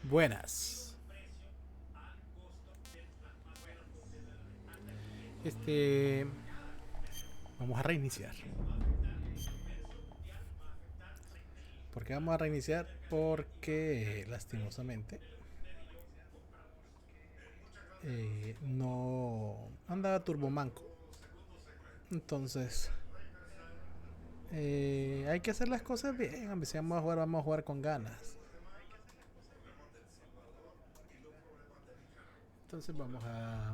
Buenas. Este. Vamos a reiniciar. ¿Por qué vamos a reiniciar? Porque lastimosamente no andaba turbomanco. Entonces hay que hacer las cosas bien. A ver si vamos a jugar con ganas. Entonces vamos a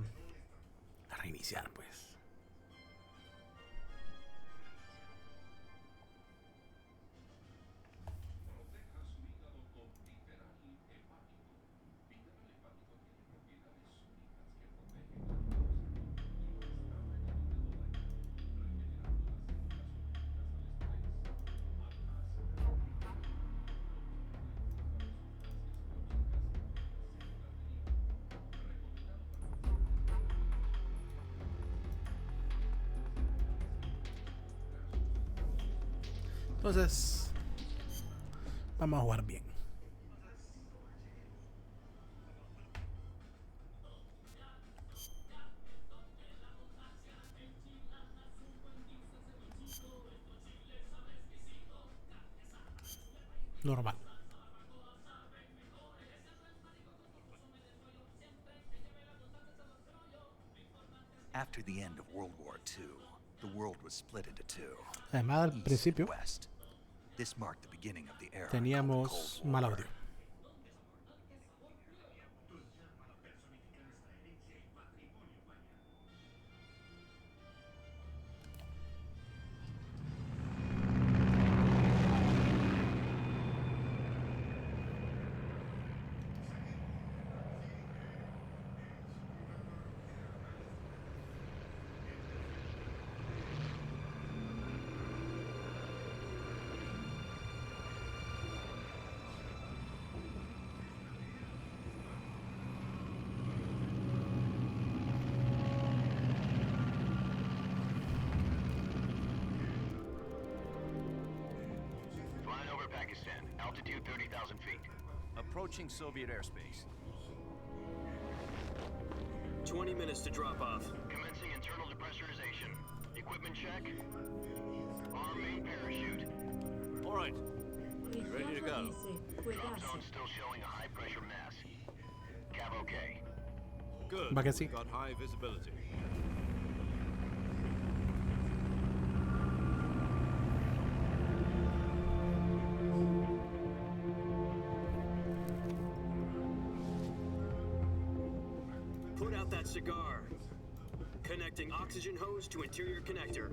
reiniciar, pues. Entonces vamos a jugar bien. Normal. After the end of World War II, the world was split into two. Además, al principio West. This marked the beginning of the era teníamos mal audio. Altitude 30,000 feet. Approaching Soviet airspace. 20 minutes to drop off. Commencing internal depressurization. Equipment check. Arm main parachute. All right. Ready to go. Drop zone still showing a high pressure mass. Cav okay. Good. Va que sí. Got high visibility. Put out that cigar. Connecting oxygen hose to interior connector.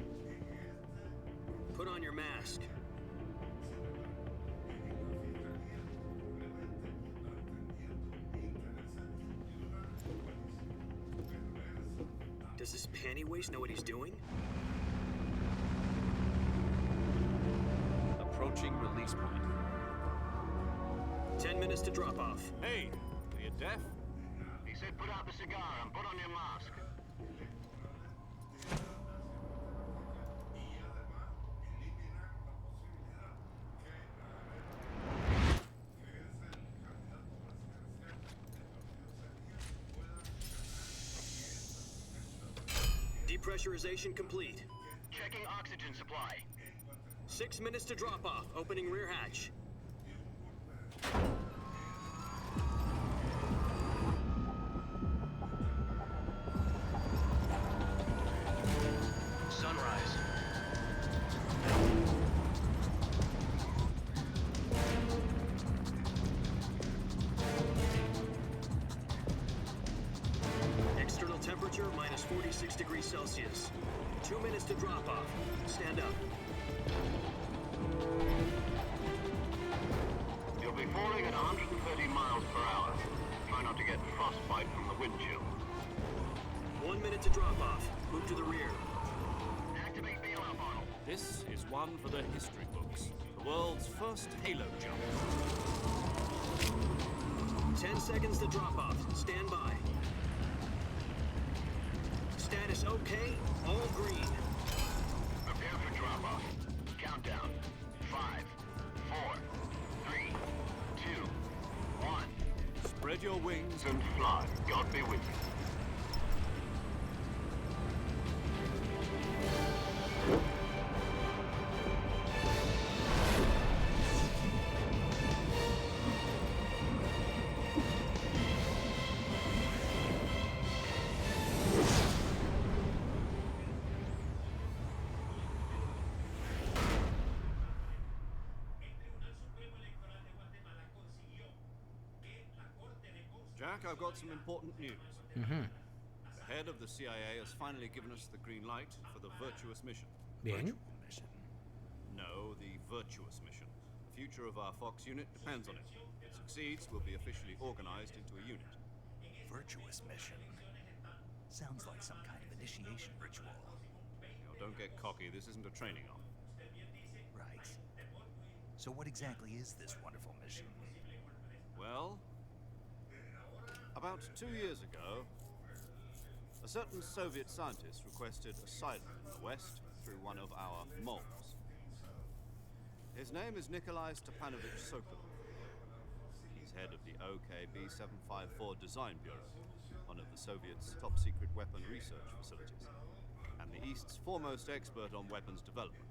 Put on your mask. Does this panty waste know what he's doing? Approaching release point. 10 minutes to drop off. Hey, are you deaf? He said put out the cigar and put on your mask. Depressurization complete. Checking oxygen supply. 6 minutes to drop off. Opening rear hatch. Sunrise. External temperature minus 46 degrees Celsius. 2 minutes to drop off. Stand up. You'll be falling at 130 miles per hour. Try not to get frostbite from the wind chill. 1 minute to drop off. Move to the rear. Activate bailout model. This is one for the history books. The world's first halo jump. 10 seconds to drop off. Stand by. Status okay. All green. Prepare for drop-off. Countdown. 5, 4, 3, 2, 1. Spread your wings And fly. God be with you. Jack, I've got some important news. Ujú. The head of the CIA has finally given us the green light for the virtuous mission. Bien. Mission. No, the virtuous mission. The future of our Fox unit depends on it. If it succeeds, we'll be officially organized into a unit. Virtuous mission. Sounds like some kind of initiation ritual. Now, don't get cocky. This isn't a training op. Right. So what exactly is this wonderful mission? Well, about 2 years ago, a certain Soviet scientist requested asylum in the West through one of our moles. His name is Nikolai Stepanovich Sokolov. He's head of the OKB 754 Design Bureau, one of the Soviets' top-secret weapon research facilities, and the East's foremost expert on weapons development.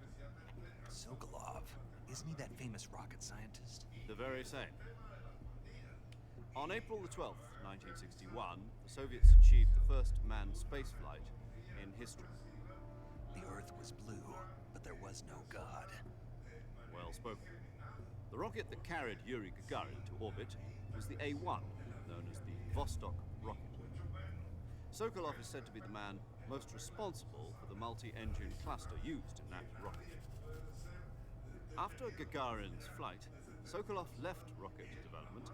Sokolov. Isn't he that famous rocket scientist? The very same. On April the 12th, 1961, the Soviets achieved the first manned spaceflight in history. The Earth was blue, but there was no God. Well spoken. The rocket that carried Yuri Gagarin to orbit was the A-1, known as the Vostok rocket. Sokolov is said to be the man most responsible for the multi-engine cluster used in that rocket. After Gagarin's flight, Sokolov left rocket development to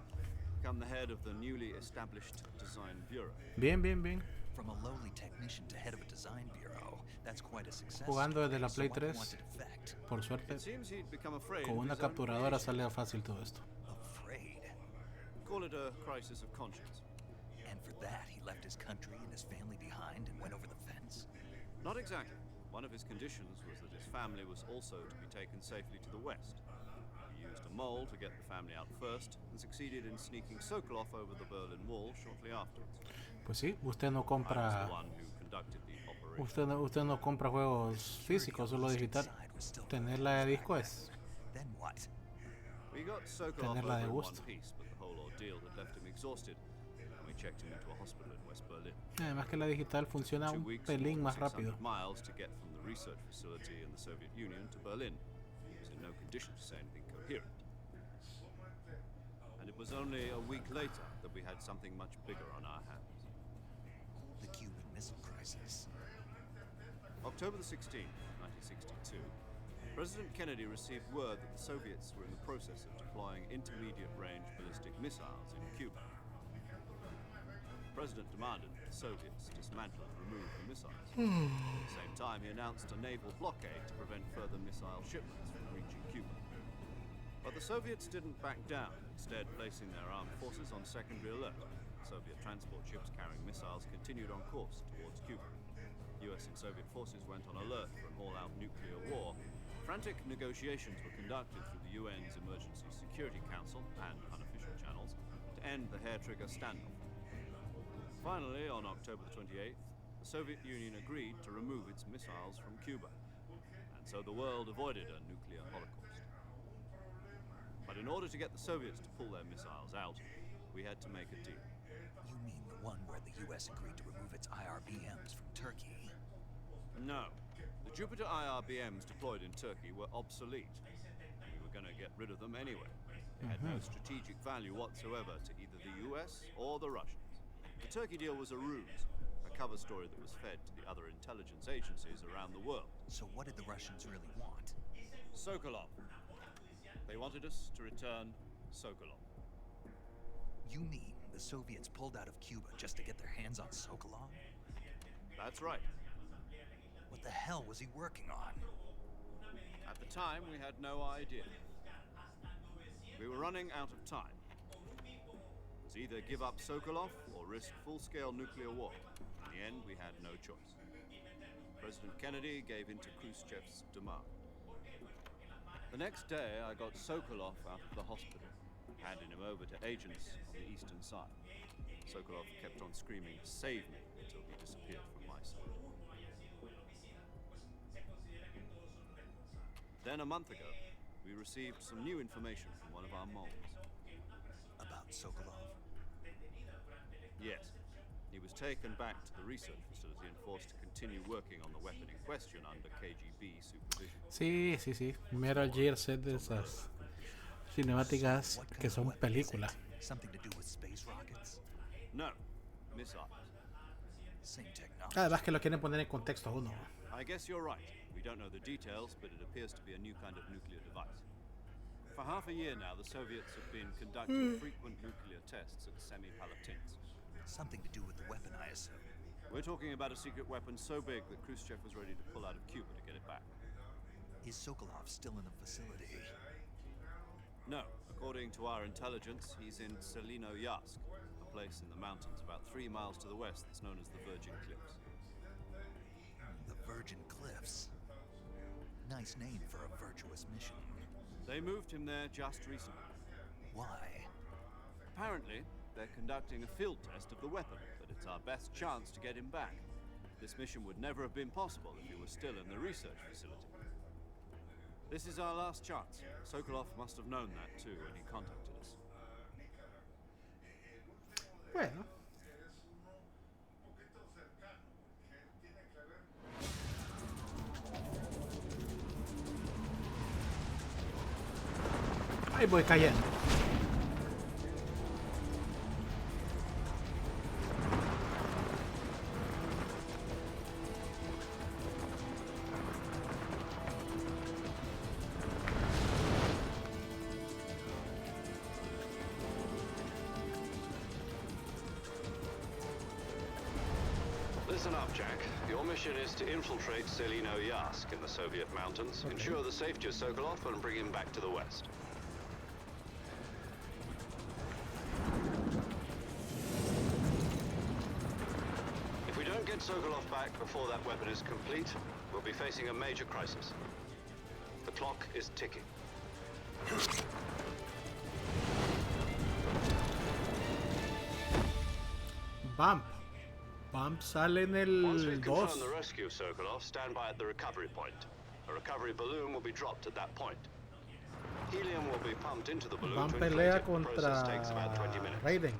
become the head of the newly established Design Bureau. Bien, bien, bien. From a lowly technician to head of a design bureau, that's quite a success. Jugando desde la So Play what do you 3. want to defect? Por suerte, It seems he'd become afraid con of una his own capturadora creation. sale fácil todo esto. Afraid. Call it a crisis of conscience. And for that, he left his country and his family behind and went over the fence? Not exactly. One of his conditions was that his family was also to be taken safely to the west. He used a mole to get the family out first and succeeded in sneaking Sokolov over the Berlin Wall shortly afterwards. Pues sí, usted no I was compra, the one who conducted the operation. usted no compra juegos físicos, solo digital. Side was still Tenerla de disco es Then what? We got Sokolov Tenerla de over in one gusto. piece, but the whole ordeal had left him exhausted, and we checked him into a hospital in West Berlin. Además que la digital funciona 2 un weeks, pelín more más than rápido. 600 miles to get from the research facility in the Soviet Union to Berlin. He was in no condition to say anything coherent. And it was only a week later that we had something much bigger on our hands. The Cuban Missile Crisis. October the 16th, 1962, President Kennedy received word that the Soviets were in the process of deploying intermediate-range ballistic missiles in Cuba. The President demanded that the Soviets dismantle and remove the missiles. At the same time, he announced a naval blockade to prevent further missile shipments from reaching Cuba. But the Soviets didn't back down, instead placing their armed forces on secondary alert. Soviet transport ships carrying missiles continued on course towards Cuba. US and Soviet forces went on alert for an all-out nuclear war. Frantic negotiations were conducted through the UN's Emergency Security Council and unofficial channels to end the hair-trigger standoff. Finally, on October the 28th, the Soviet Union agreed to remove its missiles from Cuba, and so the world avoided a nuclear holocaust. But in order to get the Soviets to pull their missiles out, we had to make a deal. You mean the one where the US agreed to remove its IRBMs from Turkey? No. The Jupiter IRBMs deployed in Turkey were obsolete. We were going to get rid of them anyway. They had no strategic value whatsoever to either the US or the Russians. The Turkey deal was a ruse, a cover story that was fed to the other intelligence agencies around the world. So what did the Russians really want? Sokolov. They wanted us to return Sokolov. You mean the Soviets pulled out of Cuba just to get their hands on Sokolov? That's right. What the hell was he working on? At the time, we had no idea. We were running out of time. It was either give up Sokolov or risk full-scale nuclear war. In the end, we had no choice. President Kennedy gave in to Khrushchev's demand. The next day, I got Sokolov out of the hospital. handing him over to agents on the eastern side. Sokolov kept on screaming, "Save me," until he disappeared from my sight. Then a month ago, we received some new information from one of our moles. About Sokolov? Yes. He was taken back to the research facility and forced to continue working on the weapon in question under KGB supervision. Sí, sí, sí. Metal Gear es de esas cinemáticas What kind que of son weapon is it? películas. Something to do with space rockets? No, missiles. Same technology. Además que lo quieren poner en contexto a uno. I guess you're right. We don't know the details, but it appears to be a new kind of nuclear device. For half a year now, the Soviets have been conducting frequent nuclear tests at Semipalatinsk. Something to do with the weapon, I assume. We're talking about a secret weapon so big that Khrushchev was ready to pull out of Cuba to get it back. Is Sokolov still in the facility? No, according to our intelligence, he's in Selinoyarsk, a place in the mountains about 3 miles to the west that's known as the Virgin Cliffs. The Virgin Cliffs. Nice name for a virtuous mission. They moved him there just recently. Why? Apparently, they're conducting a field test of the weapon, but it's our best chance to get him back. This mission would never have been possible if he was still in the research facility. This is our last chance. Sokolov must have known that too when he contacted us. Bueno. Ahí voy cayendo. Listen up, Jack. Your mission is to infiltrate Selinoyarsk in the Soviet mountains, ensure the safety of Sokolov, and bring him back to the west. If we don't get Sokolov back before that weapon is complete, we'll be facing a major crisis. The clock is ticking. Bump. Bump sale en Once we've el 2. confirmed the rescue of Sokolov, stand by at the recovery point. A recovery balloon will be dropped at that point. Helium will be pumped into the balloon Bump to inflate pelea it. The process takes about 20 contra minutes. Raiden.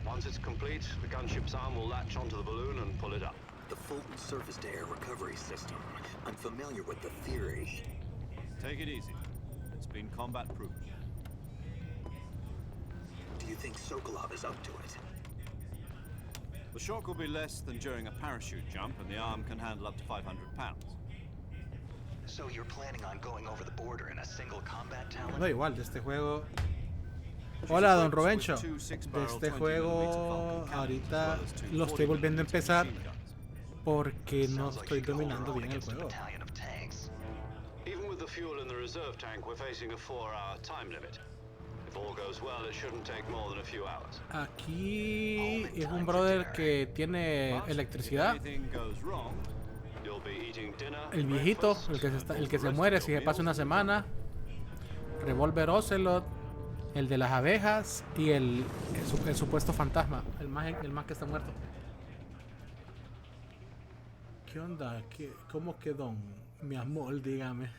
Once it's complete, the gunship's arm will latch onto the balloon and pull it up. The Fulton surface-to-air recovery system. I'm familiar with the theory. Take it easy. It's been combat-proof. Do you think Sokolov is up to it? The shock will be less than during a parachute jump, and the arm can handle up to 500 pounds. So you're planning on going over the border in a single combat talent? No, igual, de este juego. Hola, don Robencho. De este juego ahorita lo estoy volviendo a empezar porque no Sounds like estoy you go dominando alone bien el against a juego. battalion of tanks. Even with the fuel in the reserve tank, we're facing a 4-hour time limit. If all goes well, it shouldn't take more than a few hours. Aquí es un brother que tiene But electricidad. if anything goes wrong, You'll be eating dinner, El viejito, breakfast, el que se muere si se pasa una semana. Revolver Ocelot. El de las abejas. Y el supuesto fantasma. El más que está muerto. ¿Qué onda? ¿Cómo quedó? Mi amor, dígame.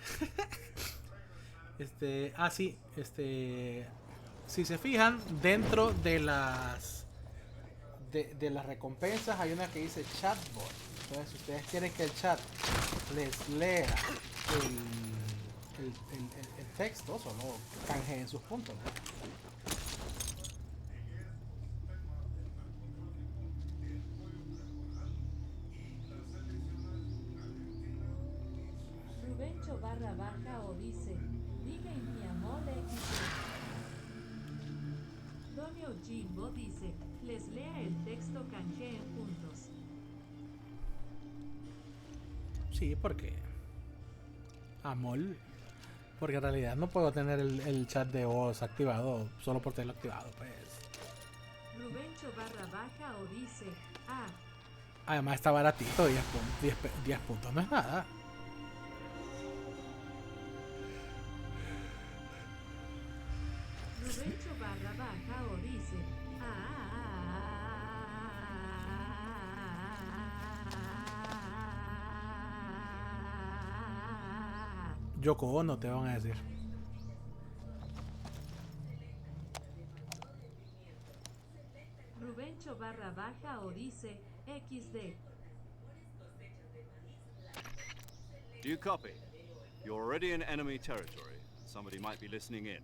Sí. Si se fijan, dentro de las de las recompensas hay una que dice chatbot. Entonces, si ustedes quieren que el chat les lea el texto, solo canjeen sus puntos, ¿no? Rubencho barra baja o dice, diga en mi amor DonYojimbo dice, les lea el texto canjeen puntos. Sí, porque Amol, porque en realidad no puedo tener el chat de voz activado solo por tenerlo activado, pues. Rubencho barra baja o dice, Además está baratito, 10 puntos no es nada. barra baja o dice. Yoko Ono te van a decir. Rubencho barra baja o dice XD. Do you copy? You're already in enemy territory. Somebody might be listening in.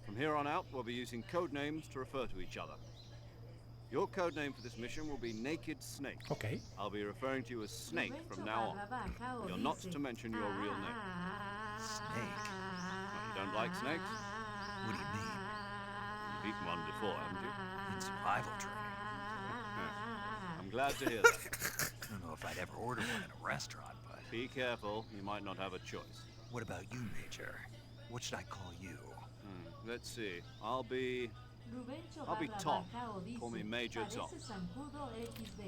From here on out, we'll be using code names to refer to each other. Your code name for this mission will be Naked Snake. Ok. I'll be referring to you as Snake from now on. You're not to mention your real name. Snake? Oh, you don't like snakes? What do you mean? You've eaten one before, haven't you? In survival training. I'm glad to hear that. I don't know if I'd ever order one in a restaurant, but... Be careful, you might not have a choice. What about you, Major? What should I call you? Let's see. I'll be Tom. Call me Major Tom.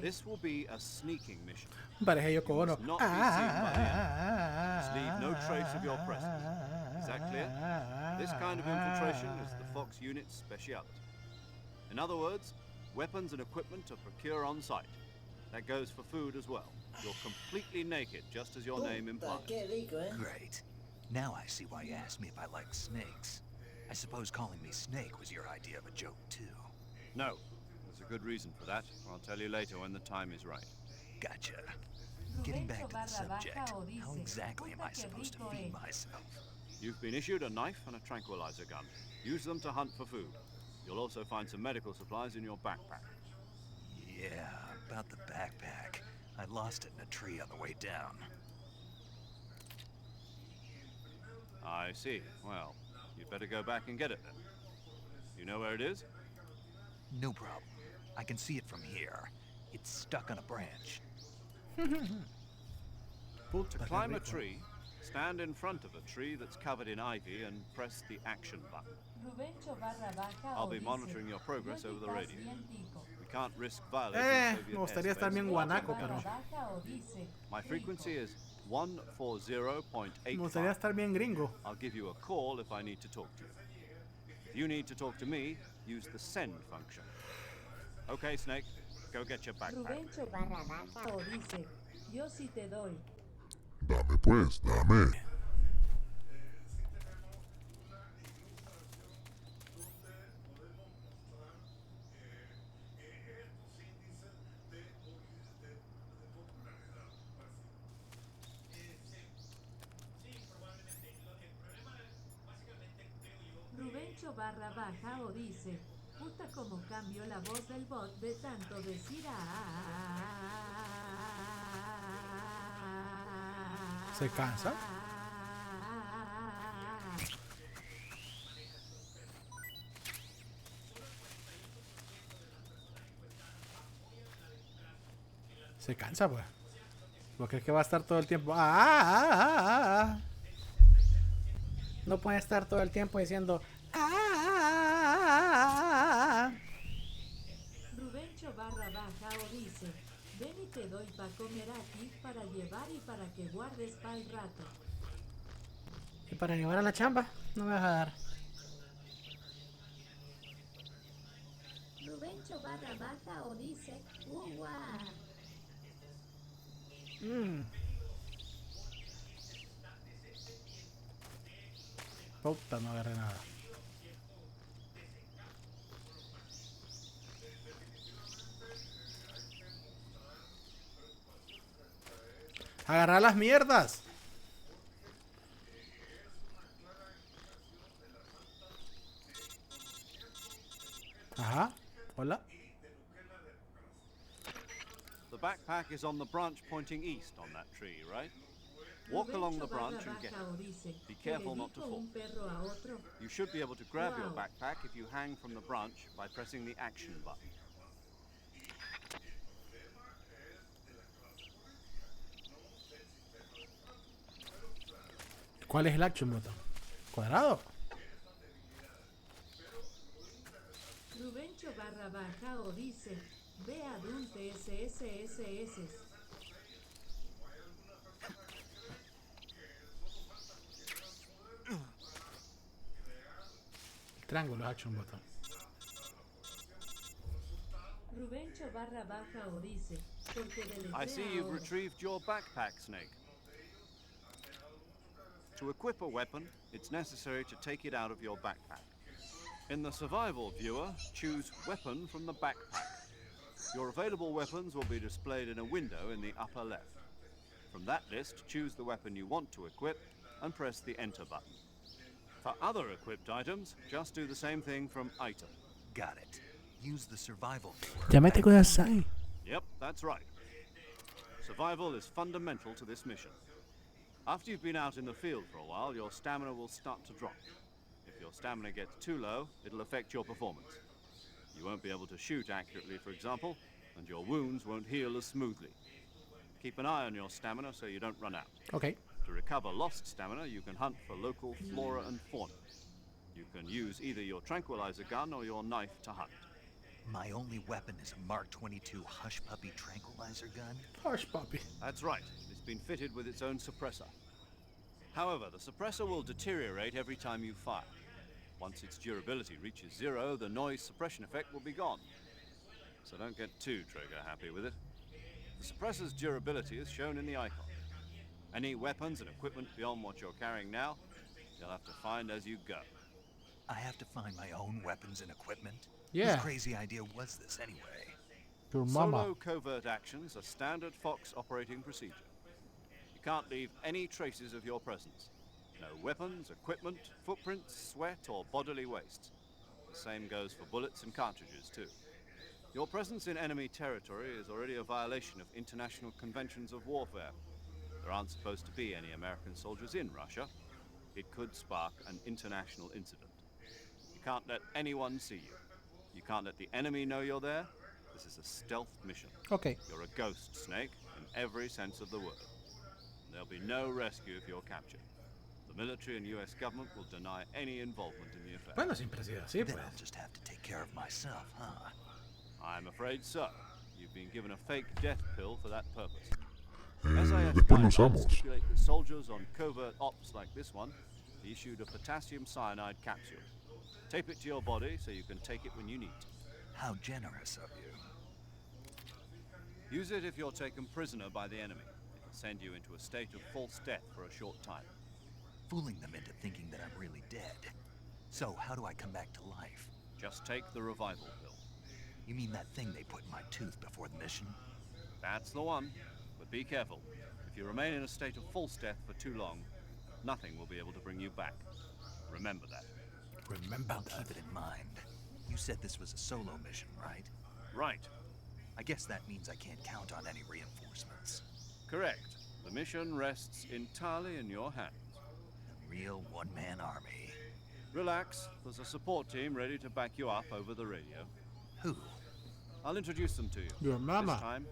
This will be a sneaking mission. Parece Yoko You Ono. must not be seen by the enemy. Must leave no trace of your presence. Is that clear? This kind of infiltration is the Fox unit's speciality. In other words, weapons and equipment are procured on site. That goes for food as well. You're completely naked, just as your name implies. Great. Now I see why you asked me if I like snakes. I suppose calling me Snake was your idea of a joke, too. No. There's a good reason for that. I'll tell you later when the time is right. Gotcha. Getting back to the subject, how exactly am I supposed to feed myself? You've been issued a knife and a tranquilizer gun. Use them to hunt for food. You'll also find some medical supplies in your backpack. Yeah, about the backpack. I lost it in a tree on the way down. I see. Well, you'd better go back and get it then. You know where it is? No problem. I can see it from here. It's stuck on a branch. To climb a tree, stand in front of a tree that's covered in ivy and press the action button. I'll be monitoring your progress over the radio. We can't risk violating Soviet Me gustaría estar bien airspace. guanaco, pero My frequency is 140.85. me gustaría estar bien gringo. I'll give you a call if I need to talk to you. If you need to talk to me, use the send function. Okay, Snake, go get your backpack. Rubencho barra baja o dice. Yo sí te doy. Dame pues, dame. Rubencho barra baja o dice. Puta como cambió la voz del bot de tanto decir ¿Se cansa? Se cansa, pues. Porque es que va a estar todo el tiempo. No puede estar todo el tiempo diciendo. Rubencho barra baja o dice. Ven y te doy pa' comer aquí para llevar y para que guardes pa'l rato. Y para llevar a la chamba, no me vas a dar. Rubencho barra baja o dice. Puta, no agarré nada. Agarrar las mierdas. Ajá. Hola. The backpack is on the branch pointing east on that tree, right? Walk along the branch and get it. Be careful not to fall. You should be able to grab your backpack if you hang from the branch by pressing the action button. ¿Cuál es el action button? ¿Cuadrado? Rubencho barra baja o dice. Ve a Dunte SSSS. triángulo es action button. Rubencho barra baja Orice, porque I deletrea see you've ahora. retrieved your backpack, Snake. To equip a weapon, it's necessary to take it out of your backpack. In the survival viewer, choose Weapon from the backpack. Your available weapons will be displayed in a window in the upper left. From that list, choose the weapon you want to equip and press the Enter button. For other equipped items, just do the same thing from Item. Got it. Use the survival viewer. Ya mete Kudasai. Yep, that's right. Survival is fundamental to this mission. After you've been out in the field for a while, your stamina will start to drop. If your stamina gets too low, it'll affect your performance. You won't be able to shoot accurately, for example, and your wounds won't heal as smoothly. Keep an eye on your stamina so you don't run out. Ok. To recover lost stamina, you can hunt for local flora and fauna. You can use either your tranquilizer gun or your knife to hunt. My only weapon is a Mark 22 Hush Puppy tranquilizer gun. Hush puppy. That's right. It's been fitted with its own suppressor. However, the suppressor will deteriorate every time you fire. Once its durability reaches 0, the noise suppression effect will be gone. So don't get too trigger happy with it. The suppressor's durability is shown in the icon. Any weapons and equipment beyond what you're carrying now, you'll have to find as you go. I have to find my own weapons and equipment? Yeah. Whose crazy idea was this anyway? Your mama. Solo covert actions are standard Fox operating procedure. You can't leave any traces of your presence. No weapons, equipment, footprints, sweat, or bodily waste. The same goes for bullets and cartridges, too. Your presence in enemy territory is already a violation of international conventions of warfare. There aren't supposed to be any American soldiers in Russia. It could spark an international incident. You can't let anyone see you. You can't let the enemy know you're there. This is a stealth mission. Ok. You're a ghost, Snake, in every sense of the word. There'll be no rescue if you're captured. The military and US government will deny any involvement in the affair. Bueno, siempre ha sido así, Then pues. I'll just have to take care of myself, huh? I'm afraid so. You've been given a fake death pill for that purpose. Después lo usamos. Stipulate that soldiers on covert ops like this one be issued a potassium cyanide capsule. Tape it to your body so you can take it when you need to. How generous of you. Use it if you're taken prisoner by the enemy. It'll send you into a state of false death for a short time. Fooling them into thinking that I'm really dead. So, how do I come back to life? Just take the revival pill. You mean that thing they put in my tooth before the mission? That's the one. But be careful. If you remain in a state of false death for too long, nothing will be able to bring you back. Remember that. Remember I'll that. keep it in mind. You said this was a solo mission, right? Right. I guess that means I can't count on any reinforcements. Correct. The mission rests entirely in your hands. A real one-man army. Relax. There's a support team ready to back you up over the radio. Who? I'll introduce them to you. Your mama. This time,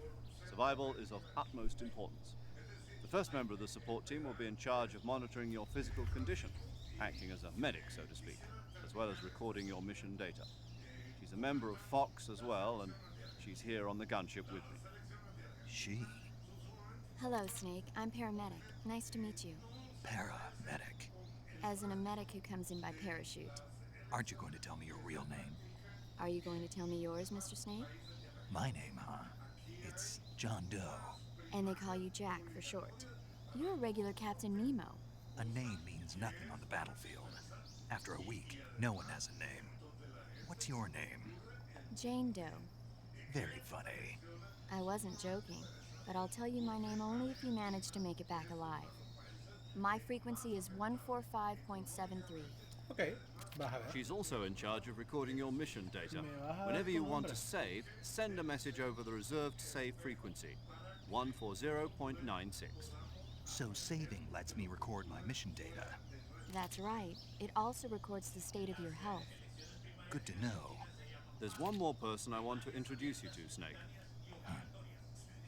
survival is of utmost importance. The first member of the support team will be in charge of monitoring your physical condition, acting as a medic, so to speak, as well as recording your mission data. She's a member of Fox as well, and she's here on the gunship with me. She. Hello, Snake. I'm paramedic. Nice to meet you. Paramedic. As in a medic who comes in by parachute. Aren't you going to tell me your real name? Are you going to tell me yours, Mr. Snake? My name, huh? It's John Doe. And they call you Jack for short. You're a regular Captain Nemo. A name means nothing on the battlefield. After a week, no one has a name. What's your name? Jane Doe. Very funny. I wasn't joking, but I'll tell you my name only if you manage to make it back alive. My frequency is 145.73. Ok. Vas a ver. She's also in charge of recording your mission data. Me vas a ver Whenever you tu want nombre. to save, send a message over the reserved save frequency, 140.96. So saving lets me record my mission data. That's right. It also records the state of your health. Good to know. There's one more person I want to introduce you to, Snake.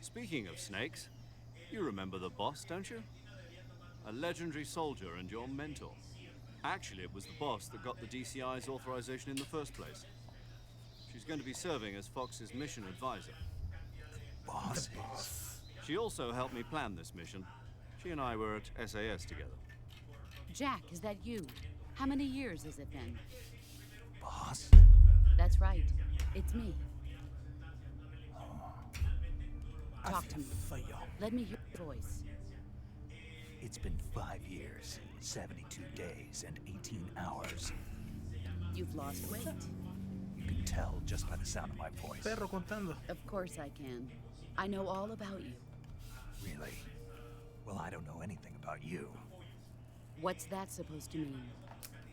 Speaking of snakes, you remember the boss, don't you? A legendary soldier and your mentor. Actually, it was the boss that got the DCI's authorization in the first place. She's going to be serving as Fox's mission advisor. Bosses. She also helped me plan this mission. She and I were at SAS together. Jack, is that you? How many years has it been? Boss? That's right. It's me. Talk to me. Let me hear your voice. It's been 5 years, 72 days, and 18 hours. You've lost weight. You can tell just by the sound of my voice. Perro contando. Of course I can. I know all about you. Really? Well, I don't know anything about you. What's that supposed to mean?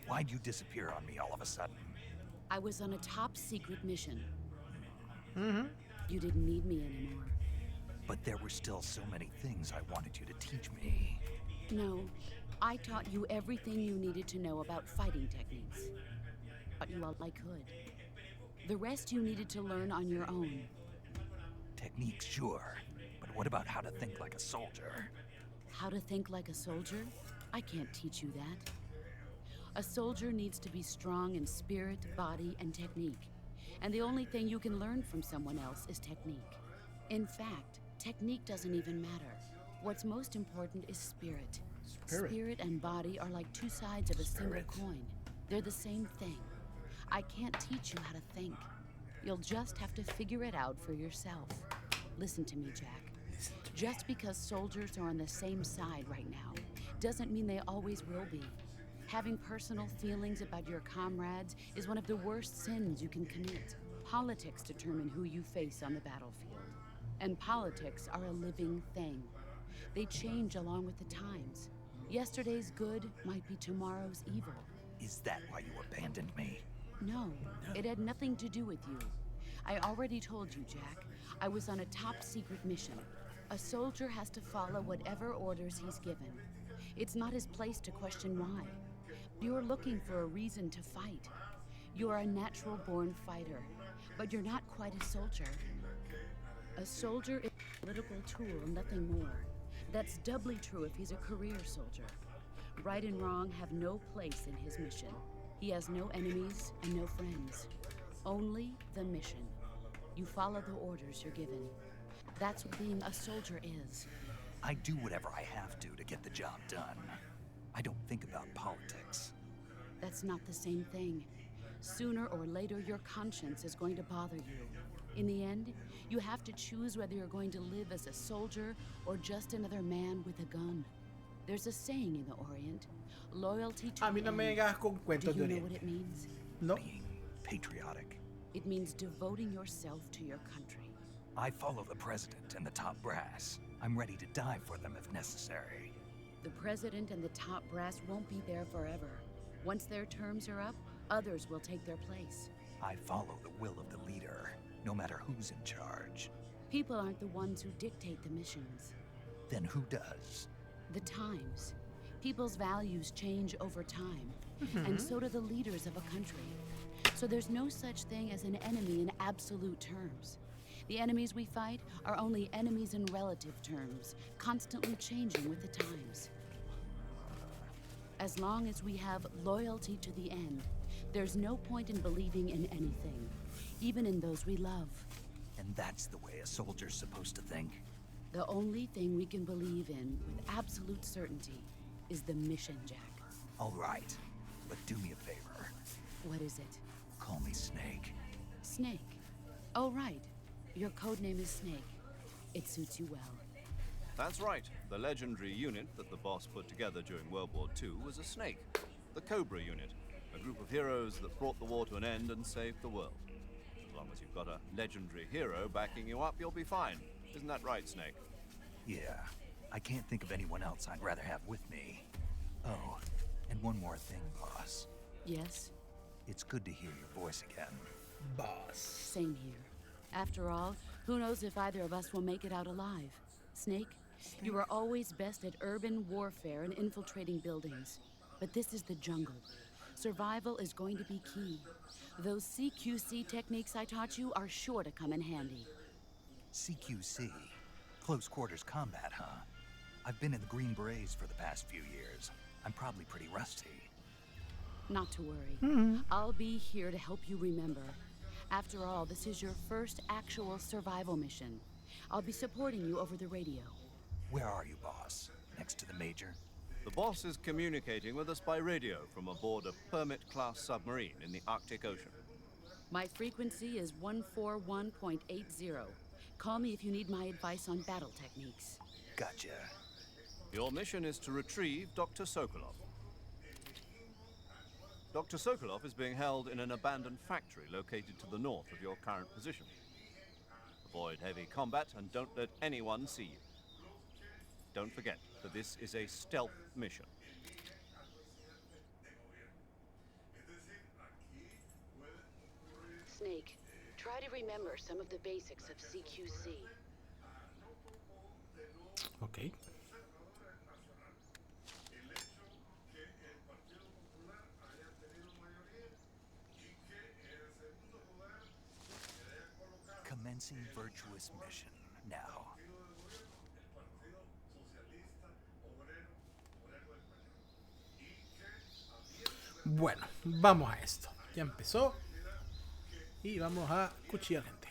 Why'd you disappear on me all of a sudden? I was on a top secret mission. Mm-hmm. You didn't need me anymore. But there were still so many things I wanted you to teach me. No, I taught you everything you needed to know about fighting techniques. Taught you all I could. The rest you needed to learn on your own. Techniques, sure. But what about how to think like a soldier? How to think like a soldier? I can't teach you that. A soldier needs to be strong in spirit, body, and technique. And the only thing you can learn from someone else is technique. In fact, technique doesn't even matter. What's most important is spirit. Spirit and body are like two sides of a single coin. They're the same thing. I can't teach you how to think. You'll just have to figure it out for yourself. Listen to me, Jack. Just because soldiers are on the same side right now doesn't mean they always will be. Having personal feelings about your comrades is one of the worst sins you can commit. Politics determine who you face on the battlefield. And politics are a living thing. They change along with the times. Yesterday's good might be tomorrow's evil. Is that why you abandoned me? No, it had nothing to do with you. I already told you, Jack. I was on a top secret mission. A soldier has to follow whatever orders he's given. It's not his place to question why. You're looking for a reason to fight. You're a natural-born fighter, but you're not quite a soldier. A soldier is a political tool, nothing more. That's doubly true if he's a career soldier. Right and wrong have no place in his mission. He has no enemies and no friends. Only the mission. You follow the orders you're given. That's what being a soldier is. I do whatever I have to get the job done. I don't think about politics. That's not the same thing. Sooner or later, your conscience is going to bother you. In the end, you have to choose whether you're going to live as a soldier or just another man with a gun. There's a saying in the Orient, loyalty to A mí no me vengas con Do cuentos de you know what Oriente. it means? No. Being patriotic. It means devoting yourself to your country. I follow the president and the top brass. I'm ready to die for them if necessary. The president and the top brass won't be there forever. Once their terms are up, others will take their place. I follow the will of the leader, no matter who's in charge. People aren't the ones who dictate the missions. Then who does? The times. People's values change over time, and so do the leaders of a country. So there's no such thing as an enemy in absolute terms. The enemies we fight are only enemies in relative terms, constantly changing with the times. As long as we have loyalty to the end, there's no point in believing in anything, even in those we love. And that's the way a soldier's supposed to think? The only thing we can believe in with absolute certainty is the mission, Jack. All right, but do me a favor. What is it? Call me Snake. Snake. Oh, right. Your code name is Snake. It suits you well. That's right. The legendary unit that the boss put together during World War II was a snake. The Cobra unit. A group of heroes that brought the war to an end and saved the world. As long as you've got a legendary hero backing you up, you'll be fine. Isn't that right, Snake? Yeah, I can't think of anyone else I'd rather have with me. Oh, and one more thing, boss. Yes? It's good to hear your voice again. Boss. Same here. After all, who knows if either of us will make it out alive? Snake, you were always best at urban warfare and infiltrating buildings. But this is the jungle. Survival is going to be key. Those CQC techniques I taught you are sure to come in handy. CQC? Close quarters combat, huh? I've been in the Green Berets for the past few years. I'm probably pretty rusty. Not to worry. I'll be here to help you remember. After all, this is your first actual survival mission. I'll be supporting you over the radio. Where are you, boss? Next to the Major? The boss is communicating with us by radio from aboard a Permit-class submarine in the Arctic Ocean. My frequency is 141.80. Call me if you need my advice on battle techniques. Gotcha. Your mission is to retrieve Dr. Sokolov. Dr. Sokolov is being held in an abandoned factory located to the north of your current position. Avoid heavy combat and don't let anyone see you. Don't forget that this is a stealth mission. Snake, try to remember some of the basics of CQC. Ok. Commencing virtuous mission now. Bueno, vamos a esto. Ya empezó. Y vamos a cuchillar gente.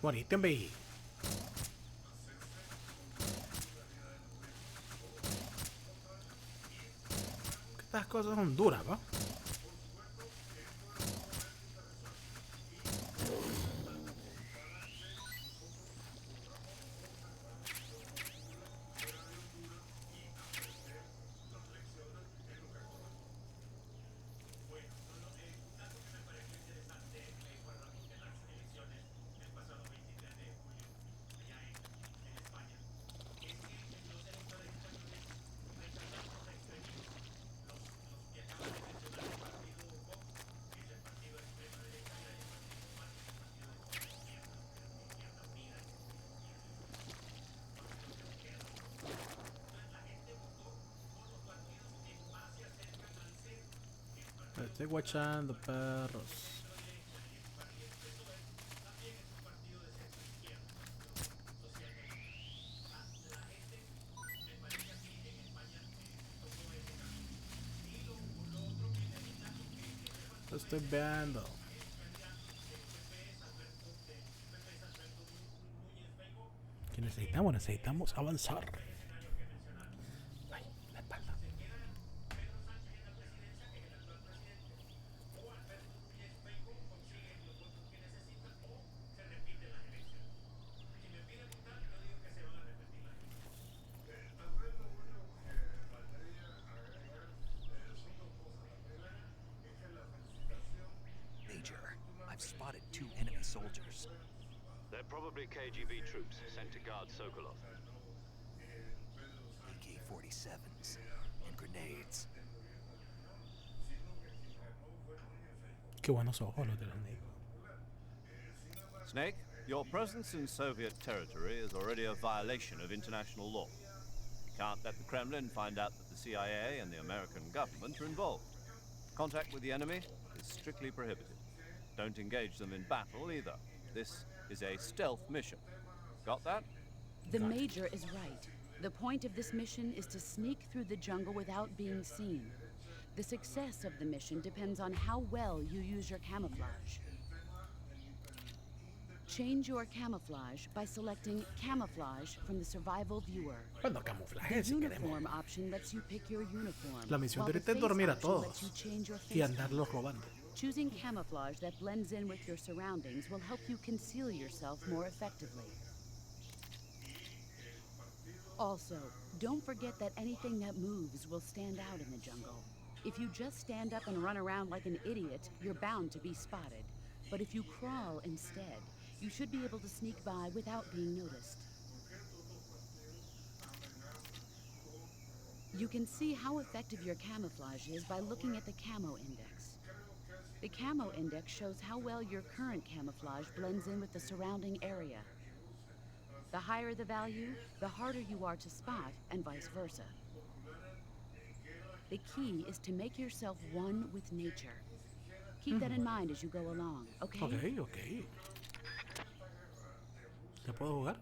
Moriste, hombre. Estas cosas son duras, ¿va? Estoy guachando, perros. Lo estoy viendo. ¿Qué necesitamos? Necesitamos avanzar. Ay, la espalda. Major, I've spotted 2 enemy soldiers. They're probably KGB troops sent to guard Sokolov. AK-47s and grenades. Qué buenos ojos los de los negros. Snake, your presence in Soviet territory is already a violation of international law. You can't let the Kremlin find out that the CIA and the American government are involved. Contact with the enemy is strictly prohibited. Don't engage them in battle either. This is a stealth mission. Got that? The Major is right. The point of this mission is to sneak through the jungle without being seen. The success of the mission depends on how well you use your camouflage. Change your camouflage by selecting Camouflage from the Survival Viewer. Bueno, camuflaje The si queremos. uniform option lets you pick your uniform. La misión while de the ahorita es face dormir a option lets you todos change your y face andarlos color. robando. Choosing camouflage that blends in with your surroundings will help you conceal yourself more effectively. Also, don't forget that anything that moves will stand out in the jungle. If you just stand up and run around like an idiot, you're bound to be spotted. But if you crawl instead, you should be able to sneak by without being noticed. You can see how effective your camouflage is by looking at the camo index. The camo index shows how well your current camouflage blends in with the surrounding area. The higher the value, the harder you are to spot, and vice versa. The key is to make yourself one with nature. Keep that in mind as you go along, okay? Ok, ok. ¿Ya puedo jugar?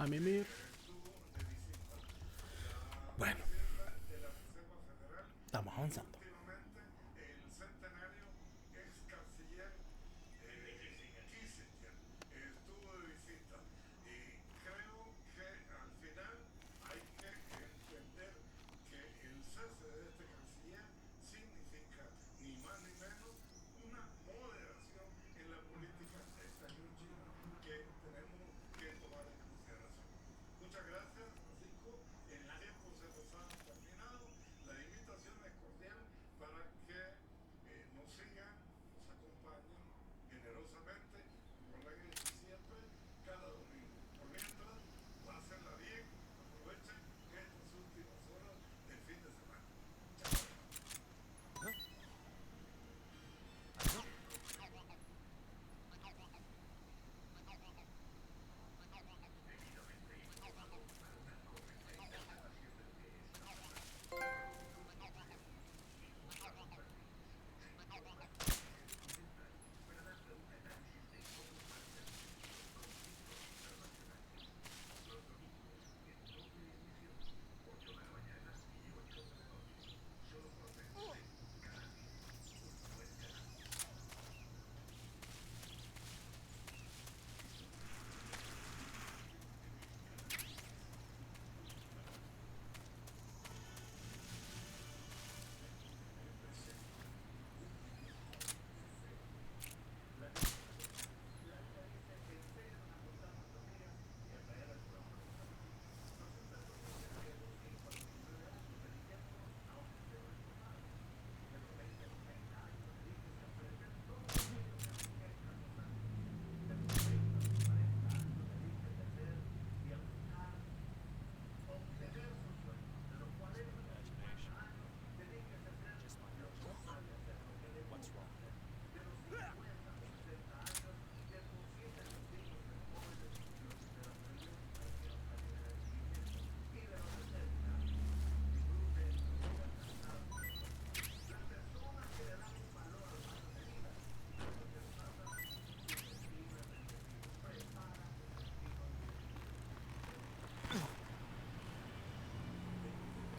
A mimir. Bueno, estamos avanzando.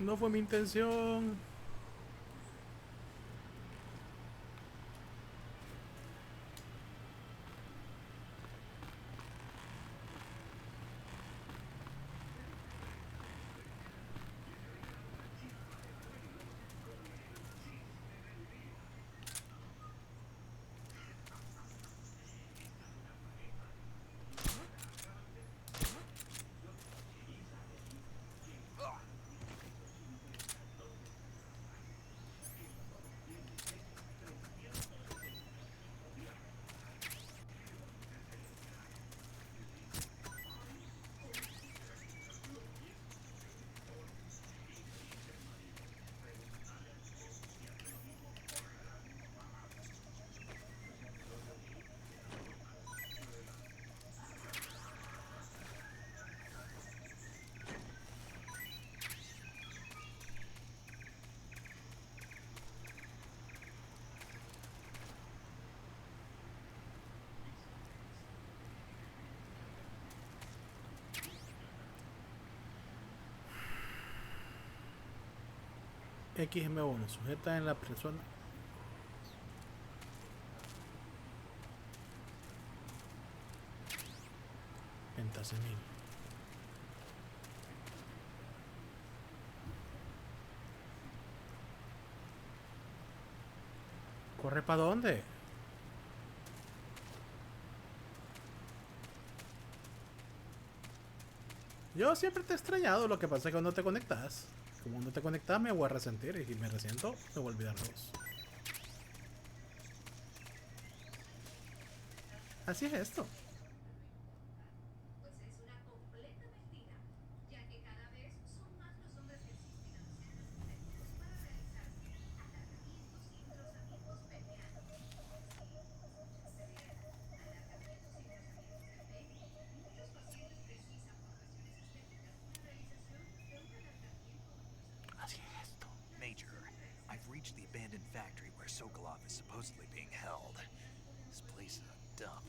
No fue mi intención. XM1 sujeta en la persona. Pentacenil. ¿Corre para dónde? Yo siempre te he extrañado, lo que pasa es que cuando te conectas, como no te conectas me voy a resentir y si me resiento me voy a olvidar de vos. Así es esto. Major, I've reached the abandoned factory where Sokolov is supposedly being held. This place is a dump.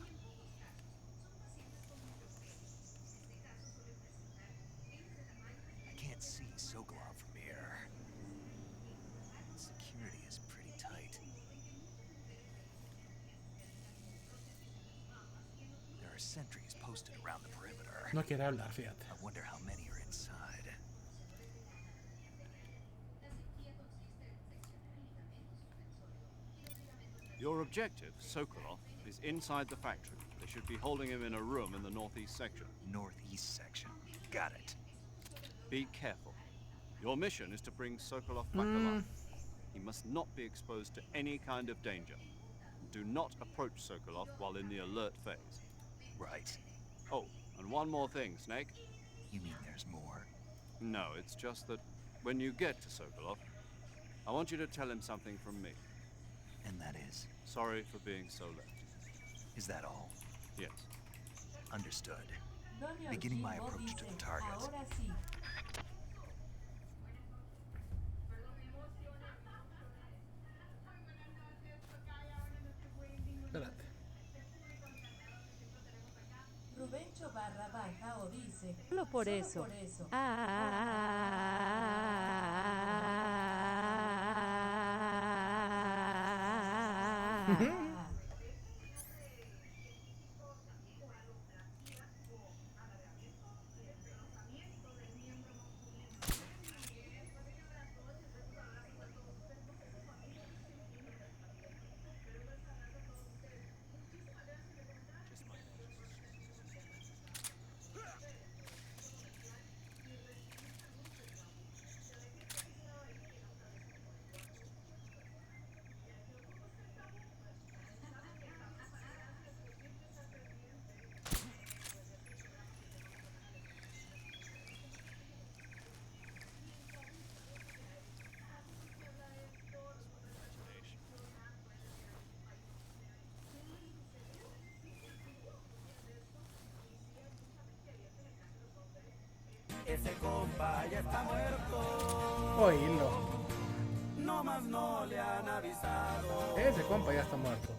are sentries posted around the perimeter. No quiere hablar, fíjate. I wonder how many are inside. Your objective, Sokolov, is inside the factory. They should be holding him in a room in the northeast section. Northeast section. Got it. Be careful. Your mission is to bring Sokolov back alive. He must not be exposed to any kind of danger. Do not approach Sokolov while in the alert phase. Right. Oh, and one more thing, Snake. You mean there's more? No, it's just that when you get to Sokolov, I want you to tell him something from me. And that is? Sorry for being so late. Is that all? Yes. Understood. Beginning my approach to the target. Ahora sí. Espérate. Rubencho barra baja o dice. Solo por eso. Ese compa ya está muerto. Oílo. No más no le han avisado. Ese compa ya está muerto.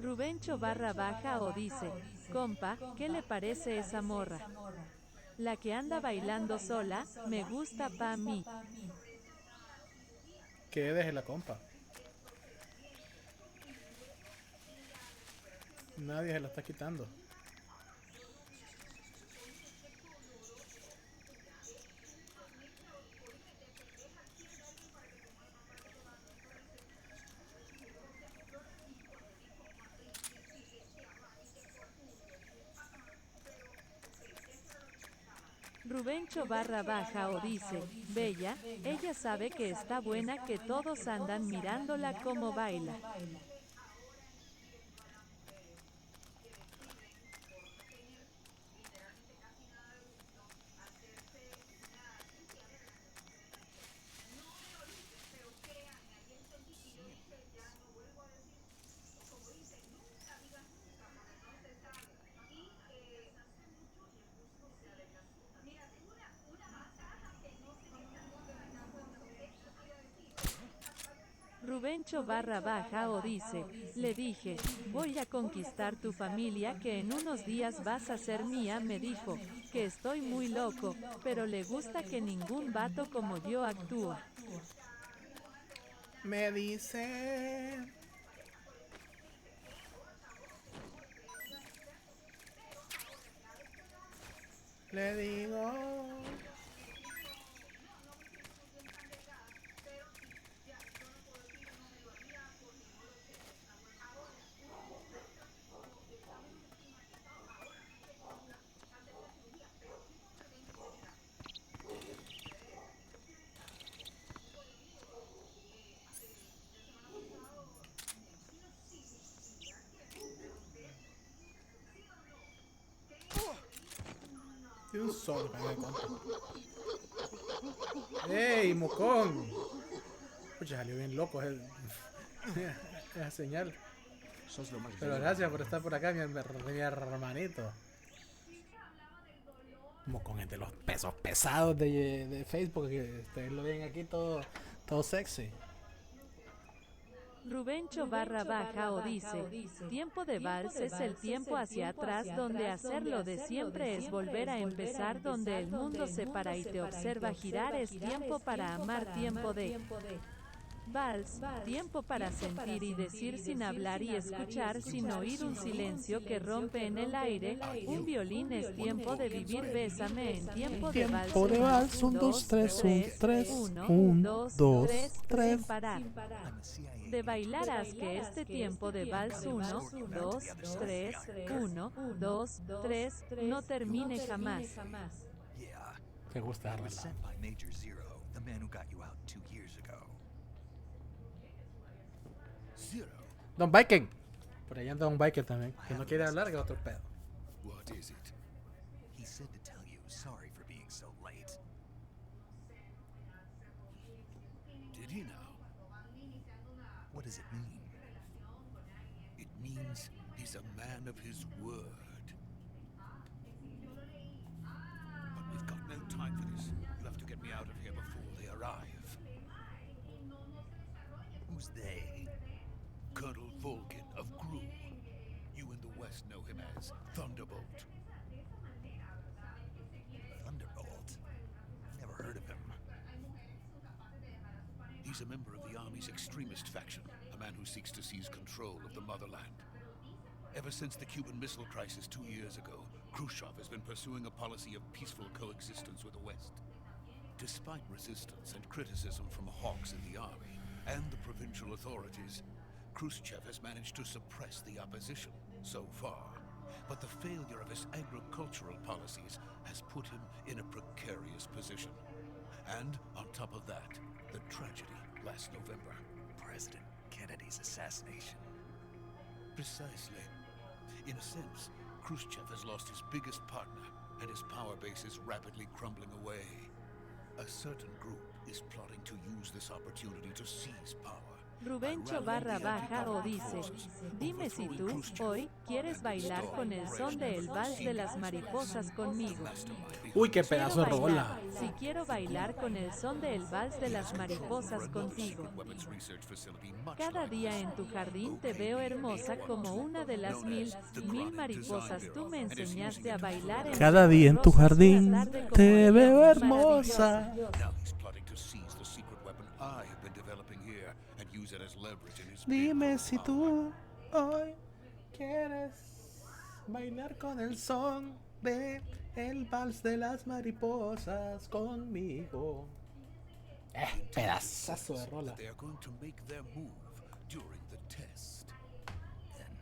Rubencho barra baja o dice, compa, ¿qué le parece esa morra? La que anda bailando sola, me gusta pa' mí. Que deje la compa. Nadie se la está quitando. Rubencho barra baja o dice, bella, ella sabe que está buena, que todos andan mirándola como baila. Rubencho barra baja o dice, le dije, voy a conquistar tu familia, que en unos días vas a ser mía, me dijo, que estoy muy loco, pero le gusta que ningún vato como yo actúa. Me dice... Le digo... De un solo, me doy cuenta. ¡Ey, mocón! Pucha, salió bien loco esa señal. Pero gracias por estar por acá, mi hermanito. Mocón es de los pesos pesados de Facebook, que ustedes lo ven aquí todo sexy. Rubencho barra baja o dice, tiempo de vals es el tiempo hacia atrás donde hacerlo de siempre es volver a empezar, donde el mundo se para y te observa girar, es tiempo para amar, tiempo de vals, tiempo para sentir y decir sin hablar y escuchar sin oír, un silencio que rompe en el aire, un violín es tiempo de vivir, bésame en tiempo de vals. Tiempo de vals, 1, 2, 3, 1, 3, 1, 2, 3. Sin parar. De bailar haz que este tiempo de vals 1, 2, 3, 1, 2, 3 no termine jamás. Te gusta, ¿verdad? Don Biken. Por ahí anda Don Biken también, que no quiere hablar, que otro pedo. What is it? He said to tell you sorry for being so late. Did he now? What does it mean? It means he's a man of his word. But we've got no time for this. You'll have to get me out of here before they arrive. Who's they? Colonel Volkin of Gru. You in the West know him as Thunderbolt. Thunderbolt? Never heard of him. He's a member of the Army's extremist faction, a man who seeks to seize control of the motherland. Ever since the Cuban Missile Crisis 2 years ago, Khrushchev has been pursuing a policy of peaceful coexistence with the West. Despite resistance and criticism from hawks in the Army and the provincial authorities, Khrushchev has managed to suppress the opposition so far. But the failure of his agricultural policies has put him in a precarious position. And on top of that, the tragedy last November. President Kennedy's assassination. Precisely. In a sense, Khrushchev has lost his biggest partner, and his power base is rapidly crumbling away. A certain group is plotting to use this opportunity to seize power. Rubencho barra baja o dice, dime si tú, hoy, quieres bailar con el son de el vals de las mariposas conmigo. Uy, qué pedazo de rola. Si quiero bailar con el son de el vals de las mariposas contigo. Cada día en tu jardín te veo hermosa como una de las mil mariposas. Tú me enseñaste a bailar en cada día en tu jardín te veo hermosa. Dime si tú hoy quieres bailar con el son de el vals de las mariposas conmigo. Pedazazo de rola. They are going to make their move during the test. Then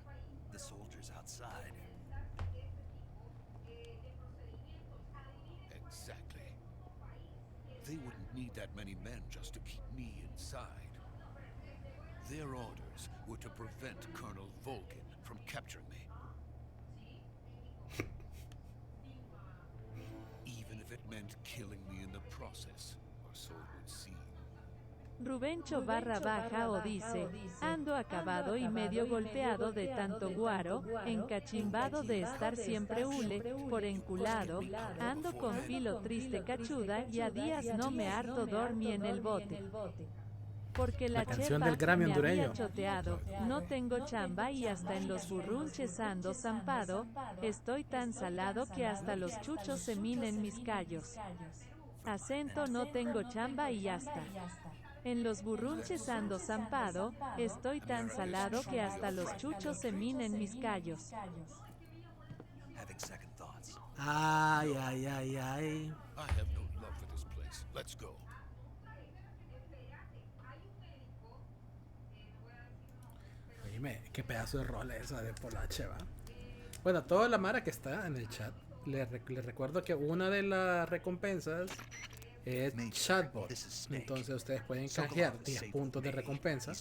the soldiers outside. Exactly. They wouldn't need that many men just to keep me inside. Their orders were to prevent Colonel Volkin from capturing me. Even if it meant killing me in the process, or so it would seem. Rubencho barra baja o dice, ando acabado y medio golpeado de tanto guaro, encachimbado de estar siempre hule, por enculado, ando con filo triste cachuda y a días no me harto dormí en el bote. Porque la canción chepa del Grammy me hondureño. había choteado, no tengo chamba y hasta en los burrunches ando zampado, estoy tan salado que hasta los chuchos se minen mis callos. Acento no tengo chamba y hasta. En los burrunches ando zampado, estoy tan salado que hasta los chuchos se minen mis callos. Ay, ay, ay, ay. I have no love for this place. Let's go. Oíme, qué pedazo de rola esa de Polache, va. Bueno, a toda la mara que está en el chat, le recuerdo que una de las recompensas chatbot. Entonces ustedes pueden canjear 10 puntos de recompensa.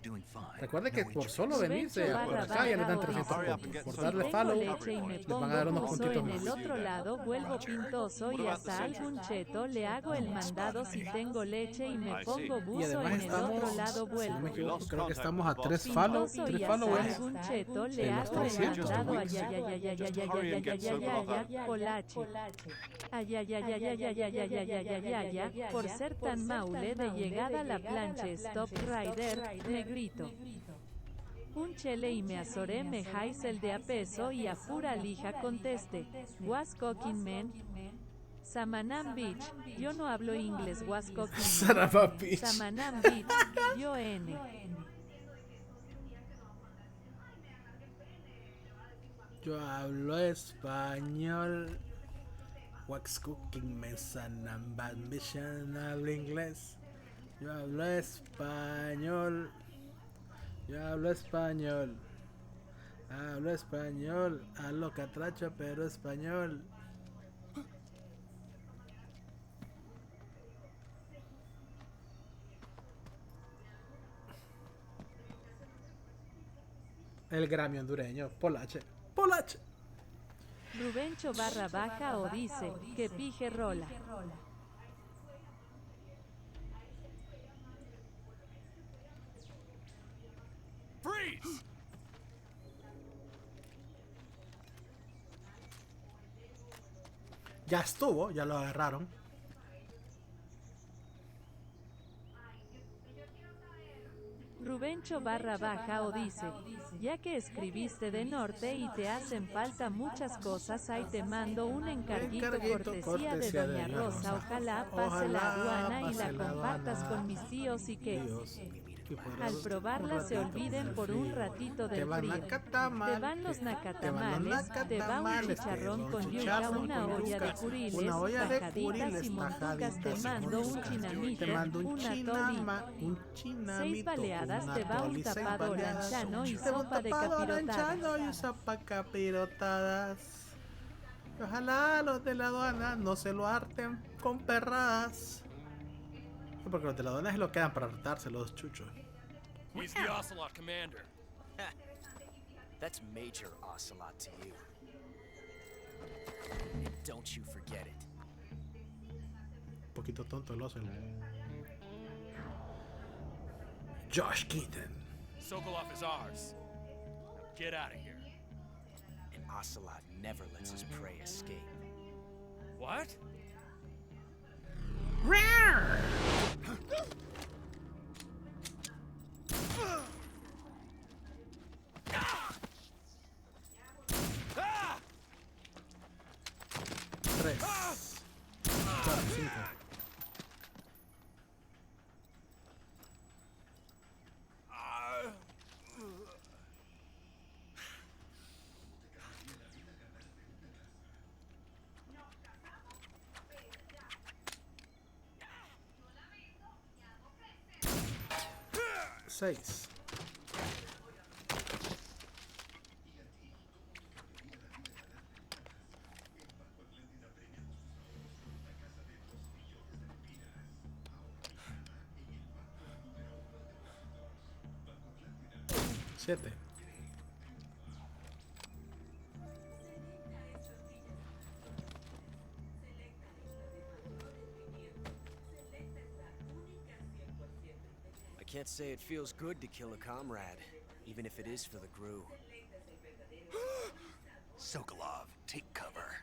Recuerde que por solo venirse por acá ya les dan 300 puntos. Por darle follow les van a dar unos puntitos En el más. otro lado vuelvo pintoso y hasta algún cheto le hago el mandado si tengo leche y me pongo Y buzo además en el otro estamos, lado si no me vuelvo. equivoco, creo que estamos a 3 follow. Pintoso 3 y hasta followers. algún cheto le en los hago el 300. mandado ayayayayayayayayayaya Polache. Ayayayayayayayayayaya por ser tan maule de llegada a la plancha Stop Rider, negrito. Un chele y me azoré me jais el de a peso y a pura lija conteste. Was cooking man. Samanam Beach, yo no hablo inglés, was cooking Saraba Beach. Samanam Beach, yo N. Yo hablo español. Wax cooking mesa number mission, hablo inglés. Yo hablo español. Yo hablo español. Hablo español. Hablo catracho, pero español. El Grammy hondureño. Polache. Polache. Rubencho barra baja o dice, que pije rola. Freeze! Ya estuvo, ya lo agarraron. Rubencho barra baja o dice, ya que escribiste de norte y te hacen falta muchas cosas, ahí te mando un encarguito cortesía de Doña Rosa, ojalá pase la aduana y la compartas con mis tíos y que al probarla se olviden por un ratito del frío. Te van los nacatamales, te va un chicharrón con yuca, una olla de curiles, tajaditas y montucas, te mando un chinamito, una todita, 6 baleadas, te va un tapado oranchano y sopa de capirotadas. Ojalá los de la aduana no se lo harten con perradas. Porque los de la aduana es lo que dan para hartarse los chuchos. He's the Ocelot commander. That's Major Ocelot to you. And don't you forget it. Un poquito tonto el Ocelot. Josh Keaton. Sokolov is ours. Now get out of here. And Ocelot never lets his prey escape. What? Tres. 4, 5. Seis. Siete. I can't say it feels good to kill a comrade, even if it is for the Gru. Sokolov, take cover.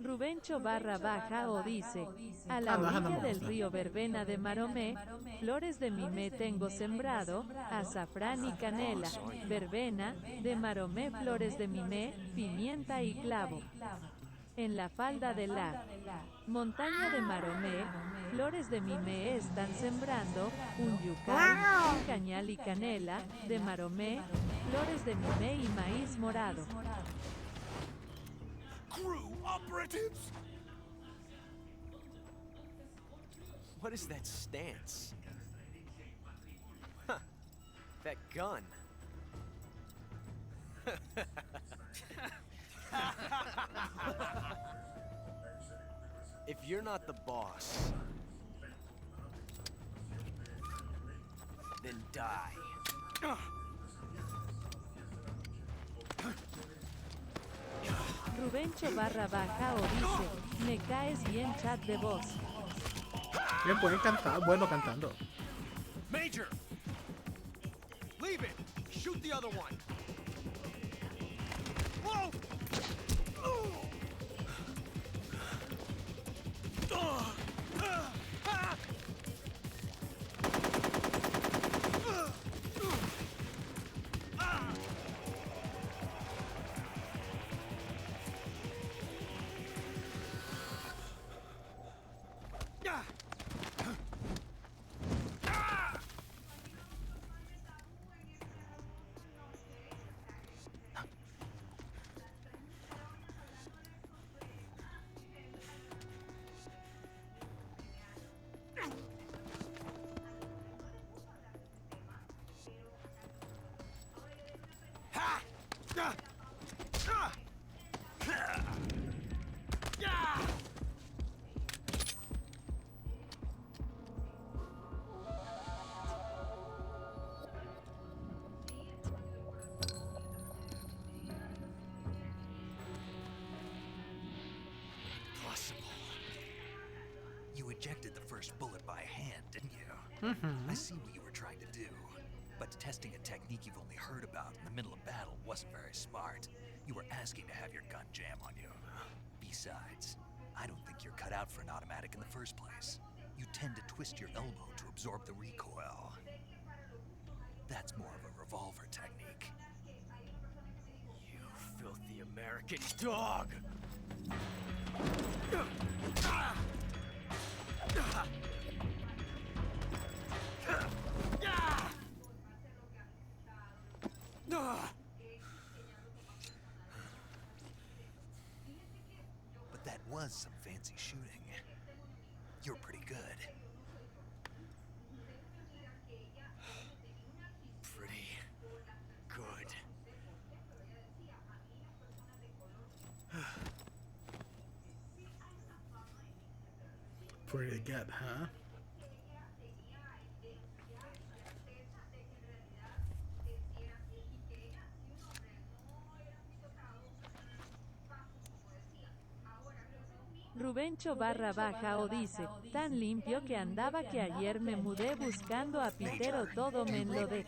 Rubencho barra baja o dice, a la orilla del río Verbena de Maromé, flores de mimé tengo sembrado, azafrán y canela, verbena, de Maromé flores de mimé, pimienta y clavo. En la falda de la montaña de Maromé, flores de mimé están sembrando, un yucal, un cañal y canela, de Maromé, flores de mimé y maíz morado. Crew operatives? What is that stance? Huh. That gun. If you're not the boss, then die. Rubencho barra baja o dice, me caes bien chat de voz. Bien, pueden cantar, bueno cantando. Major! Leave it! Shoot the other one! Whoa! You ejected the first bullet by hand, didn't you? I see what you were trying to do. But testing a technique you've only heard about in the middle of battle wasn't very smart. You were asking to have your gun jam on you. Besides, I don't think you're cut out for an automatic in the first place. You tend to twist your elbow to absorb the recoil. That's more of a revolver technique. You filthy American dog! But that was some fancy shooting. You're pretty good. Pretty good. Pretty good, huh? Rubencho barra baja o dice, tan limpio que andaba que ayer me mudé buscando a Pitero todo me enlodé.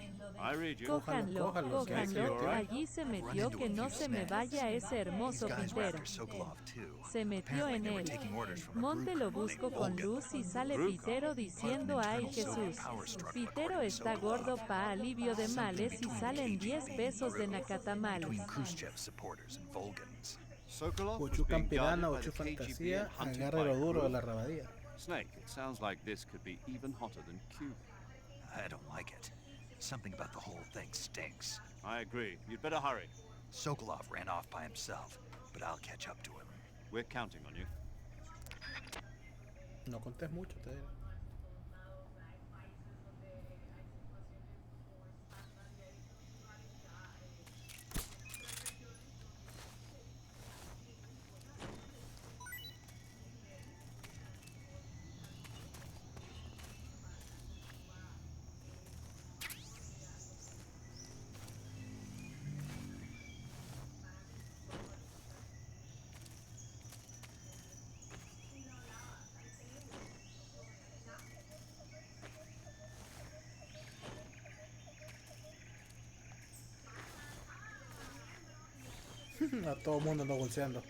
Cójanlo, cójanlo, allí se metió que no se me vaya ese hermoso Pitero. Se metió en él. Monte lo busco con luz y sale Pitero diciendo ay Jesús. Pitero está gordo pa' alivio de males y salen 10 pesos de nacatamales. Ocho campirana, ocho fantasía, agarre lo duro de la rabadía. Snake, it sounds like this could be even hotter than Cuba. I don't like it. Something about the whole thing stinks. I agree. You'd better hurry. Sokolov ran off by himself, but I'll catch up to him. We're counting on you. No contés mucho, te digo. A todo el mundo anda bolseando.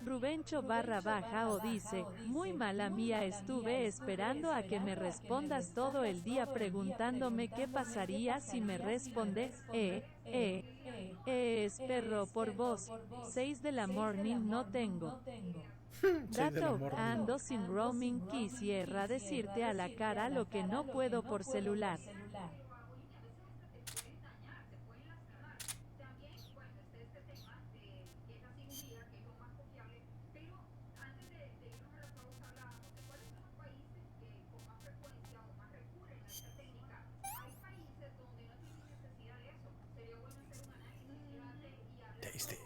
Rubencho __ dice, muy mala mía, estuve esperando a que me respondas todo el día preguntándome qué pasaría si me responde, es perro por vos, 6 de la morning no tengo. 6 de la Dato, morning. ando sin roaming, quisiera decirte a la cara lo que no puedo por celular. Tasty.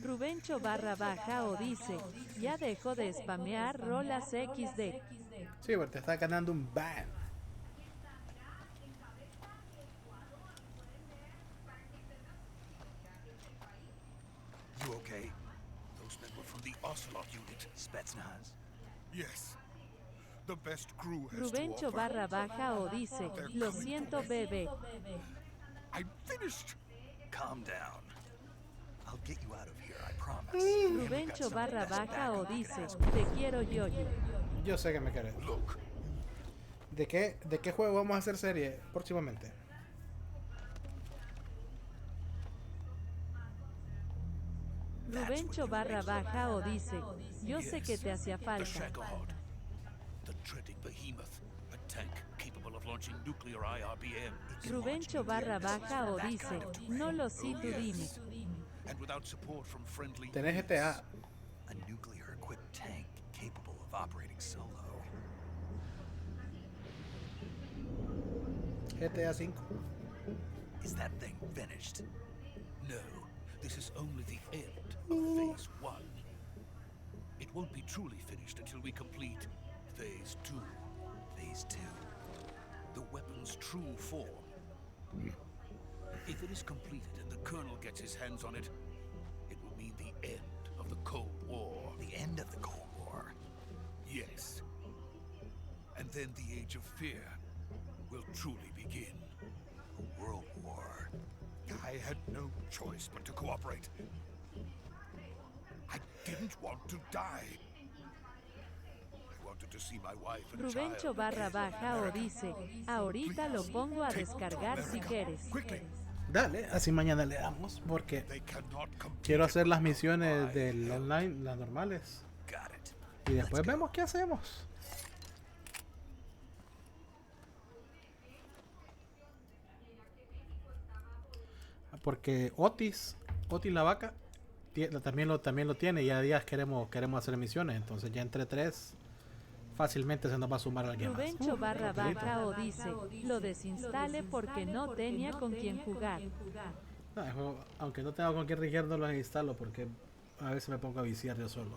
Rubencho _ dice, ya dejo de spamear rolas XD. Sí, porque te está ganando un ban. You okay? Those men were from the Ocelot unit. Spetsnaz. Yes. The best crew has Rubencho to offer. _ dice, lo siento bebé. I'm finished. Calm down. I'll get you out of here, I promise. And we've got Rubencho some of the _ best backup you dice, can ask for. te quiero Yoyi. Yo sé que me querés. Look, ¿De qué juego vamos a hacer serie próximamente? Rubencho _ dice, yo sé que te hacía the falta. Shagohod, the dreaded behemoth, a tank capable of launching nuclear IRBM. Rubencho _ dice, no lo sé, tú dime. And without support from friendly Tenés GTA. A nuclear-equipped tank capable of operating solo. GTA 5. Is that thing finished? No, this is only the end of Phase 1. It won't be truly finished until we complete Phase 2. Phase 2. The weapon's true form. If it is completed and the Colonel gets his hands on it, it will mean the end of the Cold War. The end of the Cold War? Yes. And then the Age of Fear will truly begin. A world war. I had no choice but to cooperate. I didn't want to die. I wanted to see my wife and Rubencho child. _ dice, ahorita lo pongo a descargar si quieres. Dale, así mañana le damos porque quiero hacer las misiones del online, las normales. Y después vemos qué hacemos. Porque Otis la vaca también lo tiene y a días queremos hacer misiones, entonces ya entre 3 fácilmente se nos va a sumar alguien más. Rubencho _ dice, lo desinstale porque no tenía con quién jugar. No, el juego, aunque no tenga con quién reguiar, no los instalo porque a veces me pongo a viciar yo solo.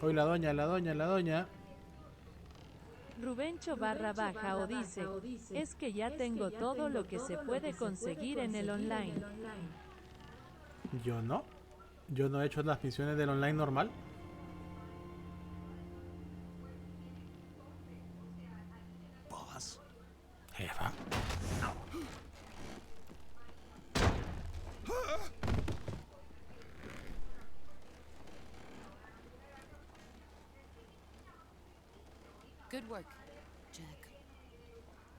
Hoy la doña. Rubencho _ dice, es que ya tengo todo lo que se puede conseguir en el online. Yo no he hecho las misiones del online normal. Boss? Jefa. Good work, Jack.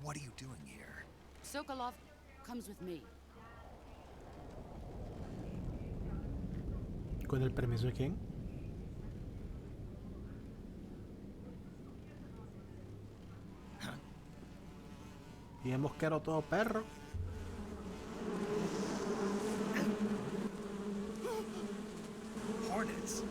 What are you doing here? Sokolov comes with me. ¿Con el permiso de quién? Y hemos quedado todo perro. Hornets.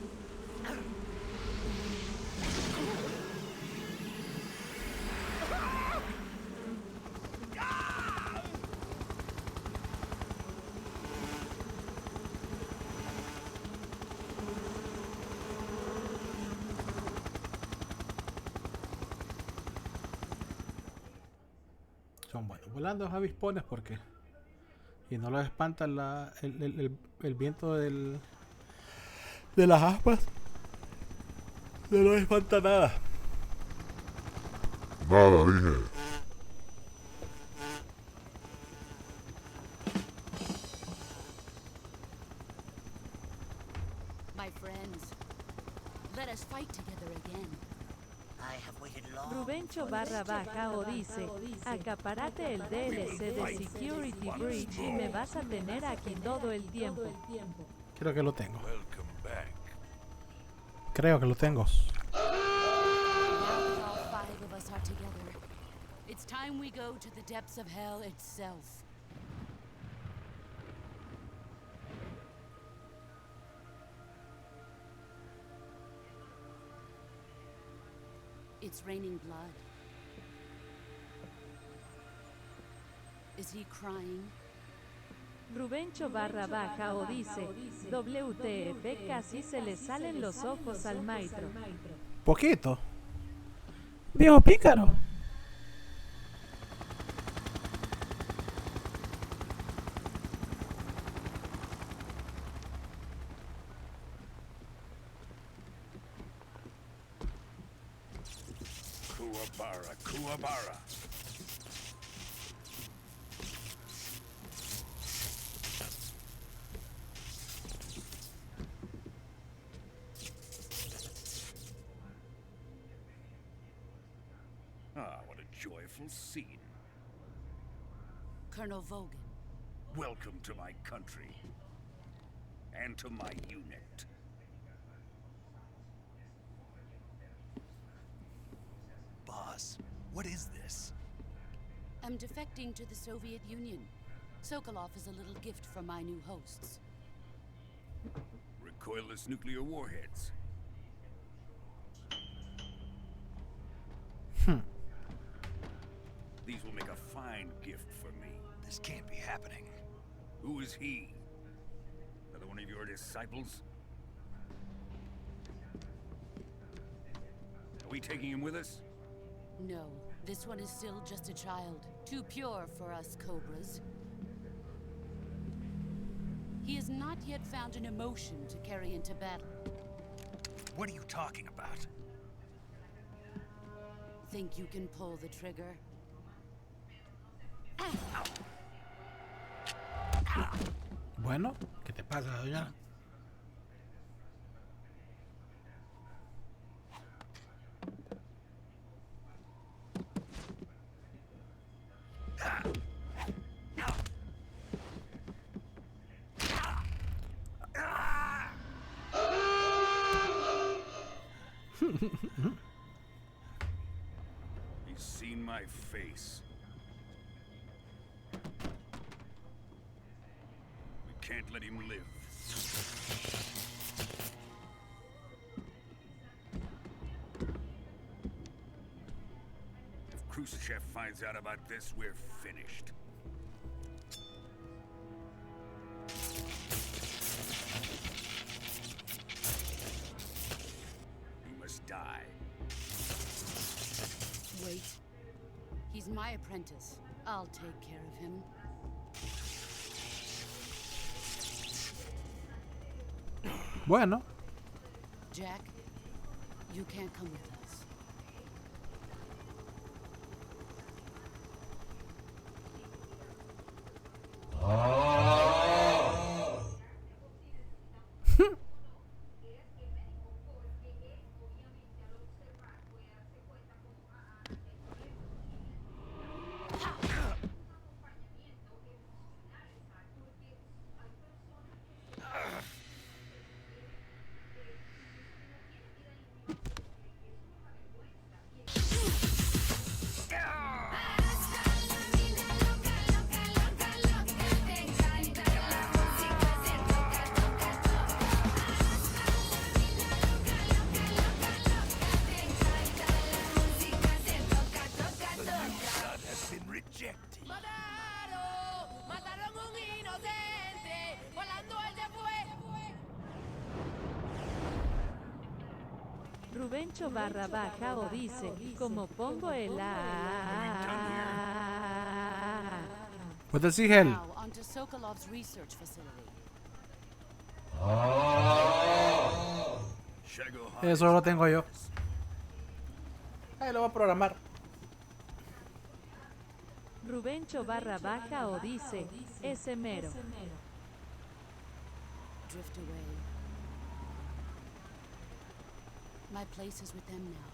Son buenos. Volando los avispones porque... Y no los espanta el viento de las aspas. No los espanta nada. Nada, dije. My friends, let us fight together again. Rubencho barra baja o dice, acaparate el DLC de Security Breach y me vas a tener aquí todo el tiempo. Creo que lo tengo. Creo que lo tengo. Now that all 5 of us are together, it's time we go to the depths of hell itself. It's raining blood. Is he crying? Rubencho barra baja o dice, WTF casi se le salen los ojos al maestro. Poquito. Viejo pícaro. Kuwabara, Kuwabara. Ah, what a joyful scene. Colonel Vogan. Welcome to my country. And to my unit. Boss, what is this? I'm defecting to the Soviet Union. Sokolov is a little gift from my new hosts. Recoilless nuclear warheads. These will make a fine gift for me. This can't be happening. Who is he? Another one of your disciples? Are we taking him with us? No, this one is still just a child. Too pure for us Cobras. He has not yet found an emotion to carry into battle. What are you talking about? Think you can pull the trigger? Bueno, ¿qué te pasa, doña? He's seen my face. We can't let him live. If Khrushchev finds out about this, we're finished. He must die. Wait. He's my apprentice. I'll take care of him. Bueno. Jack, you can't come with us. Rubencho barra baja o dice, como pongo el Pues decís él. Now, onto Sokolov's research facility. Eso lo tengo yo. Ahí lo voy a programar. Rubencho _ o dice, ese mero. Drift away. My place is with them now.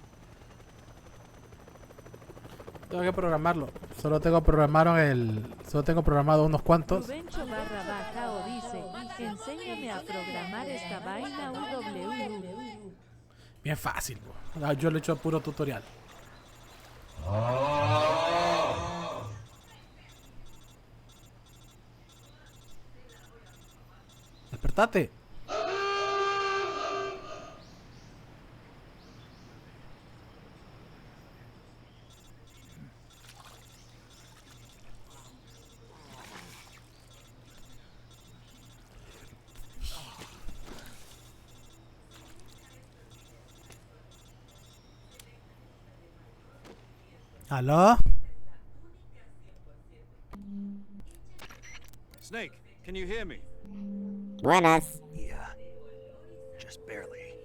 Tengo que programarlo. Solo tengo programado unos cuantos. Rubencho _ o dice, enséñame a programar esta vaina UWU. Bien fácil. Yo lo he hecho puro tutorial. Despertate. ¿Aló? Snake, can you hear me? Buenas. Yeah. Just barely.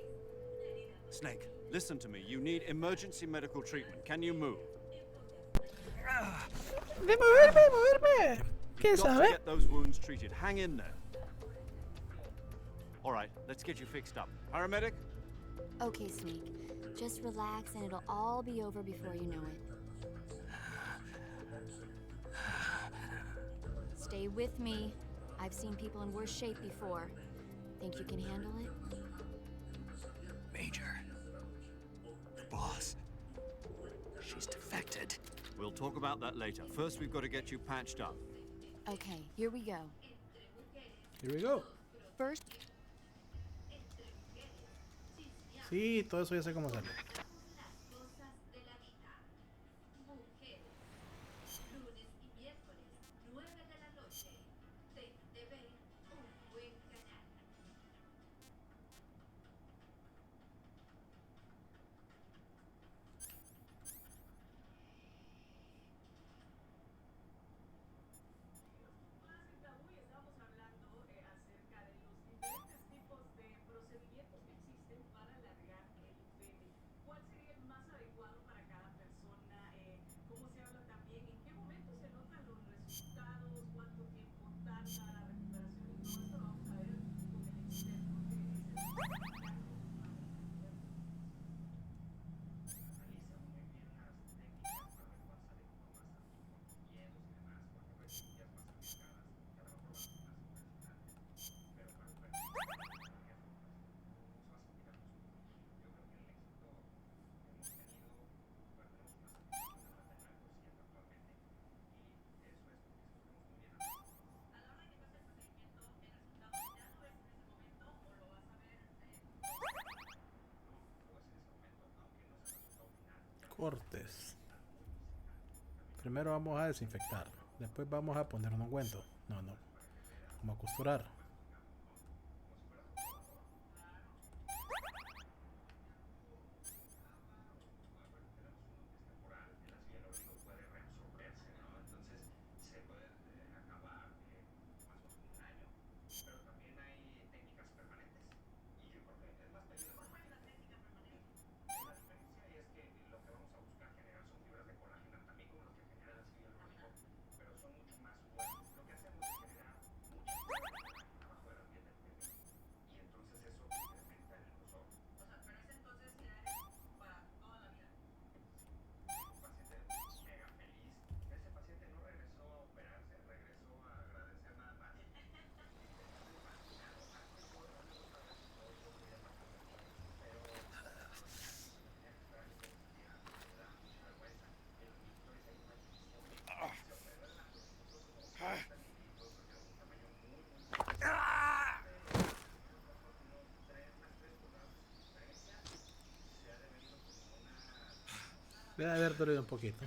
Snake, listen to me. You need emergency medical treatment. Can you move? De moverme. ¿Quién You've got to sabe? get those wounds treated. Hang in there. All right, let's get you fixed up. Paramedic? Okay, Snake. Just relax and it'll all be over before you know it. Stay with me. I've seen people in worse shape before. Think you can handle it? Major. The boss. She's defected. We'll talk about that later. First, we've got to get you patched up. Okay, here we go. Here we go. First. Sí, todo eso ya sé cómo sale. Cortes. Primero vamos a desinfectar. Después vamos a poner un ungüento. No. Vamos a costurar. Debe haber dolido un poquito.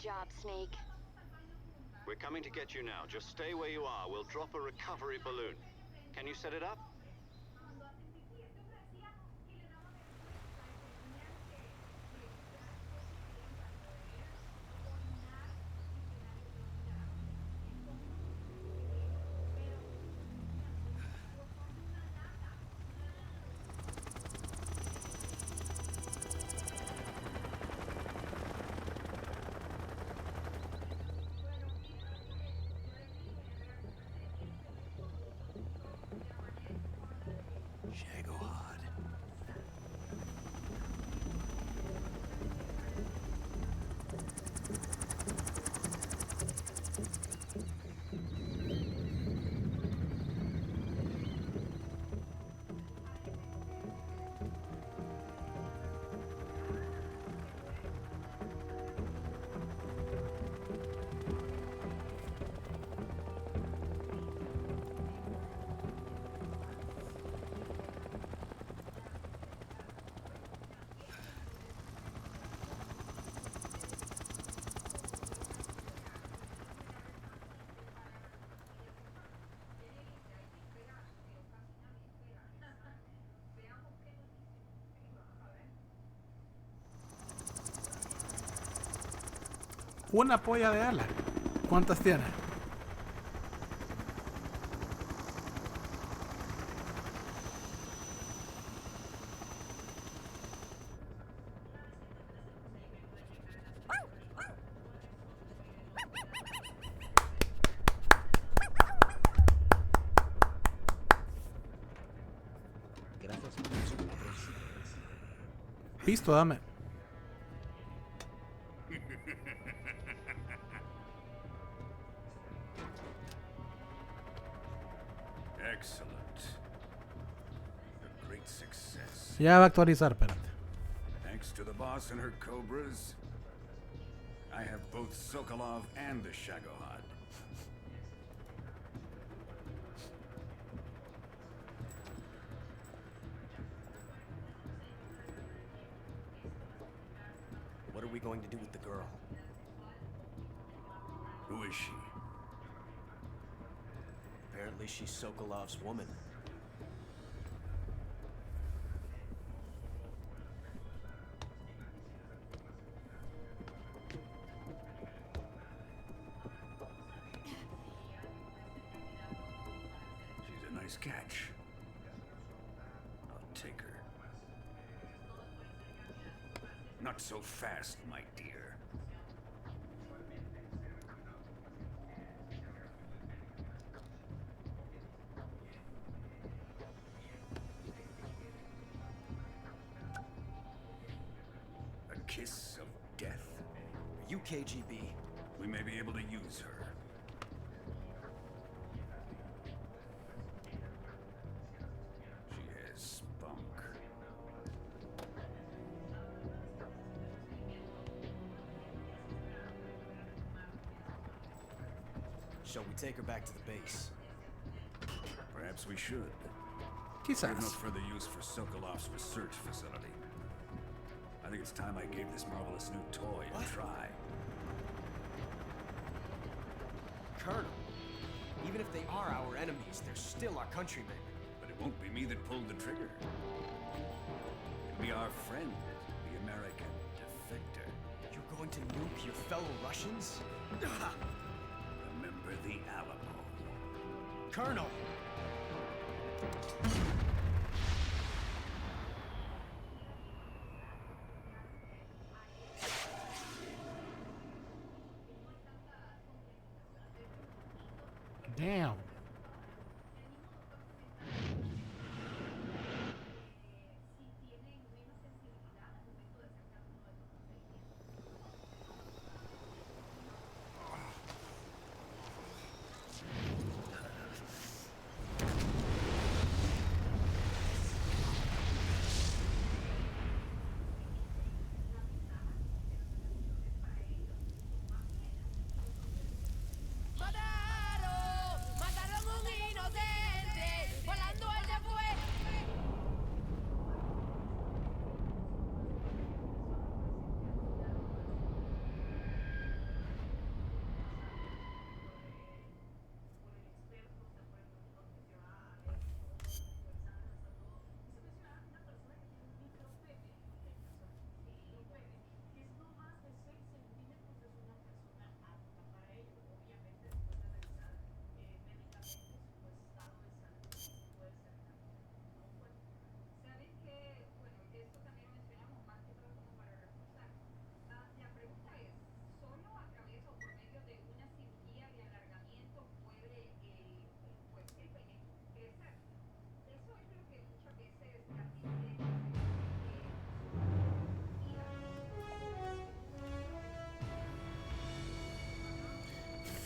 job, Snake. We're coming to get you now. Just stay where you are. We'll drop a recovery balloon. Can you set it up? Una polla de ala. ¿Cuántas tiene? Listo, dame. Excellent. A great success. Ya va a actualizar, espérate. Thanks to the boss and her cobras, I have both Sokolov and the Shagohod. What are we going to do with the girl? Who is she? Apparently she's Sokolov's woman. She's a nice catch. I'll take her. Not so fast, my dear. A kiss of death. Are you KGB? We may be able to use her. She has spunk. Shall we take her back to the base? Perhaps we should. Quizás. We have no further use for Sokolov's research facility. I think it's time I gave this marvelous new toy a try. Colonel, even if they are our enemies, they're still our countrymen. But it won't be me that pulled the trigger. It'll be our friend, the American defector. You're going to nuke your fellow Russians? Remember the Alamo. Colonel! Damn.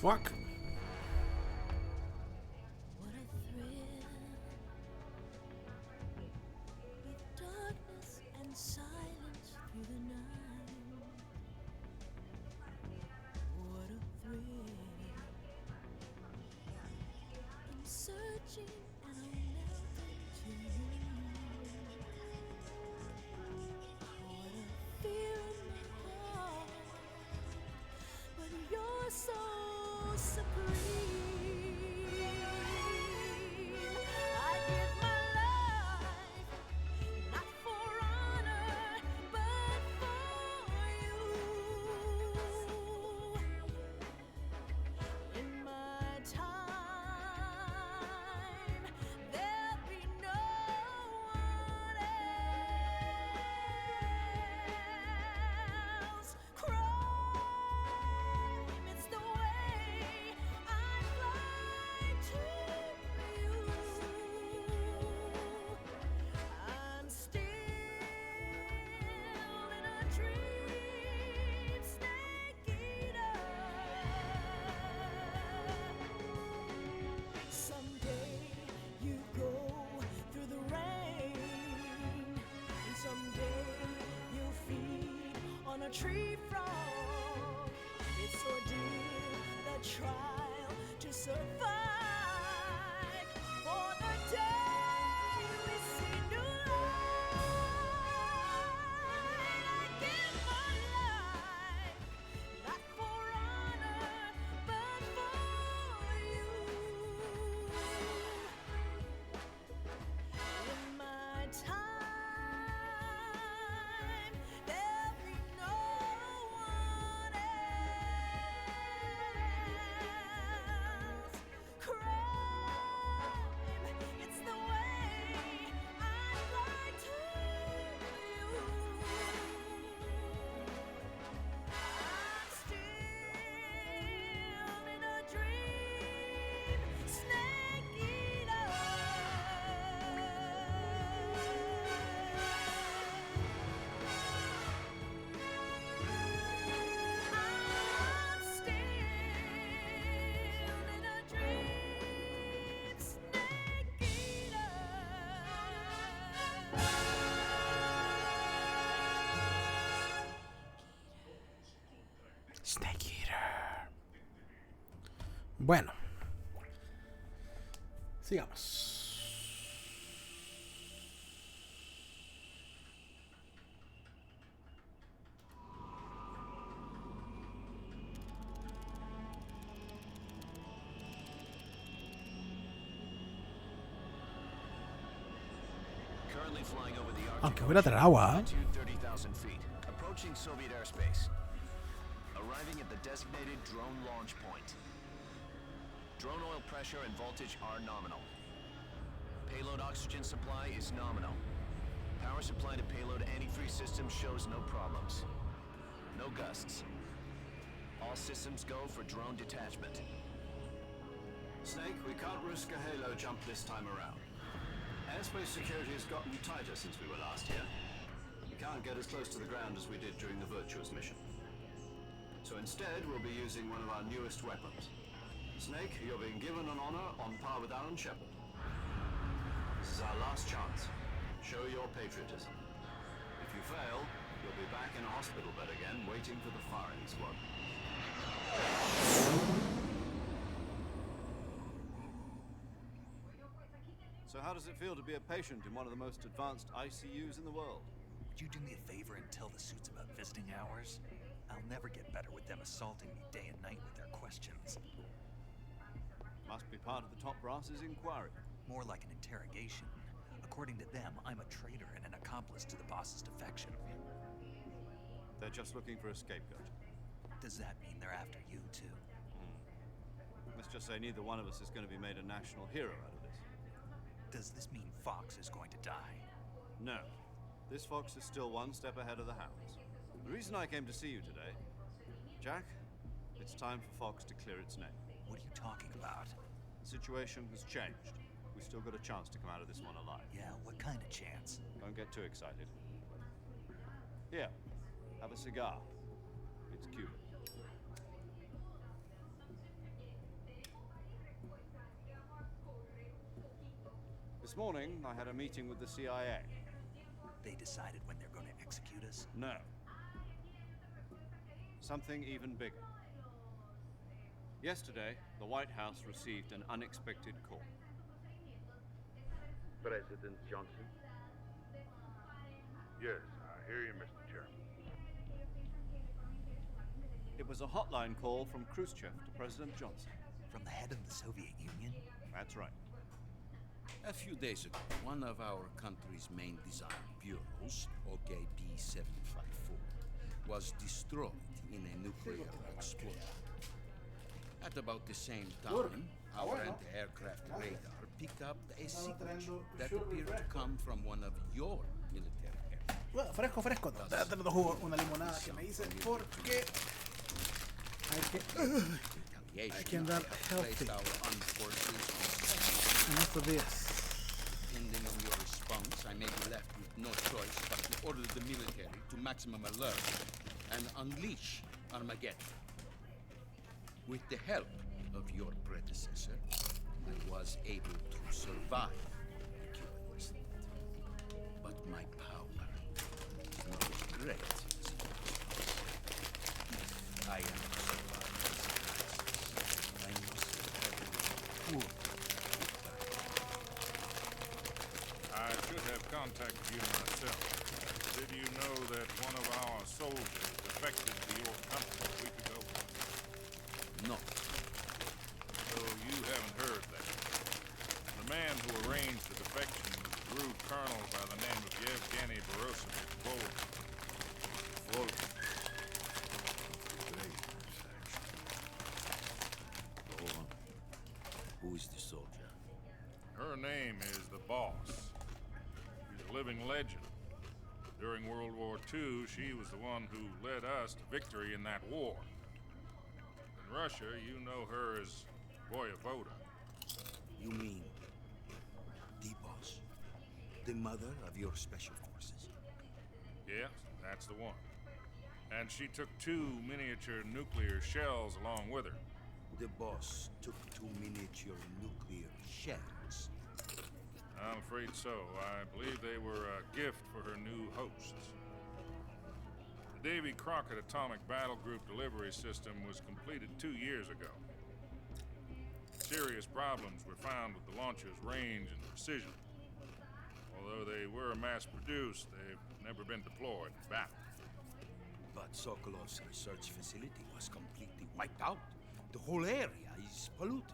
fuck? What a thrill, with darkness and silence through the night. What a thrill, I'm searching and I'm melting to you. What a fear in my heart, but you're so supreme. I give my life, not for honor, but for you. In my time, there'll be no one else. Crime, it's the way I fly to you. I'm still in a dream, snake eater. Someday you go through the rain, and someday you'll feed on a tree frog. It's ordeal, the trial to survive. For the day we see new light, I give my life, not for honor, but for you. In my time, there'll be no one else. Crime, it's the way I fly to you. I'm still in a dream, snake eater. I'm still in a dream, snake eater. Snake Eater. Bueno. Sigamos. Currently flying over the Aunque Arctic voy a traer agua. altitude 30,000 feet, approaching Soviet airspace. Arriving at the designated drone launch point. Drone oil pressure and voltage are nominal. Payload oxygen supply is nominal. Power supply to payload antifreeze system shows no problems. No gusts. All systems go for drone detachment. Snake, we can't risk a halo jump this time around. Airspace security has gotten tighter since we were last here. We can't get as close to the ground as we did during the Virtuous mission. So instead, we'll be using one of our newest weapons. Snake, you're being given an honor on par with Alan Shepard. This is our last chance. Show your patriotism. If you fail, you'll be back in a hospital bed again, waiting for the firing squad. So how does it feel to be a patient in one of the most advanced ICUs in the world? Would you do me a favor and tell the suits about visiting hours? I'll never get better with them assaulting me day and night with their questions. Must be part of the top brass's inquiry. More like an interrogation. According to them, I'm a traitor and an accomplice to the boss's defection. They're just looking for a scapegoat. Does that mean they're after you, too? Let's just say neither one of us is going to be made a national hero out of this. Does this mean Fox is going to die? No. This fox is still one step ahead of the hounds. The reason I came to see you today, Jack, it's time for Fox to clear its name. What are you talking about? The situation has changed. We've still got a chance to come out of this one alive. Yeah, what kind of chance? Don't get too excited. Here, have a cigar. It's Cuban. This morning, I had a meeting with the CIA. They decided when they're going to execute us? No. Something even bigger. Yesterday, the White House received an unexpected call. President Johnson? Yes, I hear you, Mr. Chairman. It was a hotline call from Khrushchev to President Johnson. From the head of the Soviet Union? That's right. A few days ago, one of our country's main design bureaus, OKB-754, was destroyed in a nuclear explosion. At about the same time, our anti-aircraft radar picked up a signature that appeared to come from one of your military aircraft. Bueno, fresco, fresco. No, te dando jugo, una limonada que me hice porque hay que andar healthy en estos días. Depending on your response, I may be left with no choice but to order the military to maximum alert and unleash Armageddon. With the help of your predecessor, I was able to survive the Cuban incident. But my power is not as great as it was. If I am to survive this crisis, I must have a poor. I should have contacted you myself. Did you know that one of our soldiers defected to your country a week ago? No. So you haven't heard that. The man who arranged the defection was a Gru colonel by the name of Yevgeny Borosovich Volgin. Volgin. Great. Go on. Who is the soldier? Her name is the Boss. She's a living legend. During World War II, she was the one who led us to victory in that war. In Russia, you know her as Voyevoda. You mean the Boss? The mother of your special forces? Yes, that's the one. And she took 2 miniature nuclear shells along with her. The Boss took 2 miniature nuclear shells. I'm afraid so. I believe they were a gift for her new hosts. The Davy Crockett Atomic Battle Group delivery system was completed 2 years ago. Serious problems were found with the launcher's range and precision. Although they were mass-produced, they've never been deployed in battle. But Sokolov's research facility was completely wiped out. The whole area is polluted.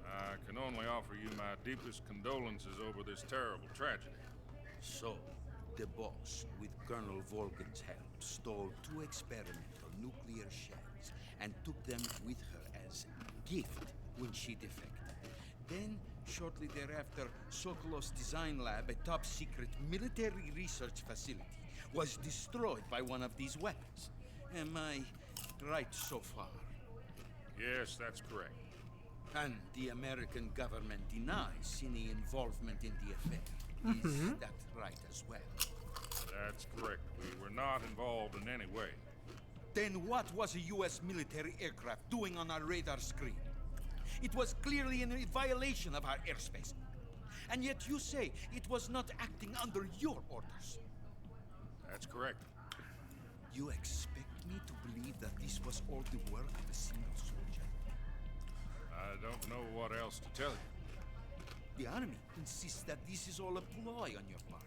I can only offer you my deepest condolences over this terrible tragedy. So, the Boss, with Colonel Volgin's help, stole 2 experimental nuclear shells and took them with her as a gift when she defected. Then, shortly thereafter, Sokolov's design lab, a top-secret military research facility, was destroyed by one of these weapons. Am I right so far? Yes, that's correct. And the American government denies any involvement in the affair. Is that right as well? That's correct. We were not involved in any way. Then what was a U.S. military aircraft doing on our radar screen? It was clearly in violation of our airspace. And yet you say it was not acting under your orders. That's correct. You expect me to believe that this was all the work of a single soldier? I don't know what else to tell you. The enemy insists that this is all a ploy on your part.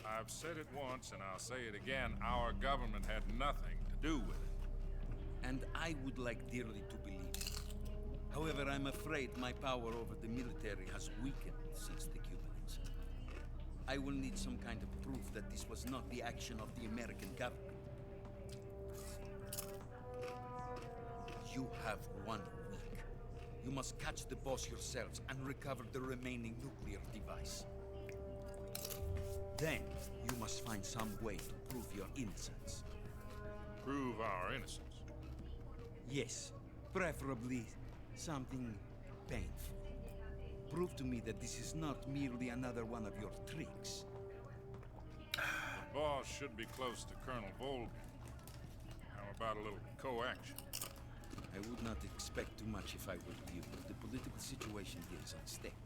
I've said it once, and I'll say it again. Our government had nothing to do with it. And I would like dearly to believe it. However, I'm afraid my power over the military has weakened since the Cuban incident. I will need some kind of proof that this was not the action of the American government. You have 1 week. You must catch the Boss yourselves and recover the remaining nuclear device. Then, you must find some way to prove your innocence. Prove our innocence? Yes, preferably something painful. Prove to me that this is not merely another one of your tricks. The Boss should be close to Colonel Volgin. How about a little co-action? I would not expect too much if I were you, but the political situation here is unstable.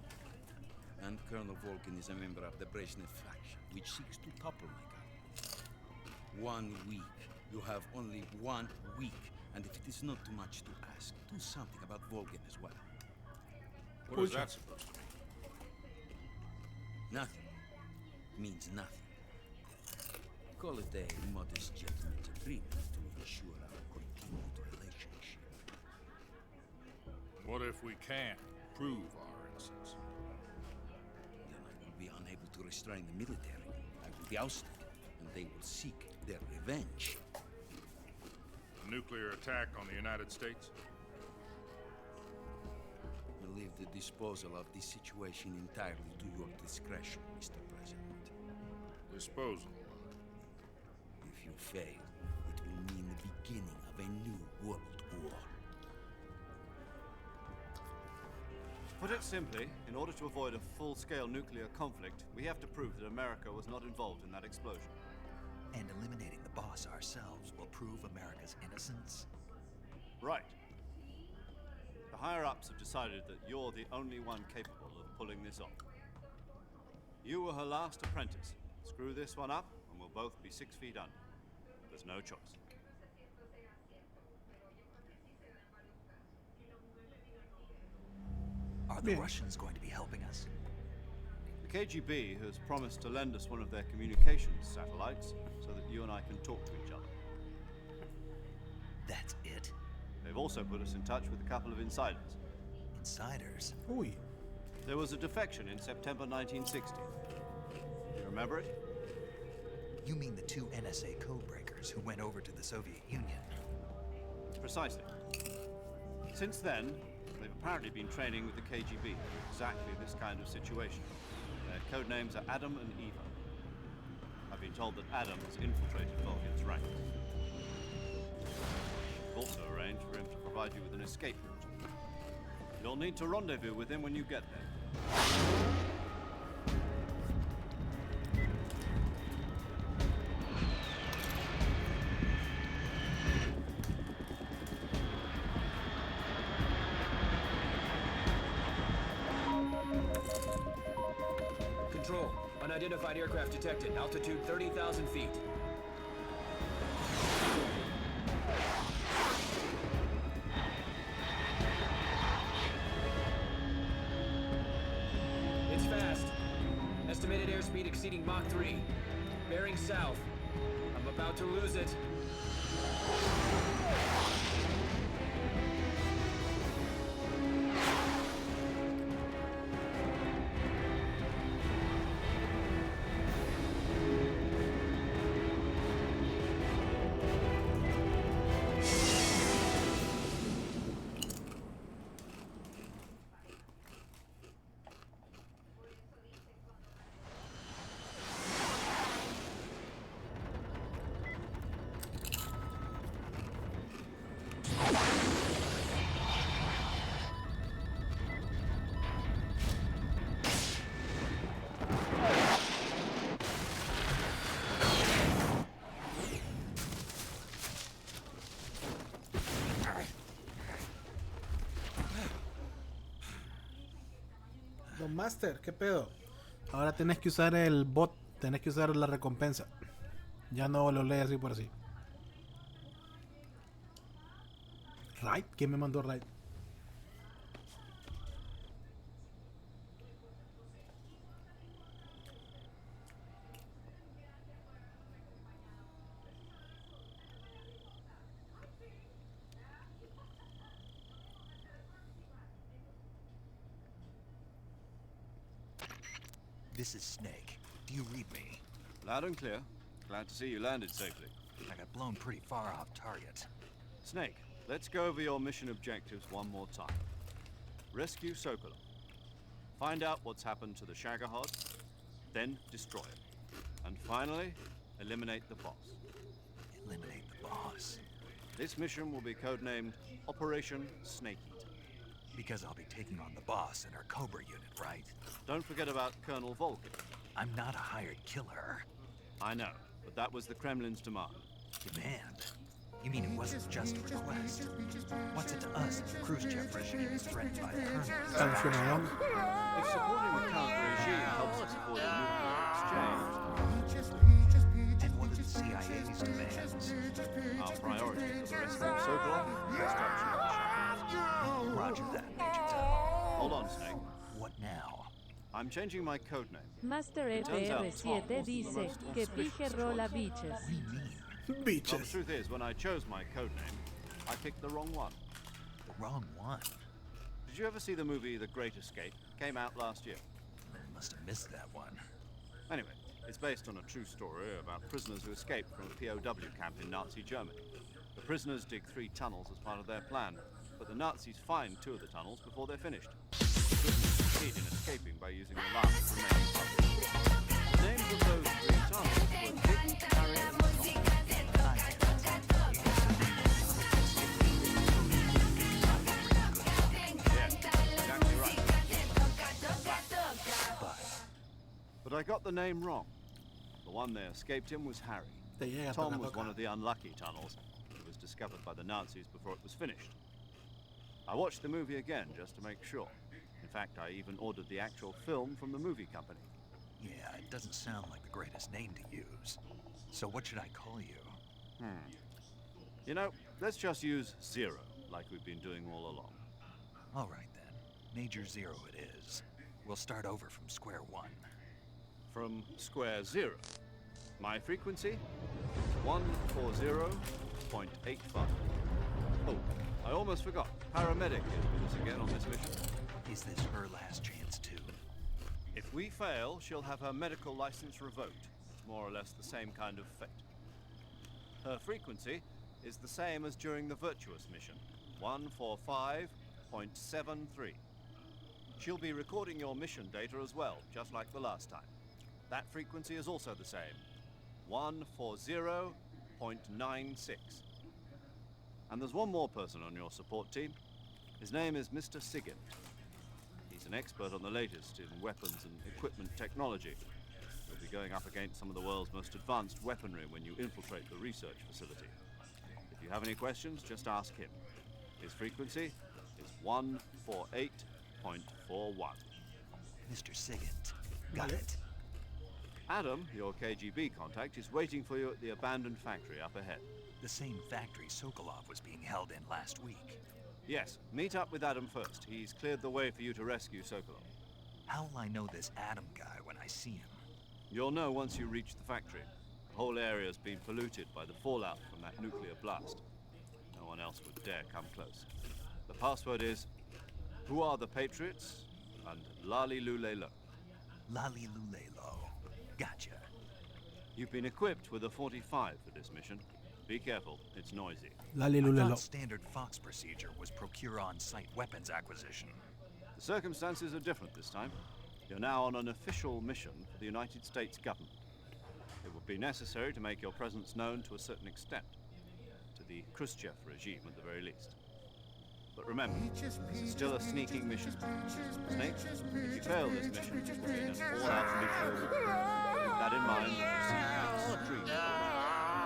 And Colonel Volkin is a member of the Brezhnev faction, which seeks to topple my government. 1 week. You have only 1 week. And if it is not too much to ask, do something about Volkin as well. What is that supposed to mean? Nothing. Means nothing. Call it a modest gentleman's agreement to ensure our continued relationship. What if we can't prove our innocence? Then I will be unable to restrain the military. I will be ousted, and they will seek their revenge. A nuclear attack on the United States? I leave the disposal of this situation entirely to your discretion, Mr. President. Disposal? If you fail, it will mean the beginning of a new world war. Put it simply, in order to avoid a full-scale nuclear conflict, we have to prove that America was not involved in that explosion. And eliminating the boss ourselves will prove America's innocence? Right. The higher-ups have decided that you're the only one capable of pulling this off. You were her last apprentice. Screw this one up, and we'll both be 6 feet under. There's no choice. Are the Russians going to be helping us? The KGB has promised to lend us one of their communications satellites so that you and I can talk to each other. That's it? They've also put us in touch with a couple of insiders. Insiders? Uy. There was a defection in September 1960. You remember it? You mean the 2 NSA codebreakers who went over to the Soviet Union? Precisely. Since then, they've apparently been training with the KGB for exactly this kind of situation. Their code names are Adam and Eva. I've been told that Adam has infiltrated Volkin's ranks. We've also arranged for him to provide you with an escape route. You'll need to rendezvous with him when you get there. Control. Unidentified aircraft detected. Altitude 30,000 feet. It's fast. Estimated airspeed exceeding Mach 3. Bearing south. I'm about to lose it. Don Master, ¿qué pedo? Ahora tenés que usar el bot, tenés que usar la recompensa. Ya no lo lees así por así. Right? ¿Quién me mandó right? This is Snake. Do you read me? Loud and clear. Glad to see you landed safely. I got blown pretty far off target. Snake, let's go over your mission objectives one more time. Rescue Sokolov. Find out what's happened to the Shagohod, then destroy it. And finally, eliminate the boss. Eliminate the boss? This mission will be codenamed Operation Snake Eater. Because I'll be taking on the boss and her Cobra unit, right? Don't forget about Colonel Volkin. I'm not a hired killer. I know, but that was the Kremlin's demand. Demand? You mean it wasn't just a request? What's it to us if the Khrushchev regime is threatened by the Colonels. Sancionador. If supporting the current regime helps us afford a nuclear exchange, And what are the CIA's demands? our priorities are the rescue of Sokolov and the destruction of the shutdown. Roger that, Major Tom. Hold on, Snake. What now? I'm changing my code name. Master It turns out Tom EPR7 wasn't the dice most que auspicious pije rola choice. biches. What do you mean? Well, the Bitches. truth is, when I chose my code name, I picked the wrong one. The wrong one. Did you ever see the movie The Great Escape? Came out last year. Must have missed that one. Anyway, it's based on a true story about prisoners who escaped from a POW camp in Nazi Germany. The prisoners dig 3 tunnels as part of their plan, but the Nazis find 2 of the tunnels before they're finished. The prisoners succeed in escaping by using the last remaining tunnel. The names of those 3 tunnels were Dick, Harry, and Tom. Yes, exactly right. But I got the name wrong. The one they escaped in was Harry. Te llega por Tom la was boca. one of the unlucky tunnels. It was discovered by the Nazis before it was finished. I watched the movie again just to make sure. In fact, I even ordered the actual film from the movie company. Yeah, it doesn't sound like the greatest name to use. So what should I call you? You know, let's just use Zero, like we've been doing all along. All right then. Major Zero it is. We'll start over from square one. From square 0. My frequency? 140.85. Oh, I almost forgot. Paramedic is with us again on this mission. Is this her last chance too? If we fail, she'll have her medical license revoked. It's more or less the same kind of fate. Her frequency is the same as during the Virtuous mission, 145.73. She'll be recording your mission data as well, just like the last time. That frequency is also the same, 140.96. And there's one more person on your support team. His name is Mr. Sigint. He's an expert on the latest in weapons and equipment technology. You'll be going up against some of the world's most advanced weaponry when you infiltrate the research facility. If you have any questions, just ask him. His frequency is 148.41. Mr. Sigint. Got it. Adam, your KGB contact, is waiting for you at the abandoned factory up ahead. The same factory Sokolov was being held in last week. Yes, meet up with Adam first. He's cleared the way for you to rescue Sokolov. How will I know this Adam guy when I see him? You'll know once you reach the factory. The whole area's been polluted by the fallout from that nuclear blast. No one else would dare come close. The password is, "Who are the Patriots?" and "Lali Lule Lo." Lali Lule Lo. Gotcha. You've been equipped with a 45 for this mission. Be careful, it's noisy. Lali I Lulelo. thought standard Fox procedure was procure on-site weapons acquisition. The circumstances are different this time. You're now on an official mission for the United States government. It would be necessary to make your presence known to a certain extent, to the Khrushchev regime at the very least. But remember, this is still a sneaking mission. Snake, if you fail this mission, it will mean an all-out nuclear war. Keep that in mind and proceed with extreme caution.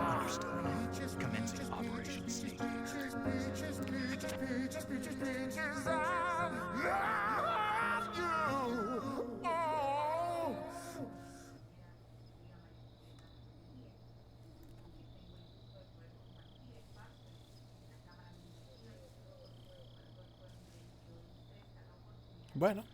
Understood. Commencing Operation Snake Eater. Bueno.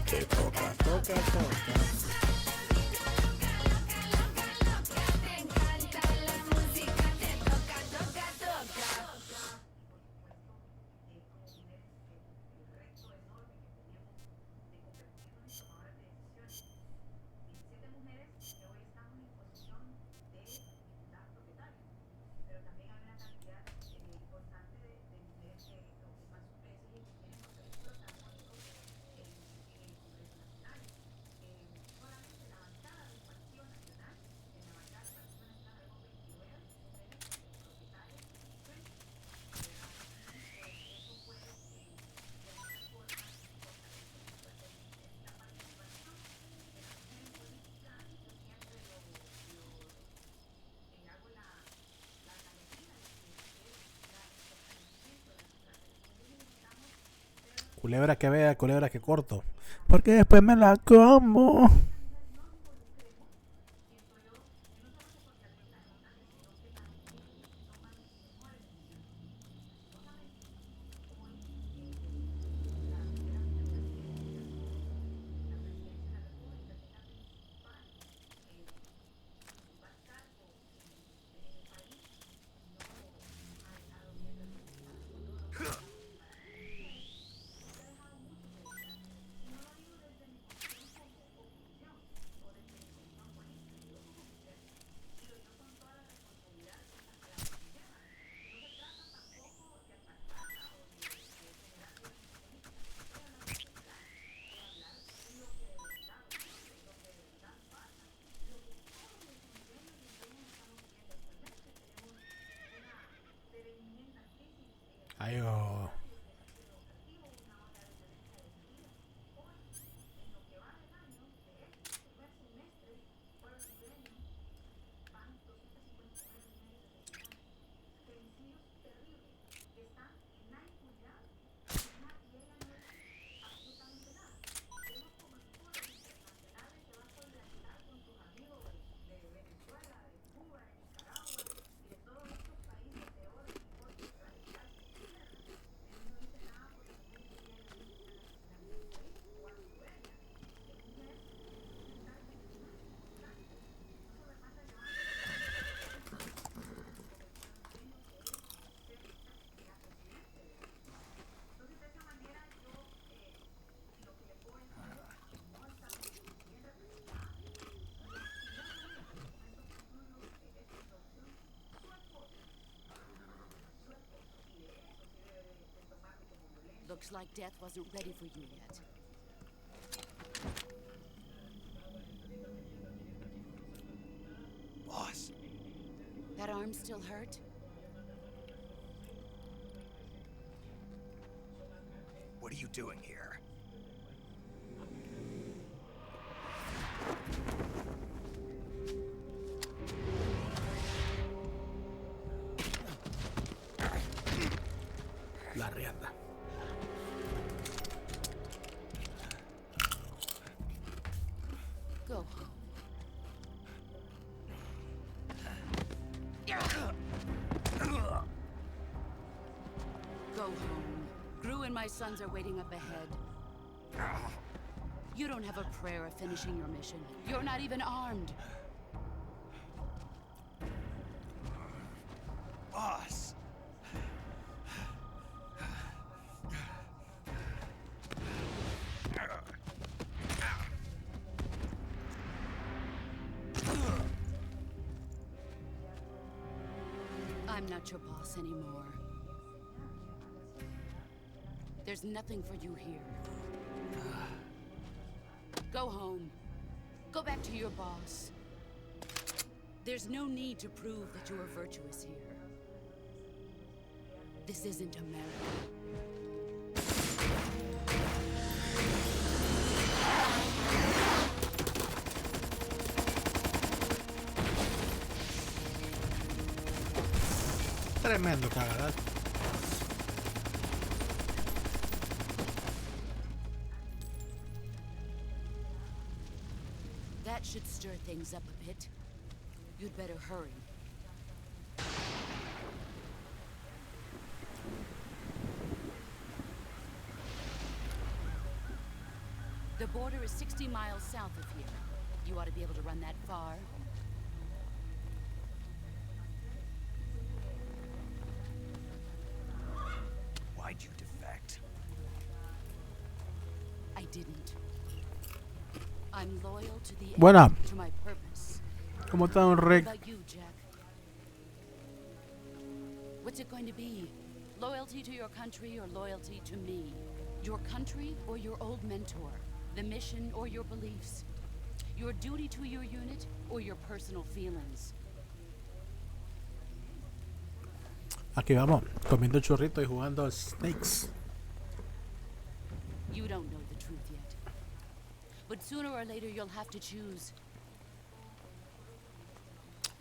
Te toca, toca, toca. Culebra que vea, culebra que corto. Porque después me la como. Ay, oh. Looks like death wasn't ready for you yet. Boss, That arm still hurt? what are you doing here? La rienda. Go home. Go home. Gru and my sons are waiting up ahead. You don't have a prayer of finishing your mission. You're not even armed. Boss! I'm not your boss anymore. There's nothing for you here. Go home. Go back to your boss. There's no need to prove that you are virtuous here. This isn't America. Tremendo cagadal. That should stir things up a bit. You'd better hurry. The border is 60 miles south of here. You ought to be able to run that far. Why'd you defect? I didn't. I'm loyal to the Buena. end, to my purpose. ¿Cómo está, don What Rick? about you, Jack? What's it going to be? Loyalty to your country or loyalty to me? Your country or your old mentor? The mission or your beliefs? Your duty to your unit or your personal feelings? Aquí vamos, comiendo churrito y jugando Snakes. You don't know the truth yet. But sooner or later you'll have to choose.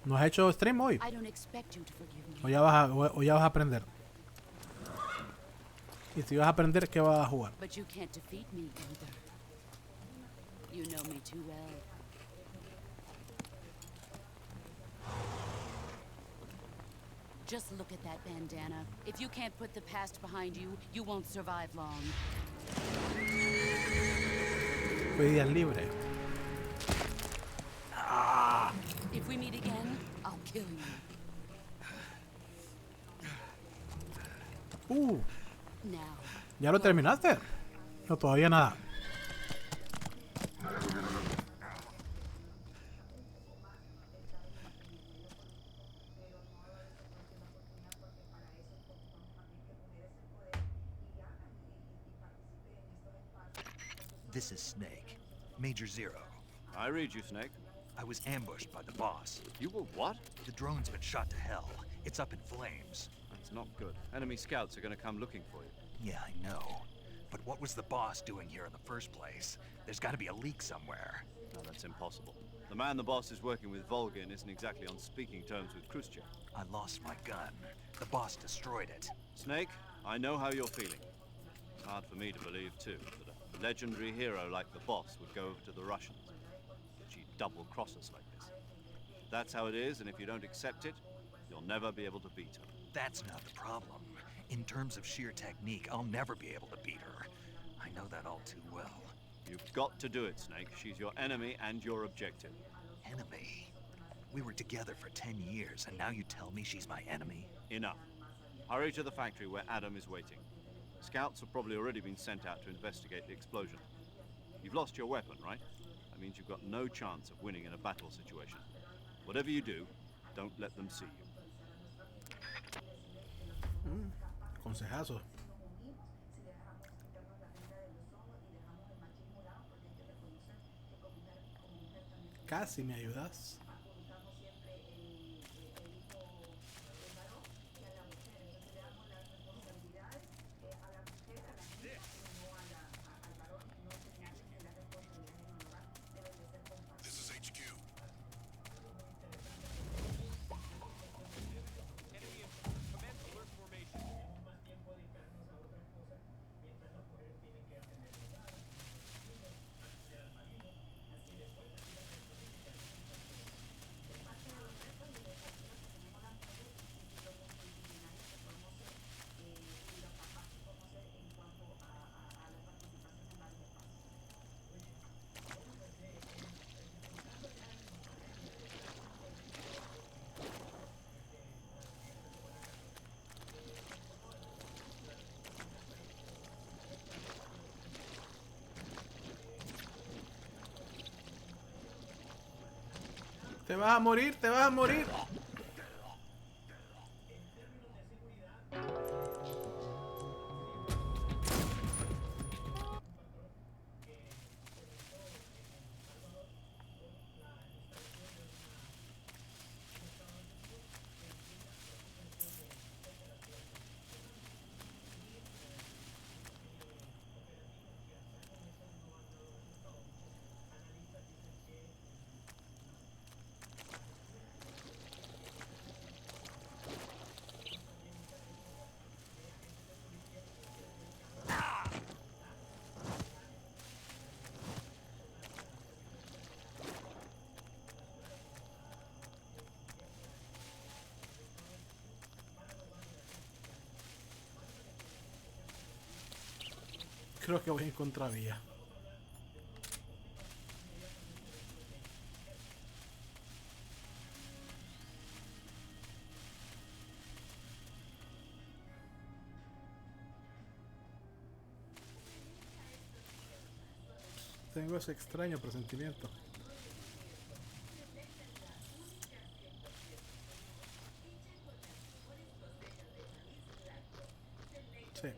¿No has hecho stream hoy? I don't expect you to forgive me. ¿O ya vas a aprender? Y si vas a aprender, ¿qué vas a jugar? But you can't defeat me either. You know me too well. Just look at that bandana. If you can't put the past behind you, you won't survive long. Fue día libre. If we meet again, I'll kill you. Now. ¿Ya lo terminaste? No, todavía nada. This is Snake. Major Zero. I read you, Snake. I was ambushed by the boss. You were what? The drone's been shot to hell. It's up in flames. That's not good. Enemy scouts are going to come looking for you. Yeah, I know. But what was the boss doing here in the first place? There's got to be a leak somewhere. No, that's impossible. The man the boss is working with, Volgin, isn't exactly on speaking terms with Khrushchev. I lost my gun. The boss destroyed it. Snake, I know how you're feeling. It's hard for me to believe, too, that a legendary hero like the boss would go over to the Russians. She'd double-cross us like this. That's how it is, and if you don't accept it, you'll never be able to beat her. That's not the problem. In terms of sheer technique, I'll never be able to beat her. I know that all too well. You've got to do it, Snake. She's your enemy and your objective. Enemy? We were together for 10 years, and now you tell me she's my enemy? Enough. Hurry to the factory where Adam is waiting. Scouts have probably already been sent out to investigate the explosion. You've lost your weapon, right? That means you've got no chance of winning in a battle situation. Whatever you do, don't let them see you. Consejazo. Casi me ayudas. This is HQ. Te vas a morir, te vas a morir. Creo que voy en contravía. Tengo ese extraño presentimiento. Sí.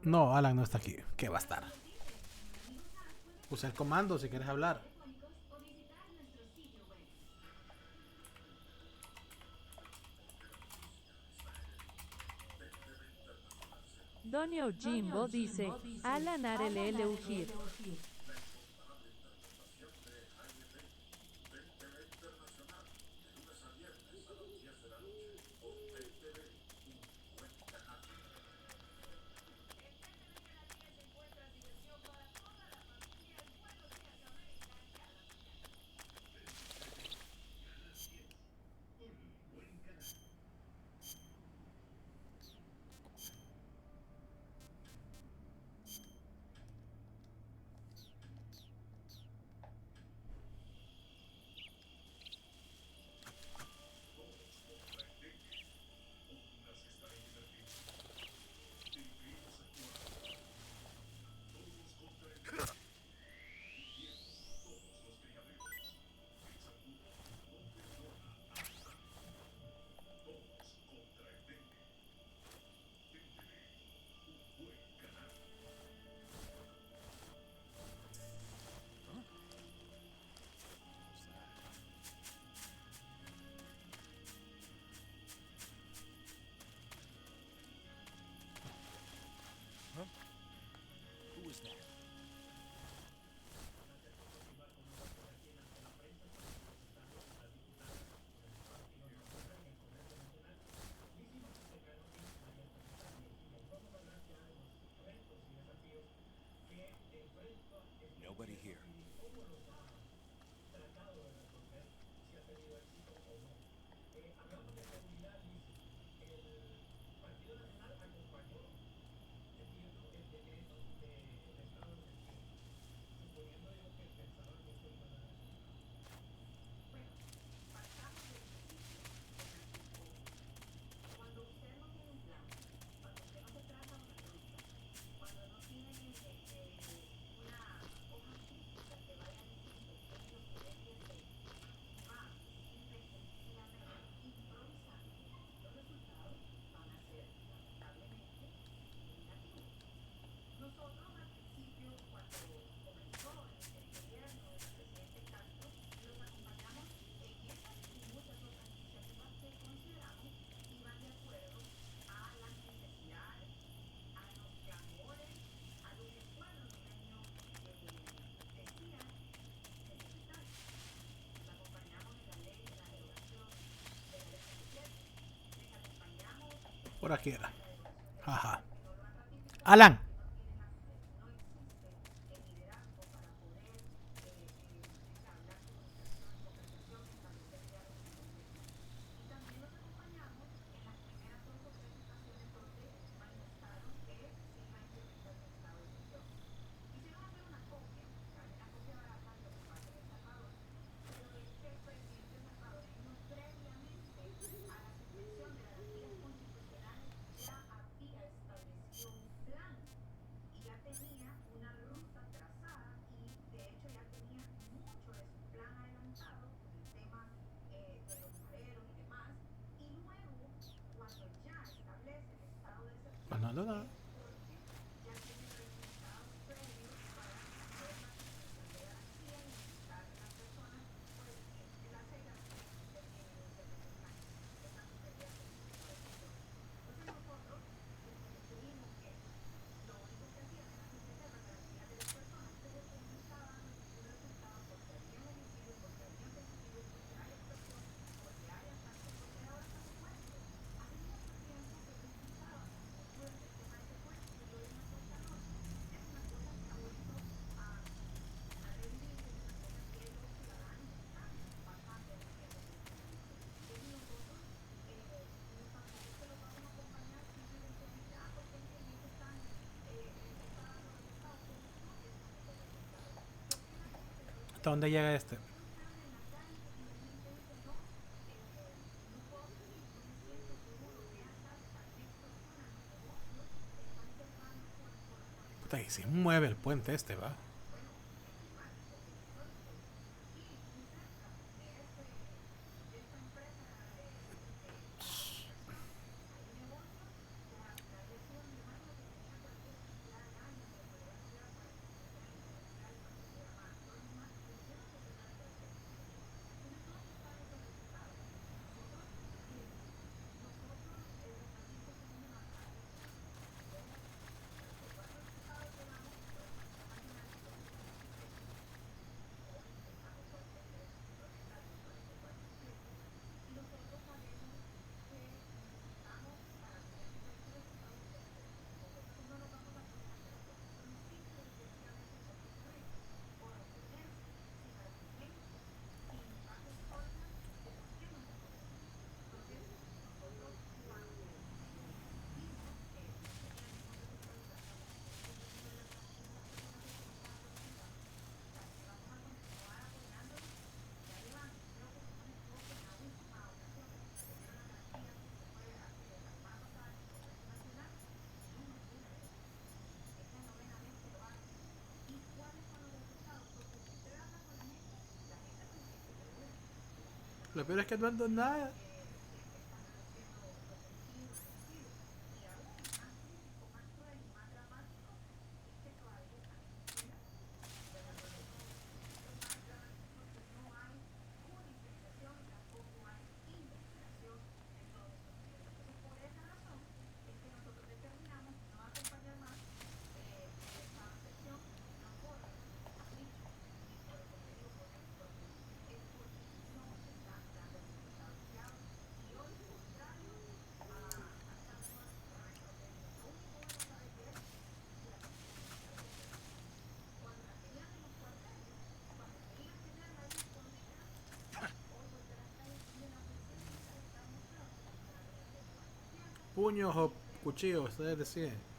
No, Alan no está aquí. ¿Qué va a estar? Usa el comando si quieres hablar. DonYojimbo dice, Alan Arelele Ujir. Who was that? Nobody here. Por aquí era. Ajá. Alan. Pues no, no, no. ¿Hasta dónde llega este? Puta, y se mueve el puente este, va. Lo peor es que no ando en nada. Puños o cuchillos, ustedes deciden.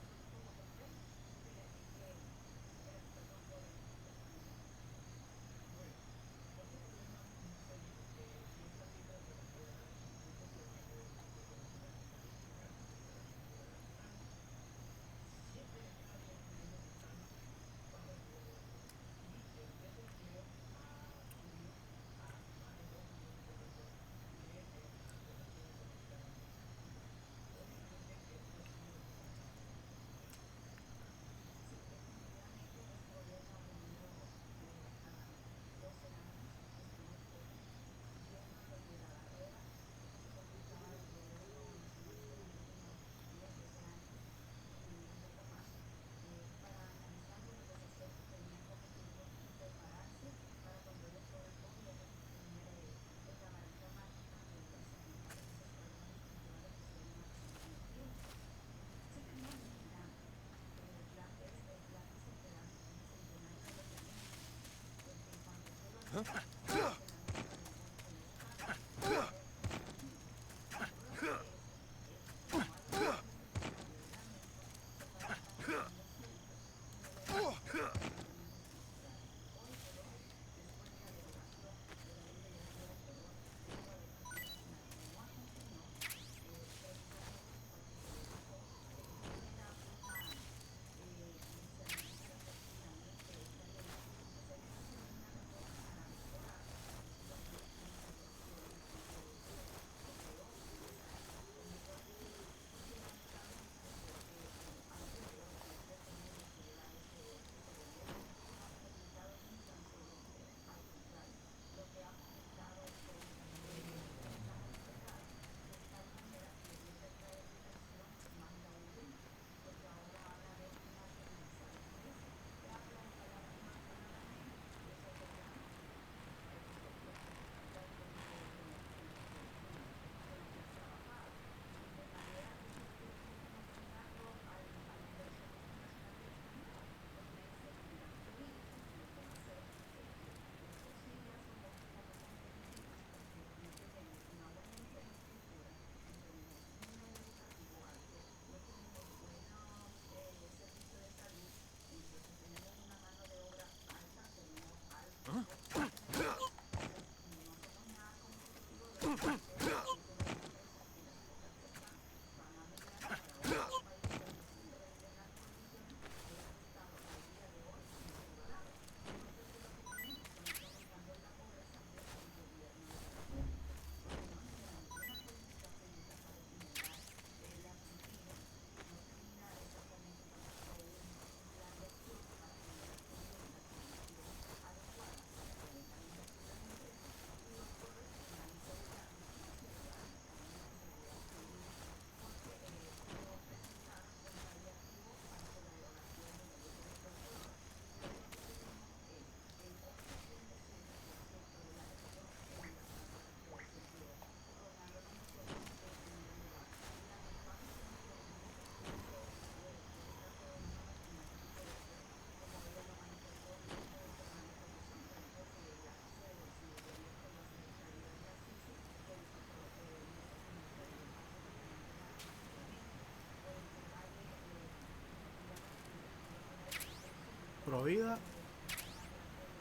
Provida,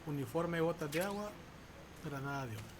uniforme y botas de agua, granada de humo.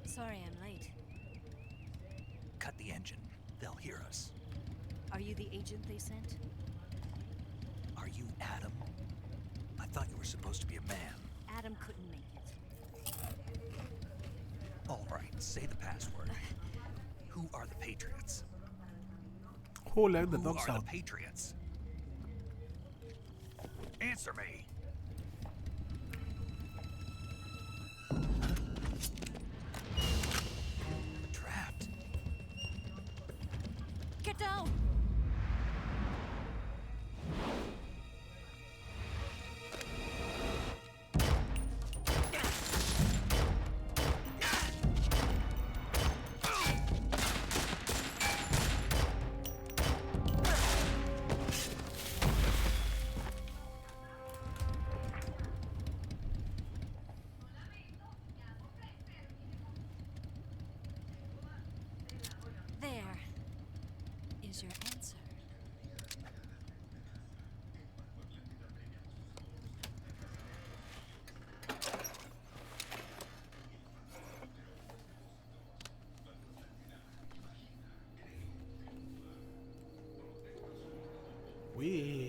Sorry I'm late. Cut the engine. They'll hear us. Are you the agent they sent? Are you Adam? I thought you were supposed to be a man. Adam couldn't make it. All right, say the password. Who are the Patriots? Who let the Who dogs are out? the Patriots? Answer me. Trapped. Get down! There is your answer. We.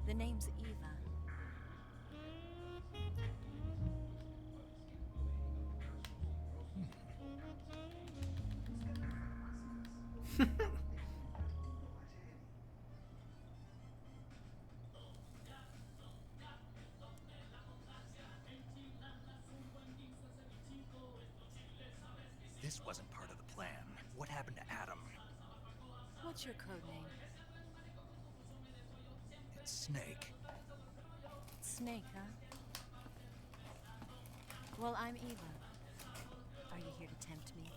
The name's Eva. This wasn't part of the plan. What happened to Adam? What's your code name? It's Snake. Snake, huh? Well, I'm Eva. Are you here to tempt me?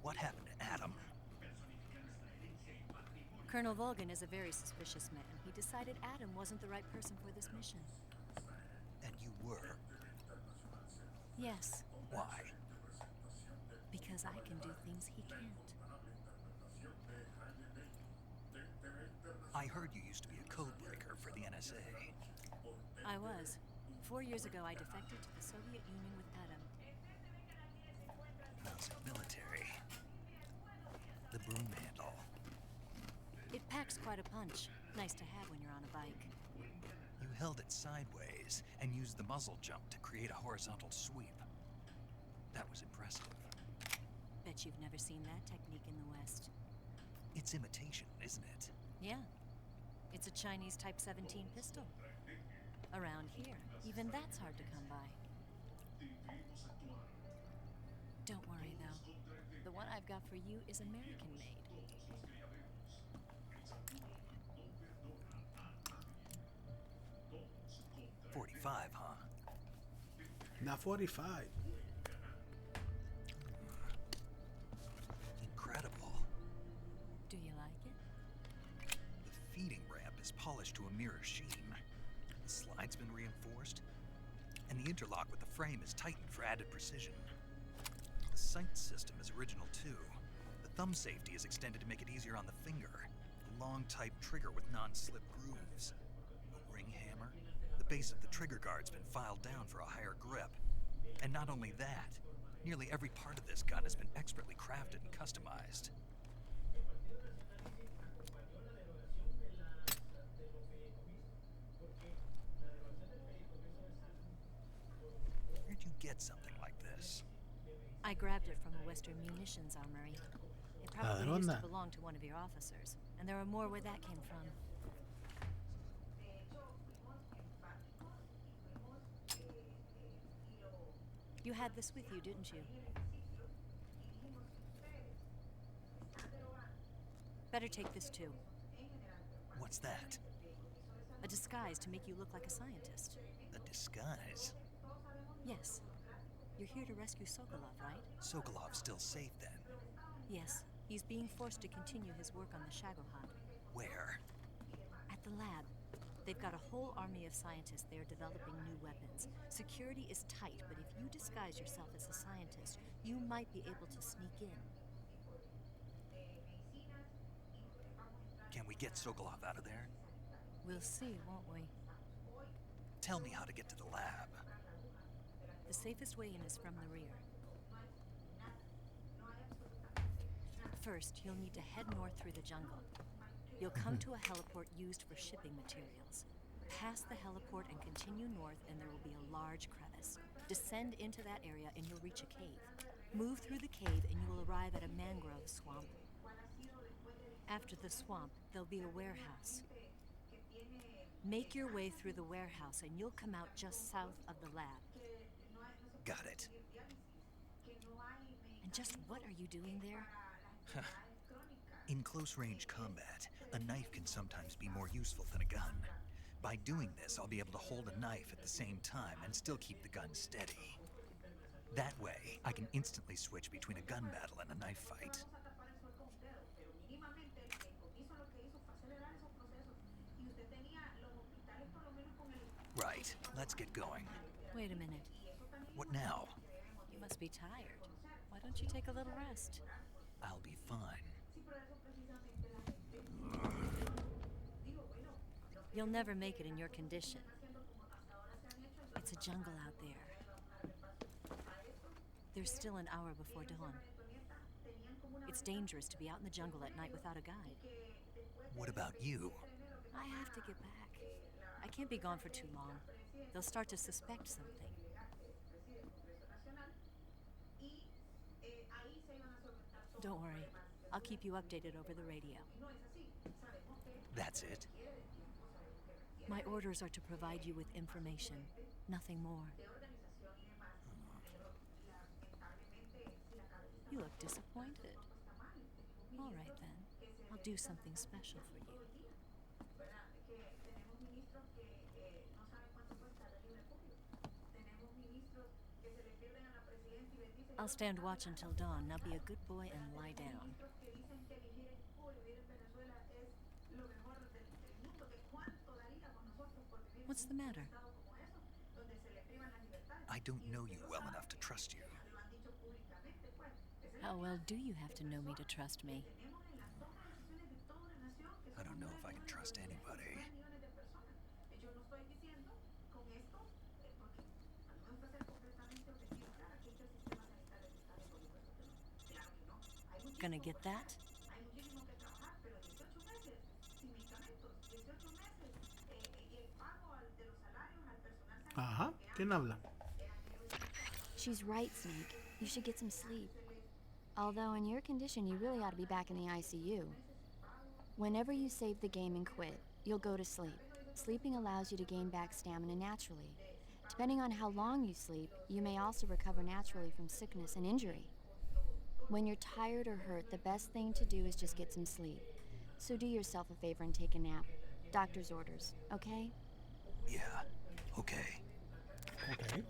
What happened to Adam? Colonel Volgan is a very suspicious man. He decided Adam wasn't the right person for this mission. And you were? Yes, Why? because I can do things he can't. I heard you used to be a code breaker for the NSA. I was. 4 years ago, I defected to the Soviet Union with Adam. He's military. The broom handle. It packs quite a punch. Nice to have when you're on a bike. You held it sideways and used the muzzle jump to create a horizontal sweep. That was impressive. Bet you've never seen that technique in the West. It's imitation, isn't it? Yeah. It's a Chinese Type 17 pistol. Around here, even that's hard to come by. Don't worry, though. The one I've got for you is American-made. 45, huh? Not 45. polished to a mirror sheen. The slide's been reinforced, and the interlock with the frame is tightened for added precision. The sight system is original too. The thumb safety is extended to make it easier on the finger. A long type trigger with non-slip grooves. A ring hammer. The base of the trigger guard's been filed down for a higher grip. And not only that, nearly every part of this gun has been expertly crafted and customized. Where'd you get something like this? I grabbed it from a Western munitions armory. It probably used to Ladrona. belong to one of your officers, and there are more where that came from. You had this with you, didn't you? Better take this too. What's that? A disguise to make you look like a scientist. A disguise? Yes. You're here to rescue Sokolov, right? Sokolov's still safe then? Yes. He's being forced to continue his work on the Shagohod. Where? At the lab. They've got a whole army of scientists there developing new weapons. Security is tight, but if you disguise yourself as a scientist, you might be able to sneak in. Can we get Sokolov out of there? We'll see, won't we? Tell me how to get to the lab. The safest way in is from the rear. First, you'll need to head north through the jungle. You'll come to a heliport used for shipping materials. Pass the heliport and continue north, and there will be a large crevice. Descend into that area and you'll reach a cave. Move through the cave and you will arrive at a mangrove swamp. After the swamp, there'll be a warehouse. Make your way through the warehouse and you'll come out just south of the lab. Got it. And just what are you doing there? In close-range combat, a knife can sometimes be more useful than a gun. By doing this, I'll be able to hold a knife at the same time and still keep the gun steady. That way, I can instantly switch between a gun battle and a knife fight. Right, let's get going. Wait a minute. What now? You must be tired. Why don't you take a little rest? I'll be fine. You'll never make it in your condition. It's a jungle out there. There's still an hour before dawn. It's dangerous to be out in the jungle at night without a guide. What about you? I have to get back. I can't be gone for too long. They'll start to suspect something. Don't worry. I'll keep you updated over the radio. That's it? My orders are to provide you with information, nothing more. You look disappointed. All right then. I'll do something special for you. I'll stand watch until dawn. Now be a good boy and lie down. What's the matter? I don't know you well enough to trust you. How well do you have to know me to trust me? I don't know if I can trust anybody. Gonna get that? Ajá. ¿Quién habla? She's right, Snake. You should get some sleep. Although in your condition, you really ought to be back in the ICU. Whenever you save the game and quit, you'll go to sleep. Sleeping allows you to gain back stamina naturally. Depending on how long you sleep, you may also recover naturally from sickness and injury. When you're tired or hurt, the best thing to do is just get some sleep. So do yourself a favor and take a nap. Doctor's orders, okay? Yeah, okay. Okay.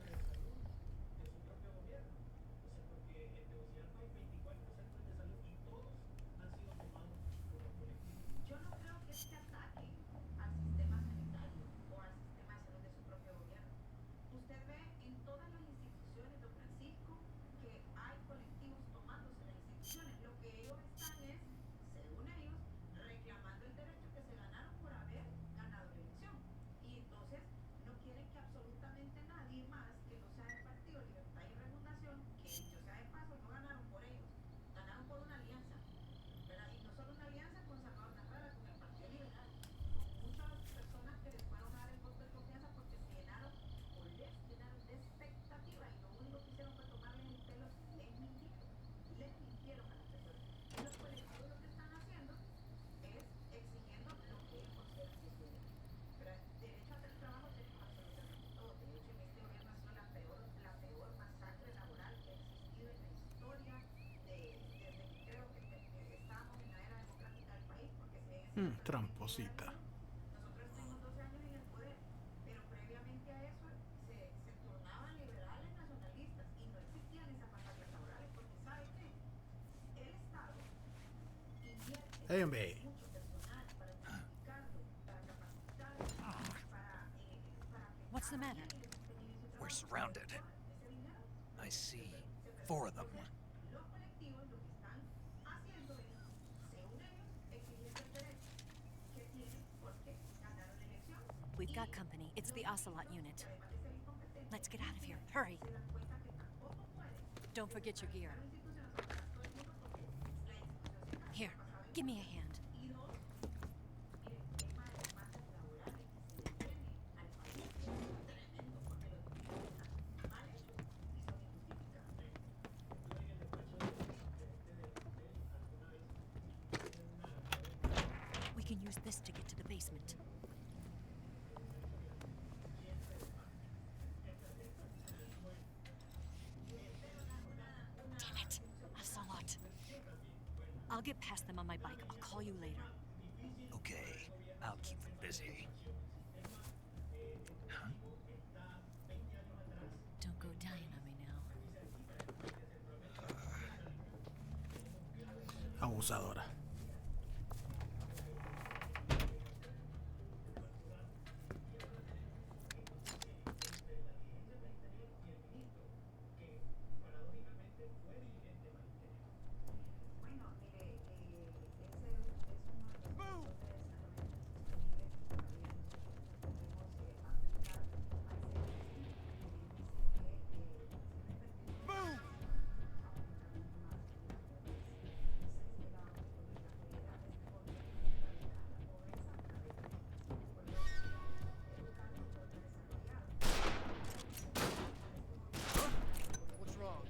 Tramposita. Hey, hombre. What's the matter? We're surrounded. I see 4 of them. We've got company. It's the Ocelot unit. Let's get out of here. Hurry. Don't forget your gear. Here, give me a hand. We can use this to get to the basement. Damn it, Ocelot. I'll get past them on my bike. I'll call you later. Okay, I'll keep them busy. Huh? Don't go dying on me now. Abusadora. What's wrong?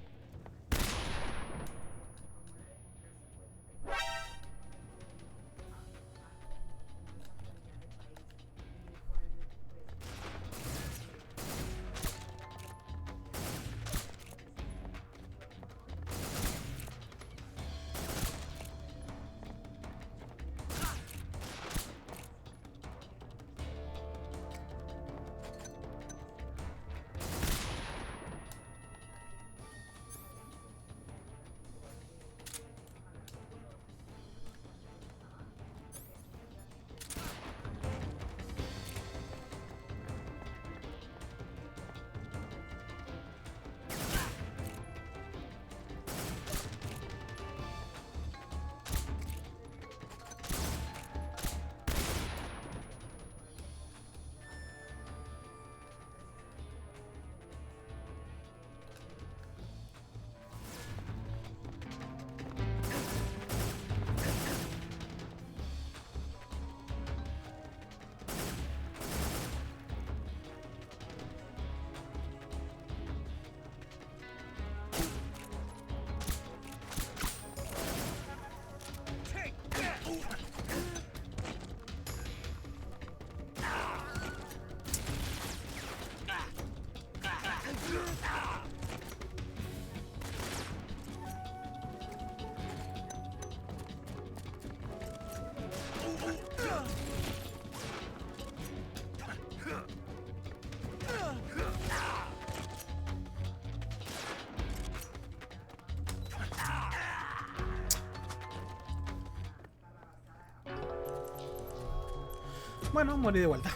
Bueno, morí de vuelta.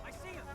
I see him!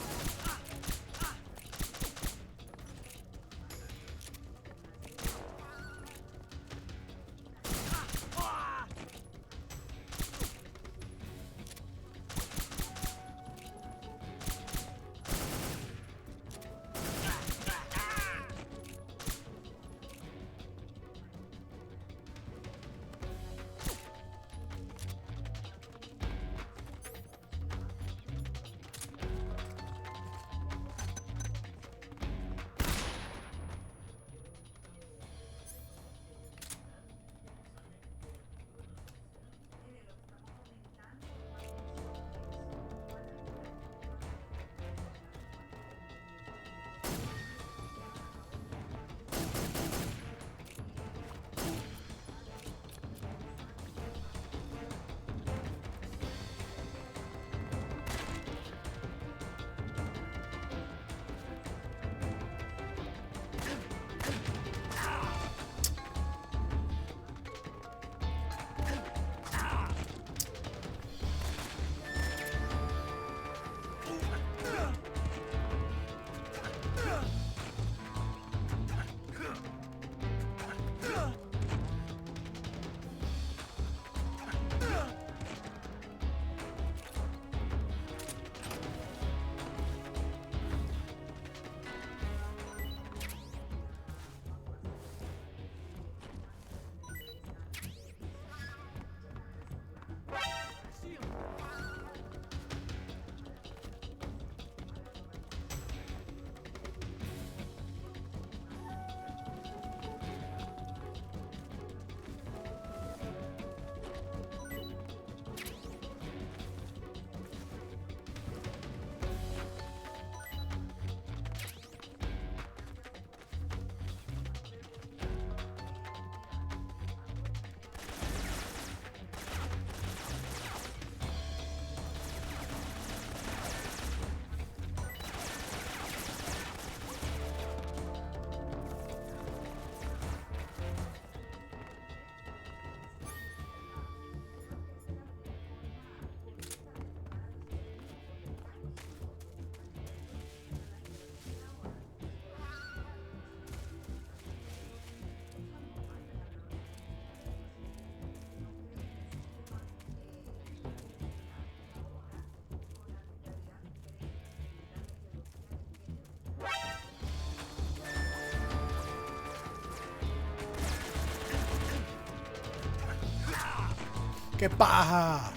¡Qué paja!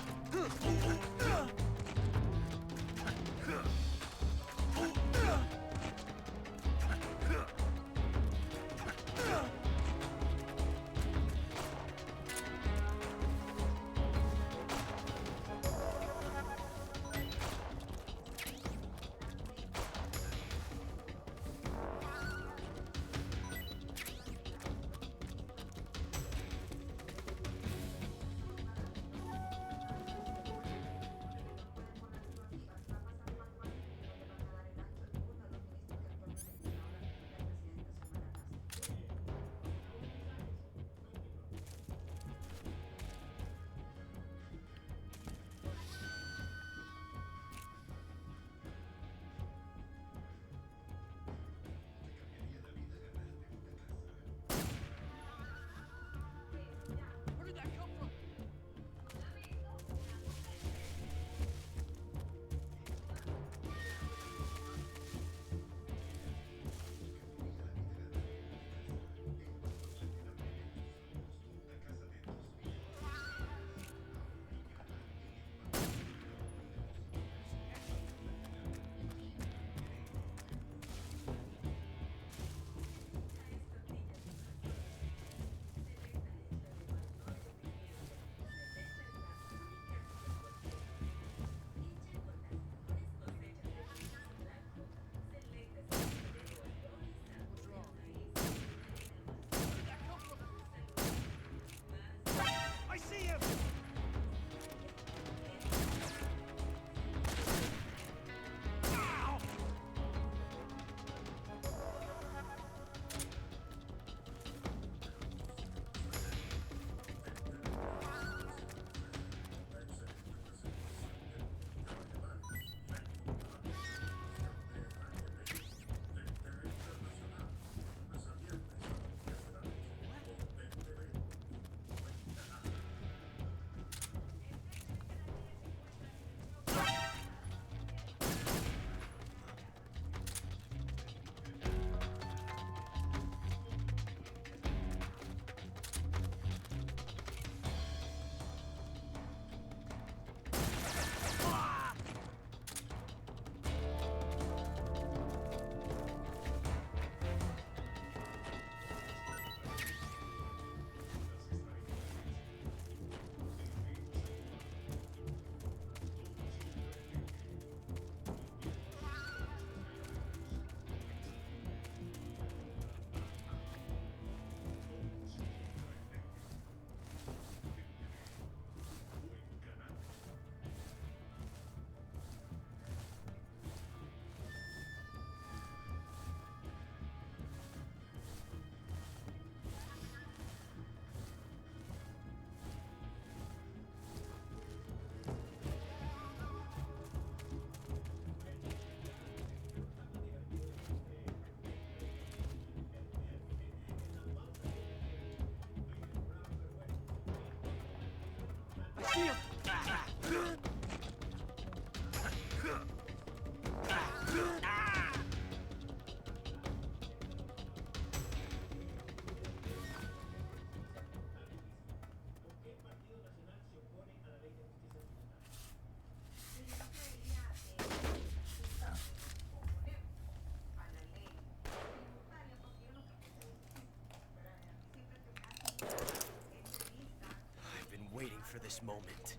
For this moment.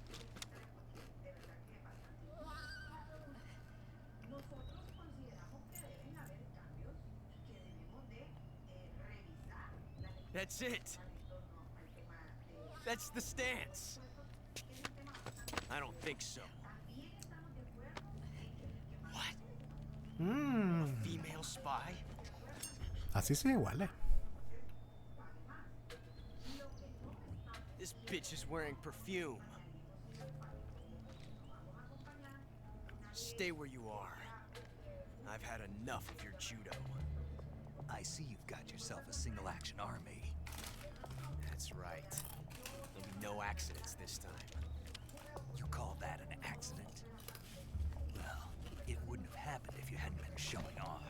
That's it. That's the stance. I don't think so. What? A female spy? Así son iguales. This bitch is wearing perfume. Stay where you are. I've had enough of your judo. I see you've got yourself a single-action army. That's right. There'll be no accidents this time. You call that an accident? Well, it wouldn't have happened if you hadn't been showing off.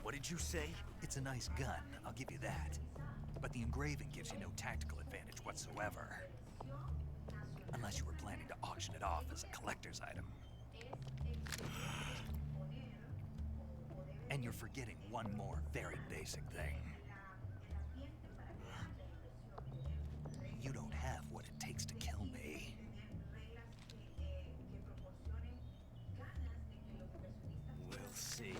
What did you say? It's a nice gun, I'll give you that. But the engraving gives you no tactical advantage whatsoever. Unless you were planning to auction it off as a collector's item. And you're forgetting one more very basic thing. You don't have what it takes to kill me. We'll see.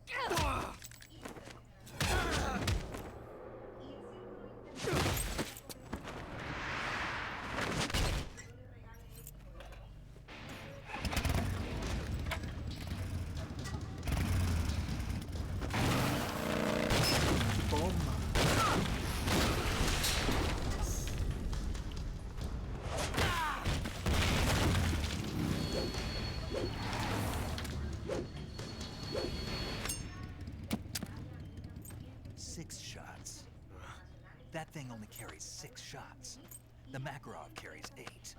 Toma. 6 shots. That thing only carries 6 shots. The Makarov carries 8.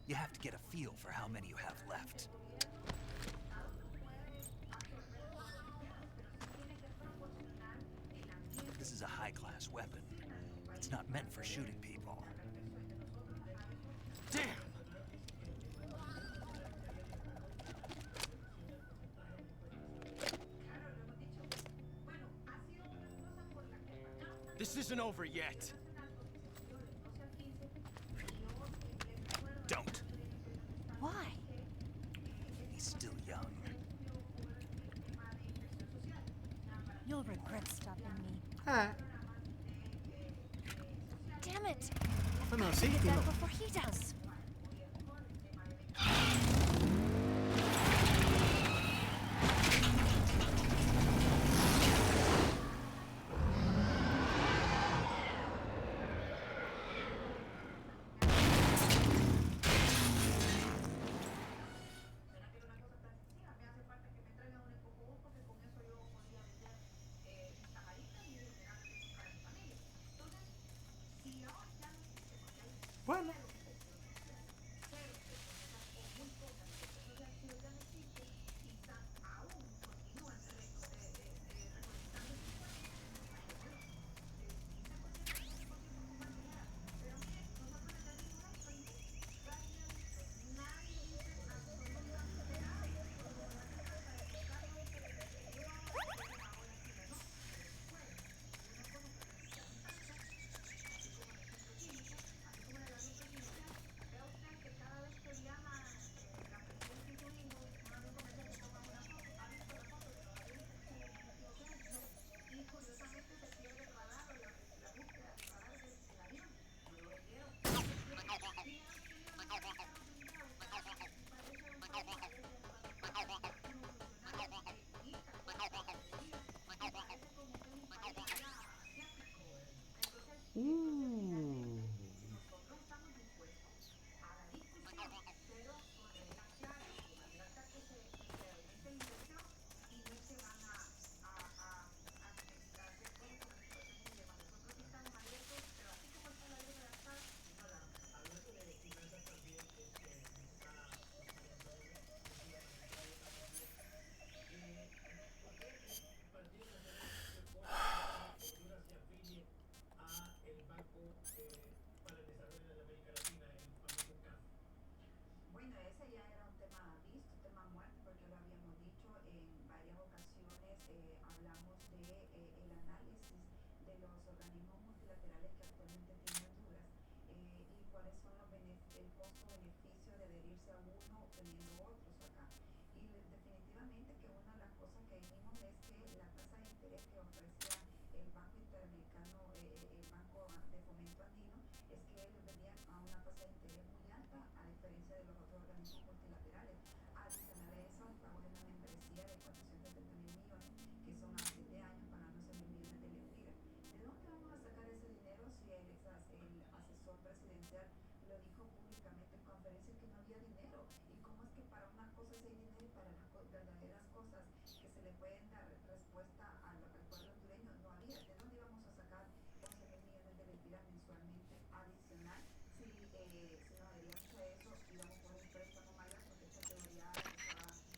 You have to get a feel for how many you have left. This is a high-class weapon. It's not meant for shooting people. Damn! This isn't over yet. Don't. Why? He's still young. You'll regret stopping me. Ah, Damn it! bueno, I've sí, got to y get lo- that before he does. Bueno.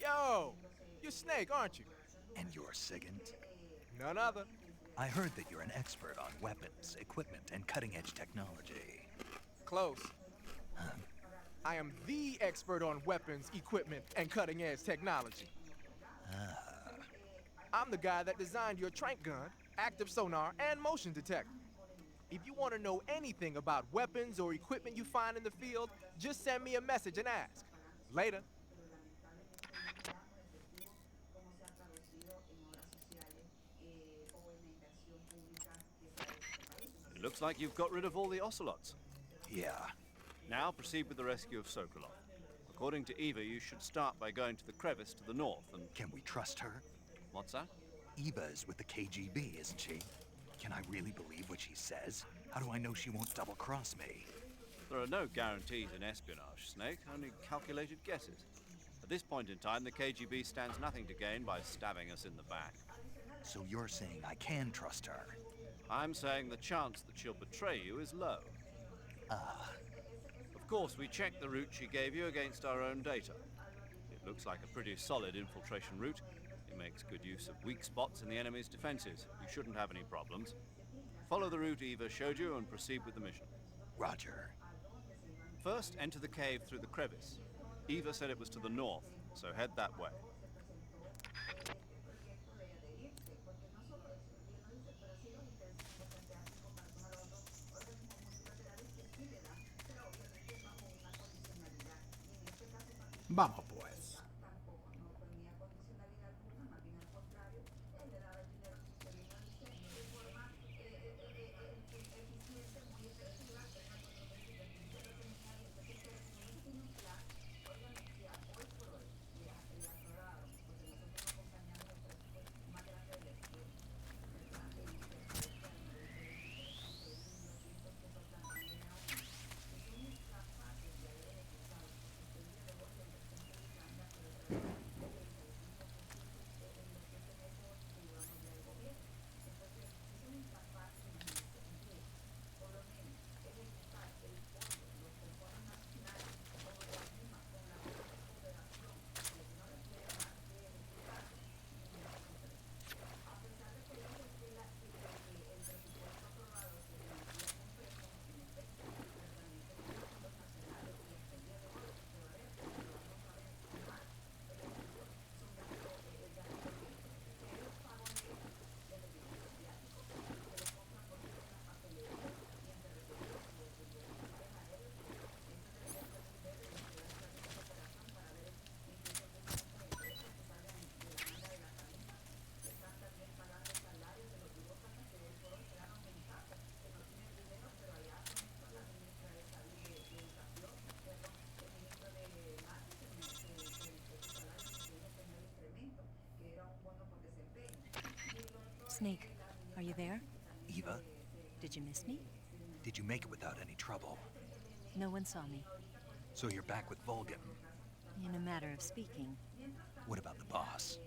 Yo, you're Snake, aren't you? And you're Sigint? None other. I heard that you're an expert on weapons, equipment, and cutting-edge technology. Close. I am the expert on weapons, equipment, and cutting-edge technology. I'm the guy that designed your trank gun, active sonar, and motion detector. If you want to know anything about weapons or equipment you find in the field, just send me a message and ask. Later. It looks like you've got rid of all the ocelots. Yeah. Now proceed with the rescue of Sokolov. According to Eva, you should start by going to the crevice to the north and... Can we trust her? What's that? Eva is with the KGB, isn't she? Can I really believe what she says? How do I know she won't double-cross me? There are no guarantees in espionage, Snake, only calculated guesses. At this point in time, the KGB stands nothing to gain by stabbing us in the back. So you're saying I can trust her? I'm saying the chance that she'll betray you is low. Of course, we checked the route she gave you against our own data. It looks like a pretty solid infiltration route. It makes good use of weak spots in the enemy's defenses. You shouldn't have any problems. Follow the route Eva showed you and proceed with the mission. Roger. First, enter the cave through the crevice. Eva said it was to the north, so head that way. Vamos pues. Snake, are you there? Eva, Did you miss me? did you make it without any trouble? No one saw me. So you're back with Vulcan. In a matter of speaking. What about the boss?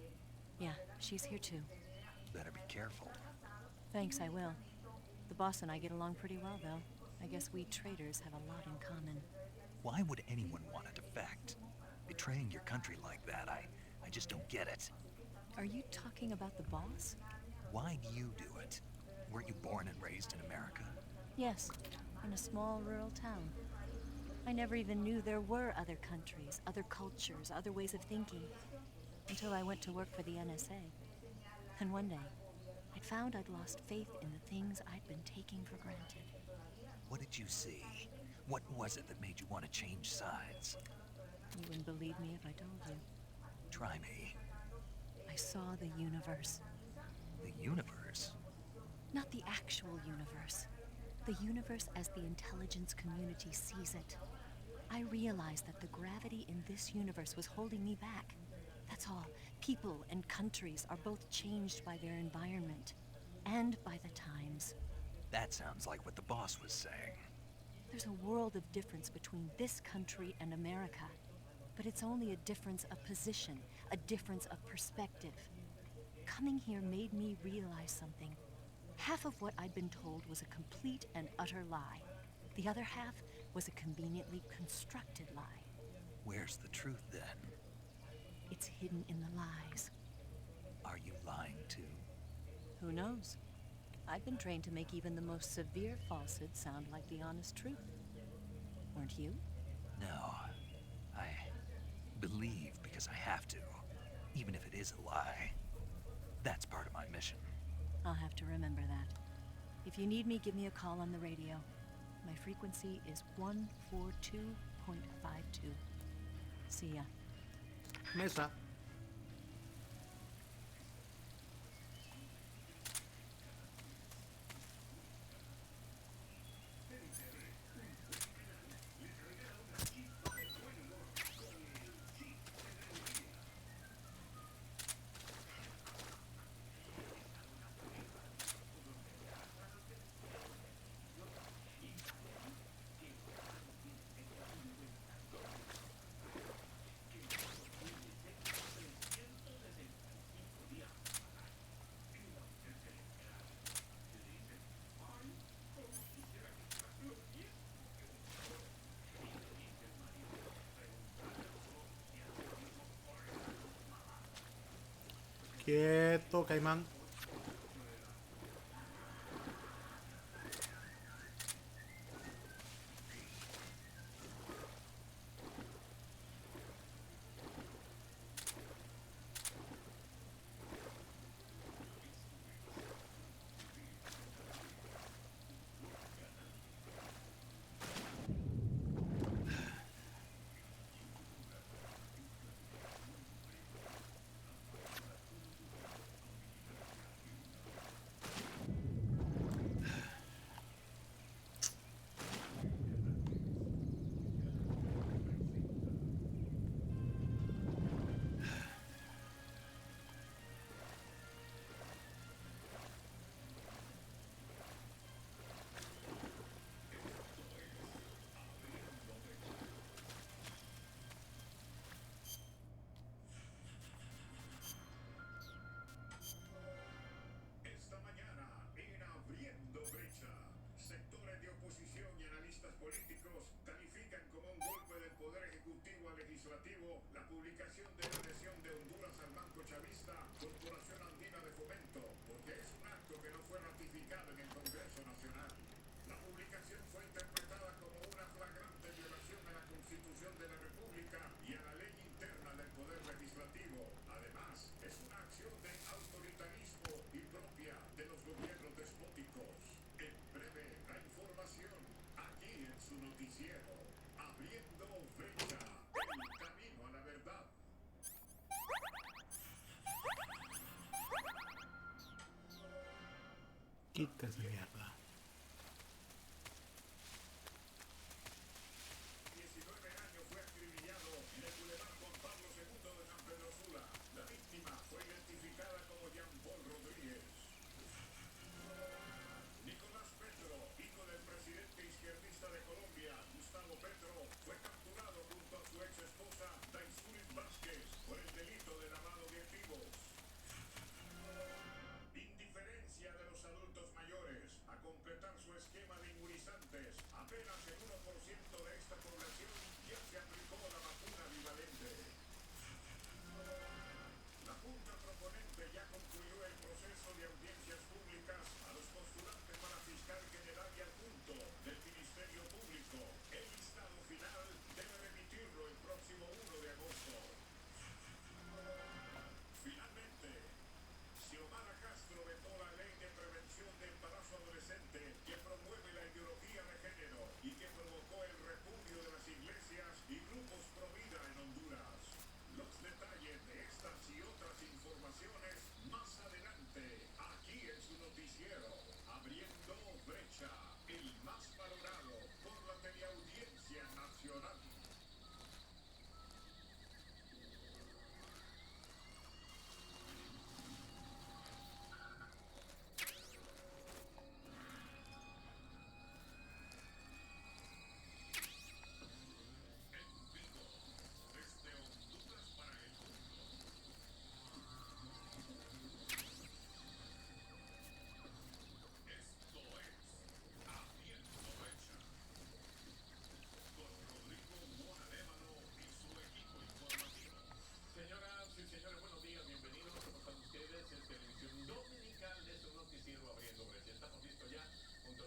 Yeah, she's here too. Better be careful. Thanks, I will. The boss and I get along pretty well, though. I guess we traitors have a lot in common. Why would anyone want to defect? Betraying your country like that, I just don't get it. Are you talking about the boss? Why do you do it? Weren't you born and raised in America? Yes, in a small rural town. I never even knew there were other countries, other cultures, other ways of thinking, until I went to work for the NSA. And one day, I found I'd lost faith in the things I'd been taking for granted. What did you see? What was it that made you want to change sides? You wouldn't believe me if I told you. Try me. I saw the universe. The universe? Not the actual universe. The universe as the intelligence community sees it. I realized that the gravity in this universe was holding me back. That's all. People and countries are both changed by their environment and by the times. That sounds like what the boss was saying. There's a world of difference between this country and America. But it's only a difference of position, a difference of perspective. Coming here made me realize something. Half of what I'd been told was a complete and utter lie. The other half was a conveniently constructed lie. Where's the truth then? It's hidden in the lies. Are you lying too? Who knows? I've been trained to make even the most severe falsehood sound like the honest truth. Weren't you? No. I believe because I have to, even if it is a lie. That's part of my mission. I'll have to remember that. If you need me, give me a call on the radio. My frequency is 142.52. See ya. Mesa. Quieto, Caimán. Esta mañana, en Abriendo Brecha, sectores de oposición y analistas políticos califican como un golpe del Poder Ejecutivo al Legislativo la publicación de la adhesión de Honduras al Banco Chavista, Corporación Andina de Fomento, porque es un acto que no fue ratificado en el Congreso Nacional. La publicación fue interpretada como una flagrante violación a la Constitución de la República y a la ley interna del Poder Legislativo. Además, es una acción de autoritarismo y propia de los gobiernos despóticos. En breve, la información, aquí en su noticiero, Abriendo Brecha, el camino a la verdad. Quítese mierda. 19 años fue acribillado en el Boulevard Juan Pablo II de San Pedro Sula. La víctima fue identificada como Jean Paul Rodríguez. Nicolás Petro, hijo del presidente izquierdista de Colombia, Gustavo Petro, fue capturado junto a su ex esposa, Daisurit Vázquez, por el delito de lavado de activos. Indiferencia de los adultos mayores, acompañados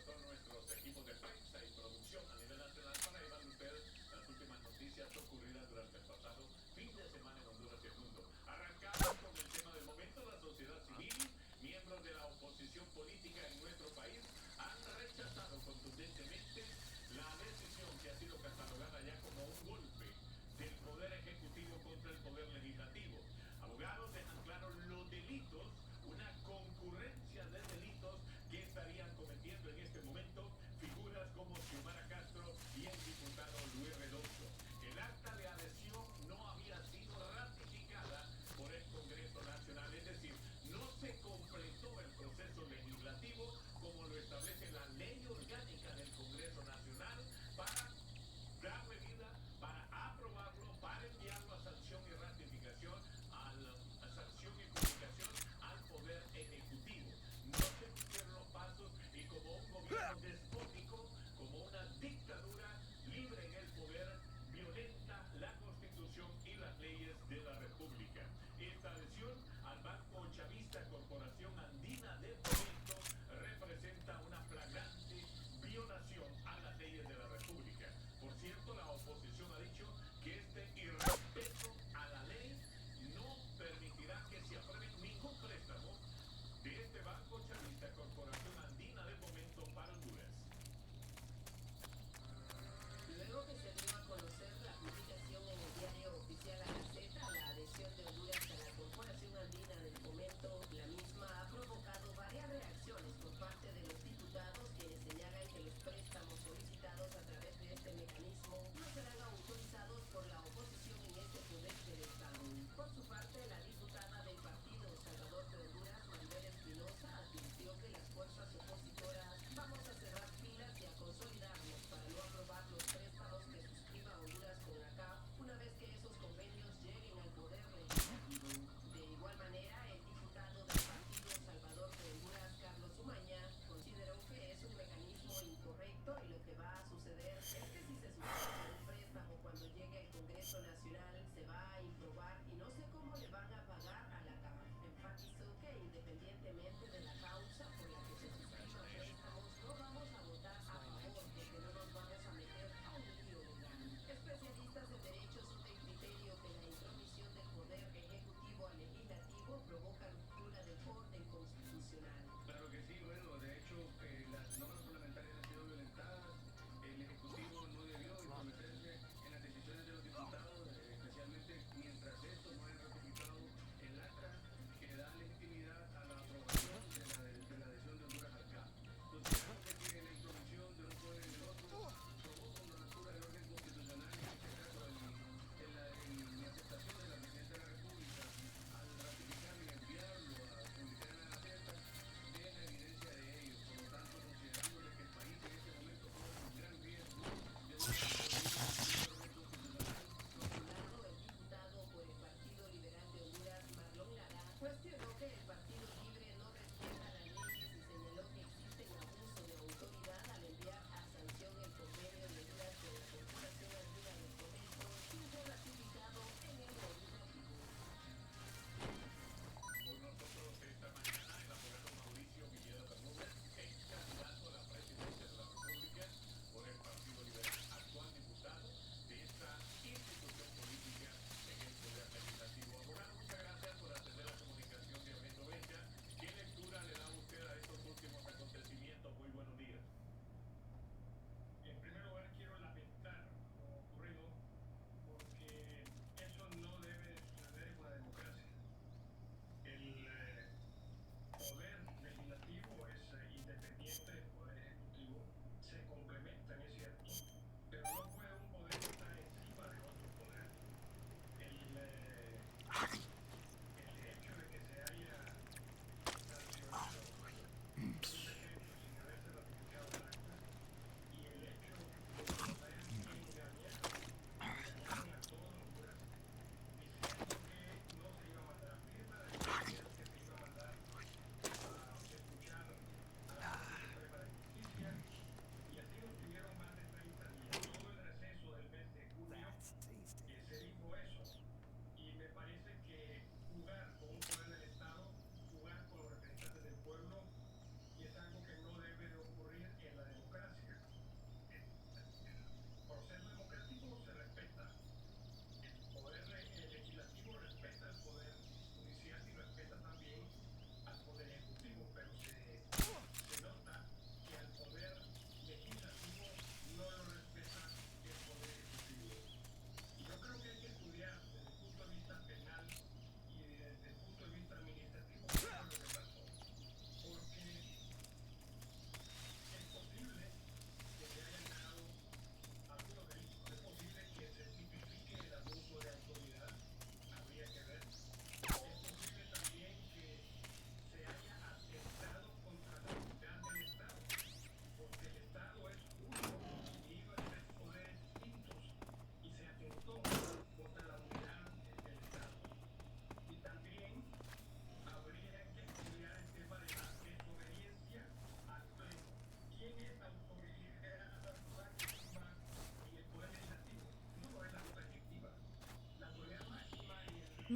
todos nuestros equipos de prensa y producción a nivel nacional para llevarle a ustedes las últimas noticias ocurridas durante el pasado fin de semana en Honduras y el mundo. Arrancamos con el tema del momento. La sociedad civil, miembros de la oposición política en nuestro país, han rechazado contundentemente la decisión que ha sido catalogada ya como un golpe del Poder Ejecutivo contra el Poder Legislativo. Abogados dejan claro los delitos, una concurrencia de delitos que estarían cometiendo en este momento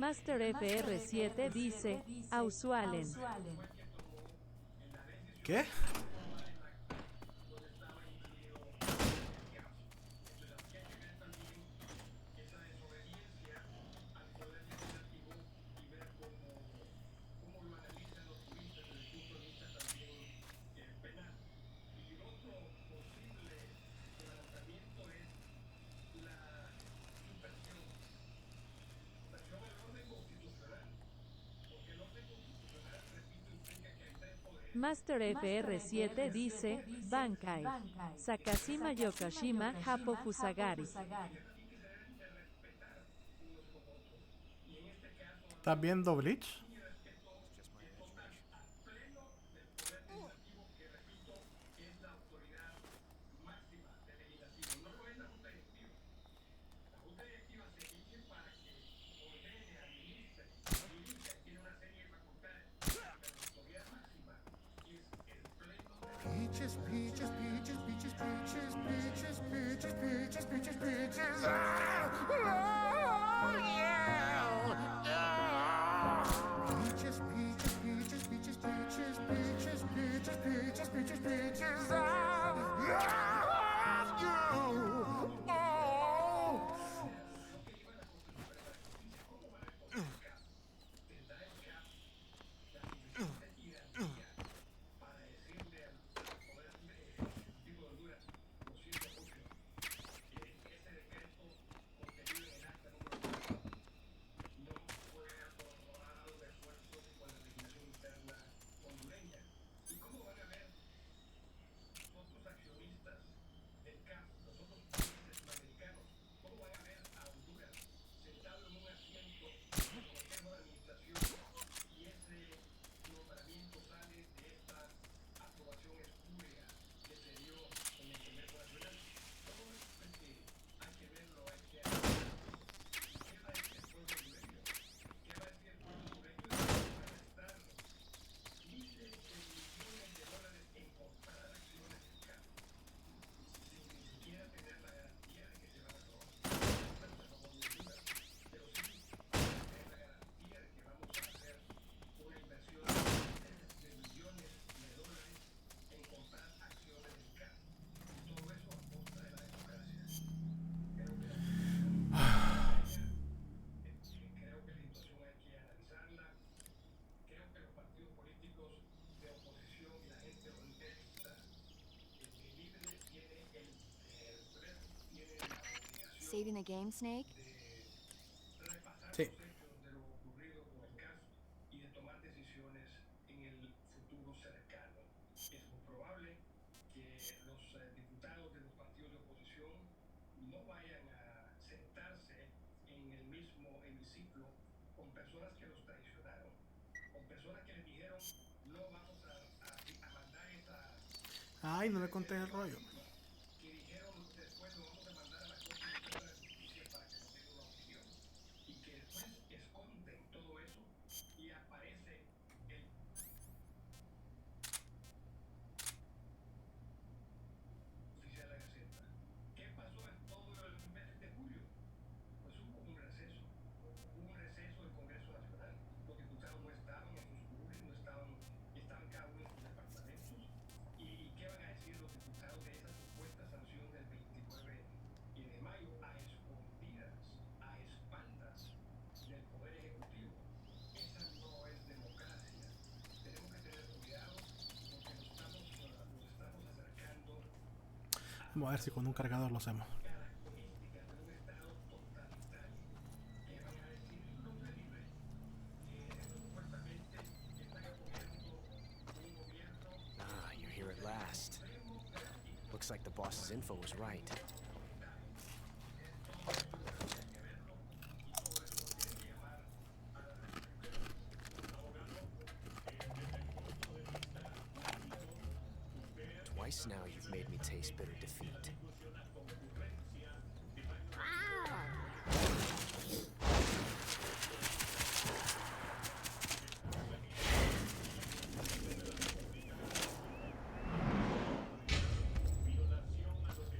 Master FR7 dice, Ausualen. ¿Qué? Master FR7 dice, Bankai. Sakashima Yokashima Hapo Fusagari. ¿Estás viendo Bleach? It's just my imagination. Peaches, peaches, peaches, peaches, peaches, peaches, peaches, peaches, peaches, peaches. Ah! Oh, yeah! Peaches, peaches, peaches, peaches, peaches, peaches, peaches, peaches, peaches, peaches. Ah! Yeah! You! Oh! Saving the game, Snake? Sí. Ay, no le conté el rollo. Vamos a ver si con un cargador lo hacemos. Ah, you're here at last. Looks like the boss's info was right. Twice now you've made me taste bitter defeat.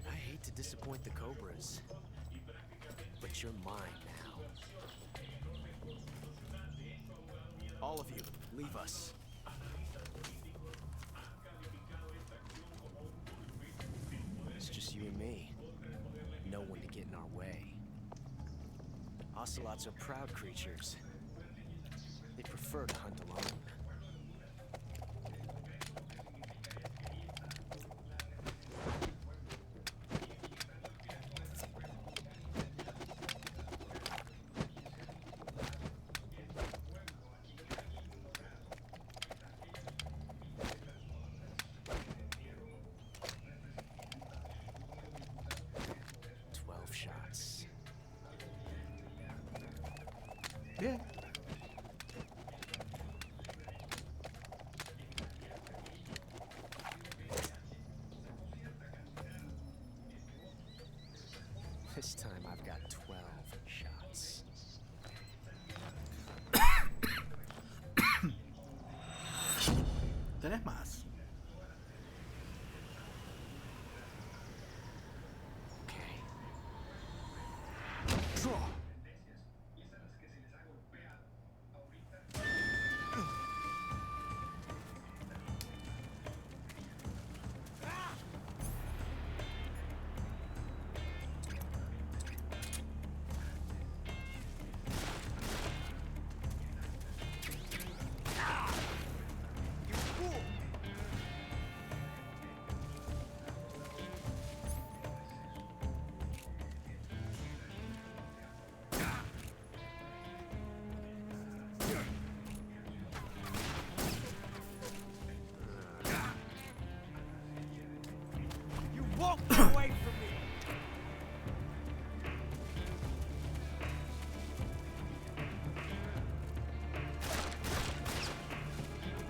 I hate to disappoint the Cobras, but you're mine now. All of you, leave us. It's just you and me. No one to get in our way. Ocelots are proud creatures. They prefer to hunt alone. Shots. Bien. This time I've got 12 shots. ¿Tenés más? Draw. You fool! You won't get away from me!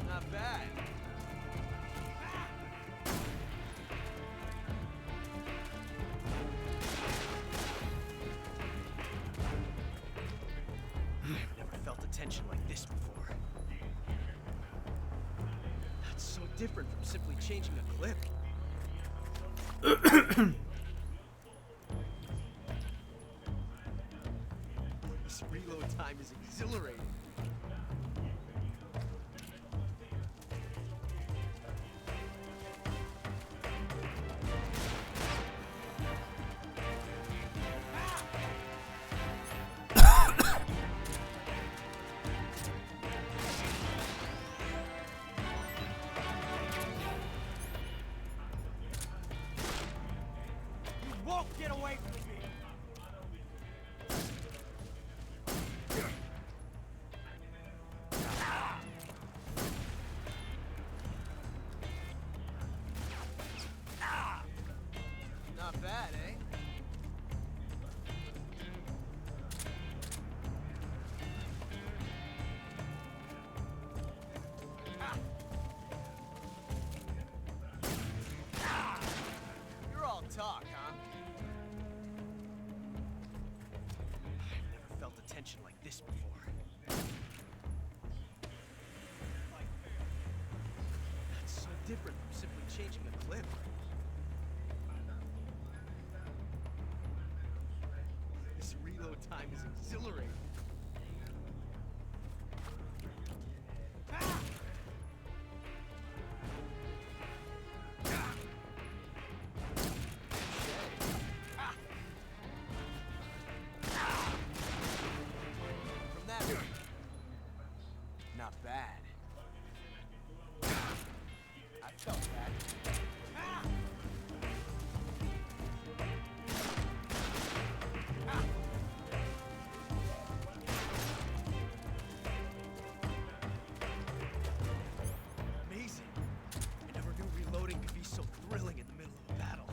Not bad. I've never felt a tension like this before. That's so different from simply changing a clip. This reload time is exhilarating. You won't get away from me! Not bad, eh? You're all talk, huh? I've never felt a tension like this before. That's so different from simply changing a clip. This reload time is exhilarating. From that one. Not bad. I felt that. Amazing. I never knew reloading could be so thrilling in the middle of a battle.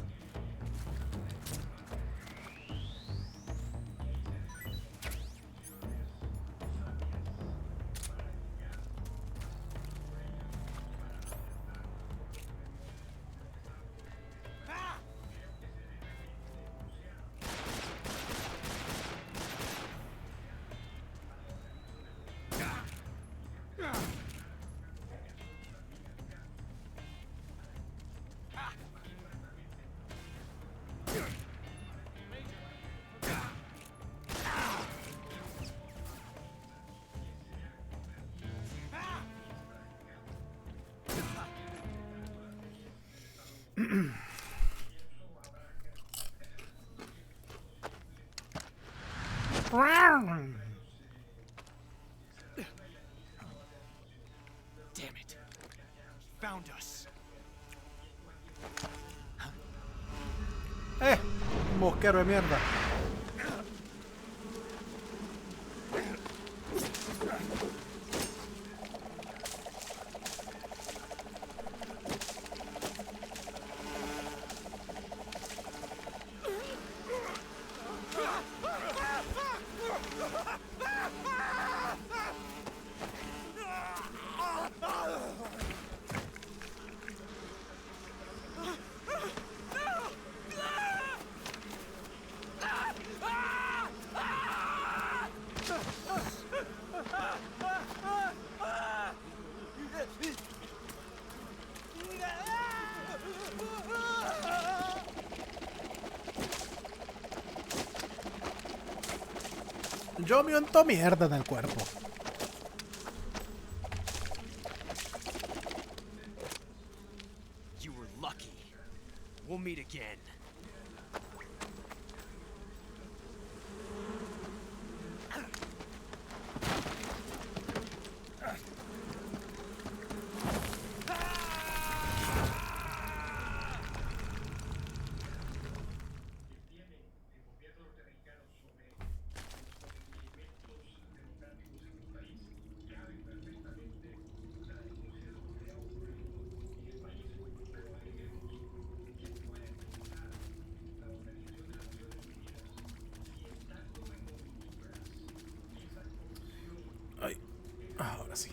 Damn it. Found us. Mosquero de mierda. Yo me unto mierda en el cuerpo. You were lucky. We'll meet again. Ay, ahora sí.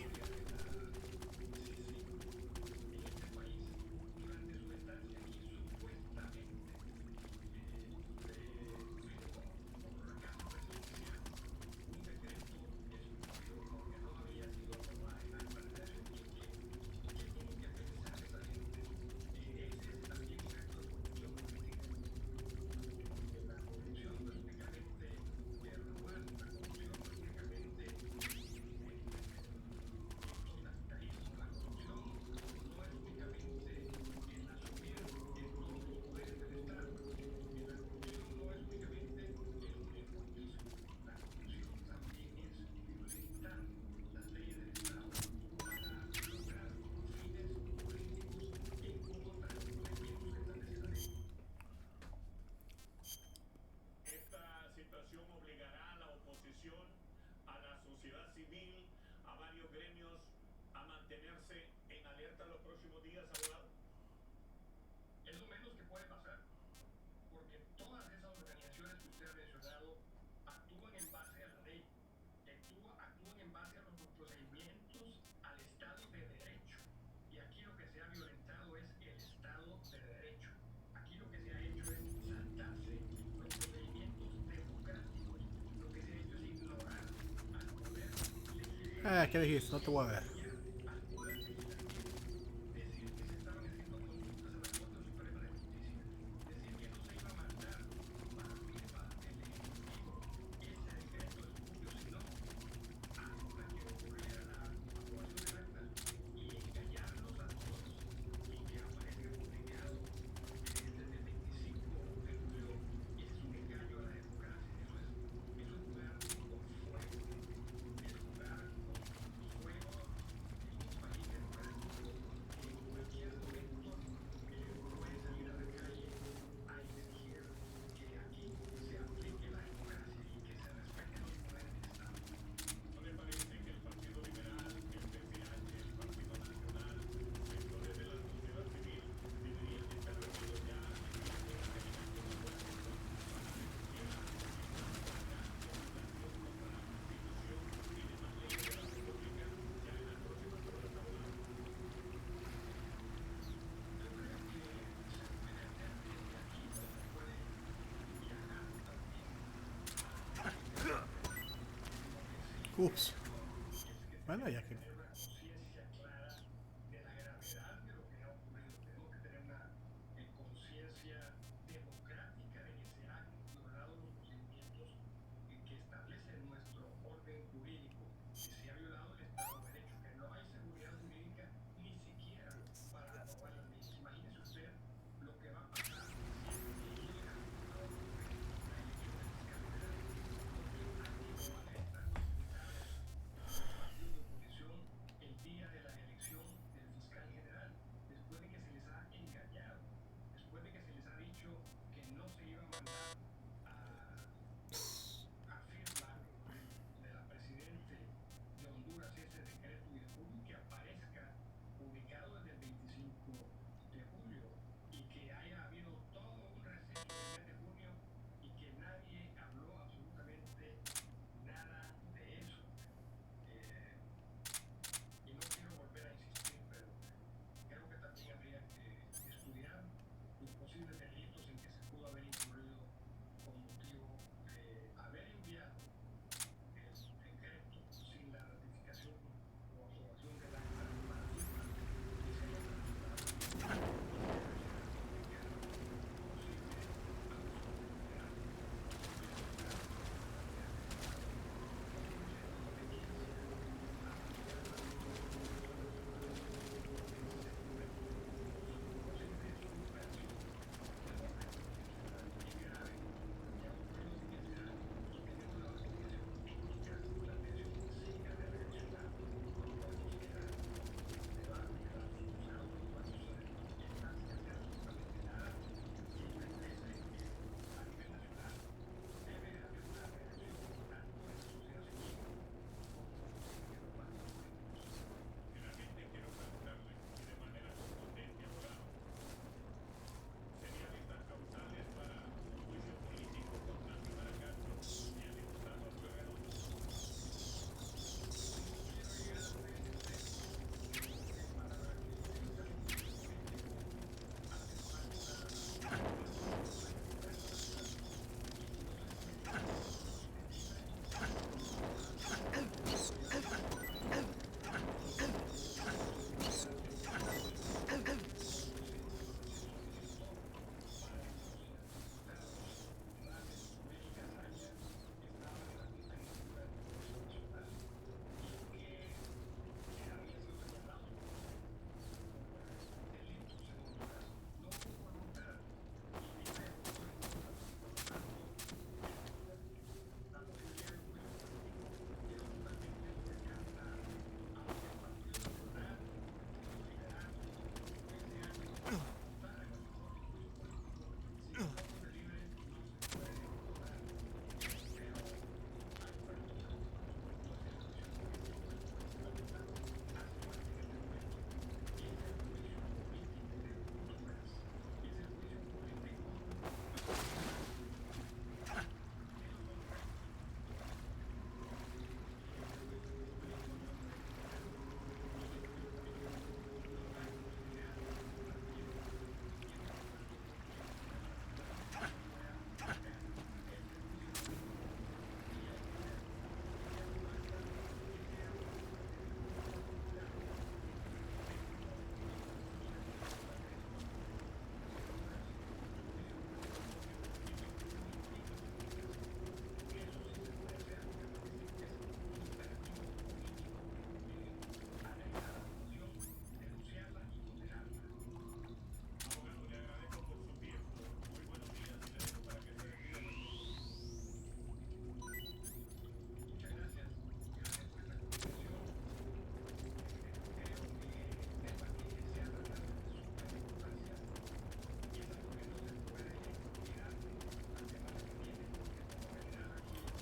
¿Qué dijiste? No te voy a ver. Ups. Bueno, ya que...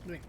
Bien.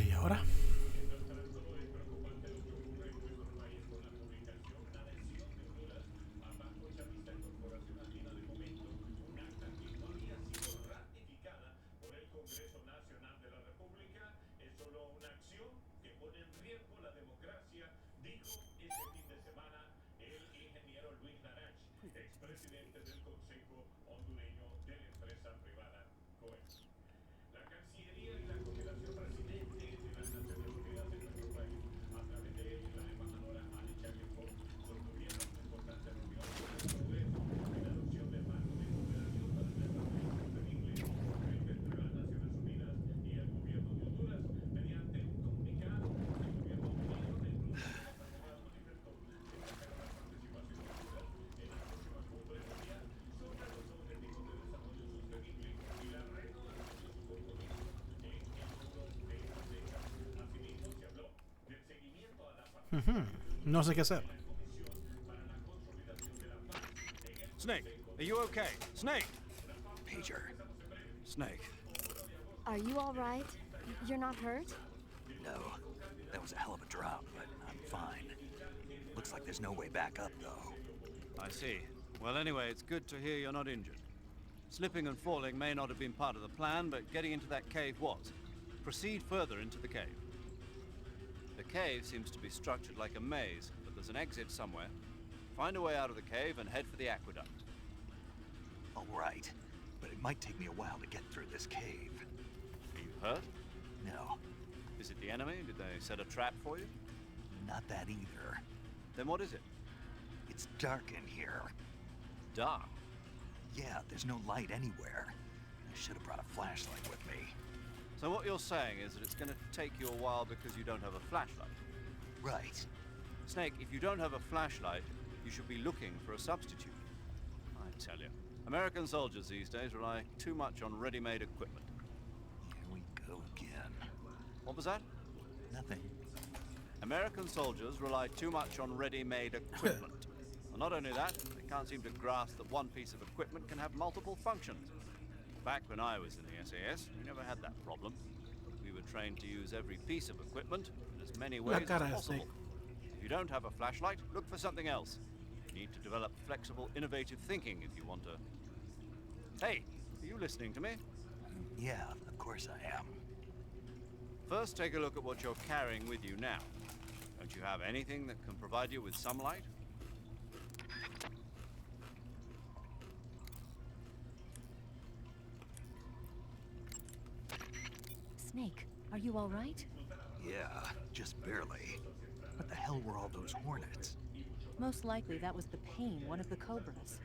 ¿Y ahora? No sé qué hacer. Snake, are you okay? Snake! Pager. Snake. Are you all right? You're not hurt? No. That was a hell of a drop, but I'm fine. Looks like there's no way back up, though. I see. Well, anyway, it's good to hear you're not injured. Slipping and falling may not have been part of the plan, but getting into that cave was. Proceed further into the cave. The cave seems to be structured like a maze, but there's an exit somewhere. Find a way out of the cave and head for the aqueduct. All right, but it might take me a while to get through this cave. Are you hurt? No. Is it the enemy? Did they set a trap for you? Not that either. Then what is it? It's dark in here. Dark? Yeah, there's no light anywhere. I should have brought a flashlight with me. So what you're saying is that it's going to take you a while because you don't have a flashlight? Right. Snake, if you don't have a flashlight, you should be looking for a substitute. I tell you, American soldiers these days rely too much on ready-made equipment. Here we go again. What was that? Nothing. American soldiers rely too much on ready-made equipment. And not only that, they can't seem to grasp that one piece of equipment can have multiple functions. Back when I was in the SAS, we never had that problem. We were trained to use every piece of equipment in as many ways as possible. If you don't have a flashlight, look for something else. You need to develop flexible, innovative thinking if you want to... Hey, are you listening to me? Yeah, of course I am. First, take a look at what you're carrying with you now. Don't you have anything that can provide you with some light? Snake, are you all right? Yeah, just barely. What the hell were all those hornets? Most likely that was the pain, one of the cobras.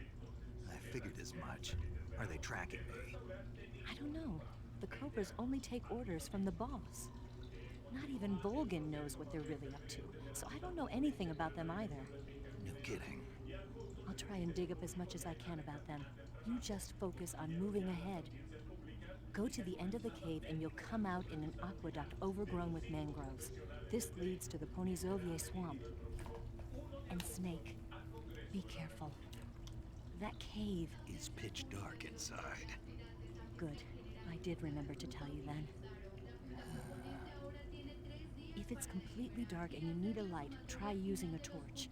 I figured as much. Are they tracking me? I don't know. The cobras only take orders from the boss. Not even Volgin knows what they're really up to, so I don't know anything about them either. No kidding. I'll try and dig up as much as I can about them. You just focus on moving ahead. Go to the end of the cave and you'll come out in an aqueduct overgrown with mangroves. This leads to the Ponizovye swamp. And Snake, be careful. That cave is pitch dark inside. Good. I did remember to tell you then. If it's completely dark and you need a light, try using a torch.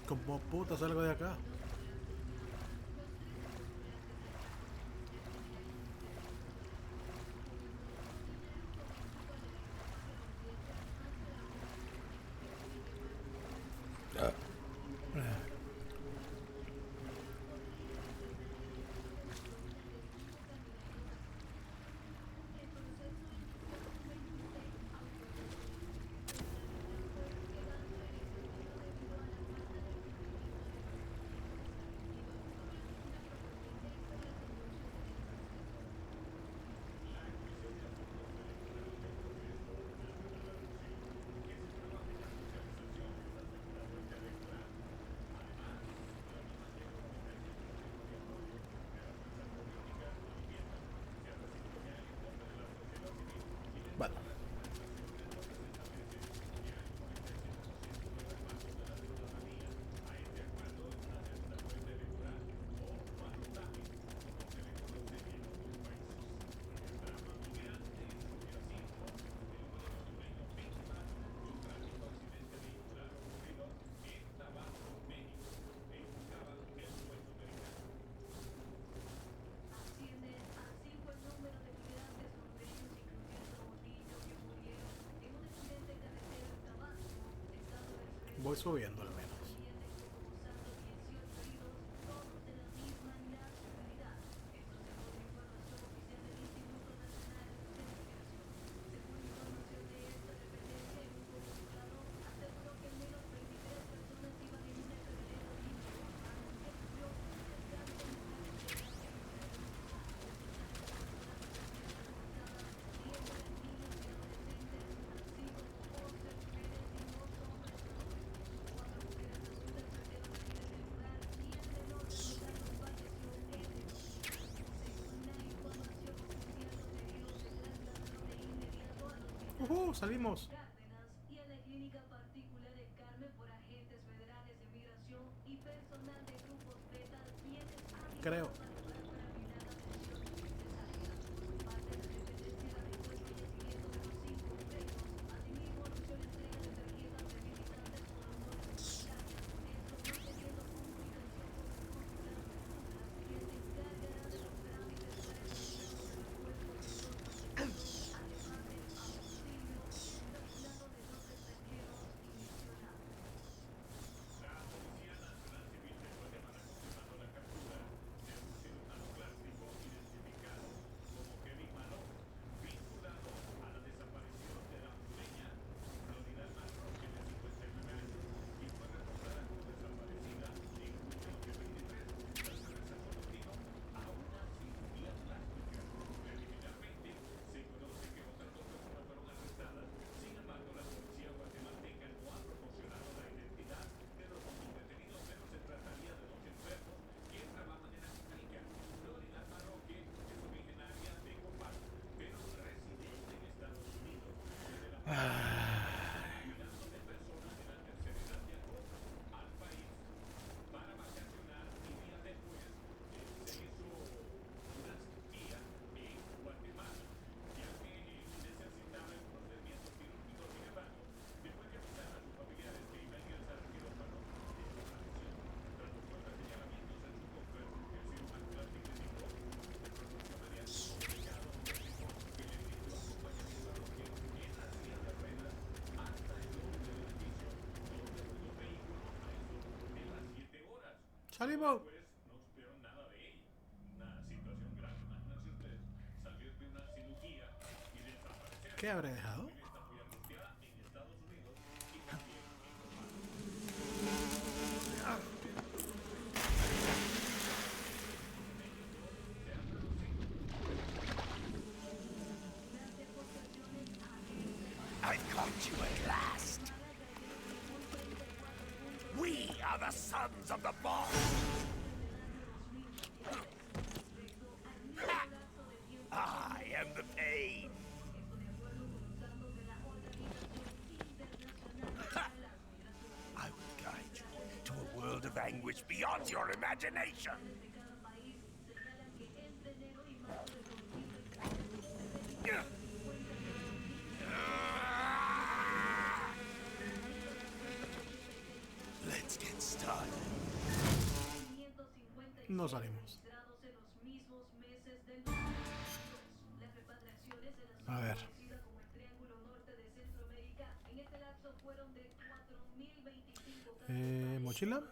Como puta salgo de acá. Bueno. Voy subiendo al menos. Salimos. Creo. Salimos. ¿Qué habré dejado? I caught you at last. We are the sons of the boss. I am the pain. I will guide you to a world of anguish beyond your imagination. Let's get started. No salimos. A ver. Mochila.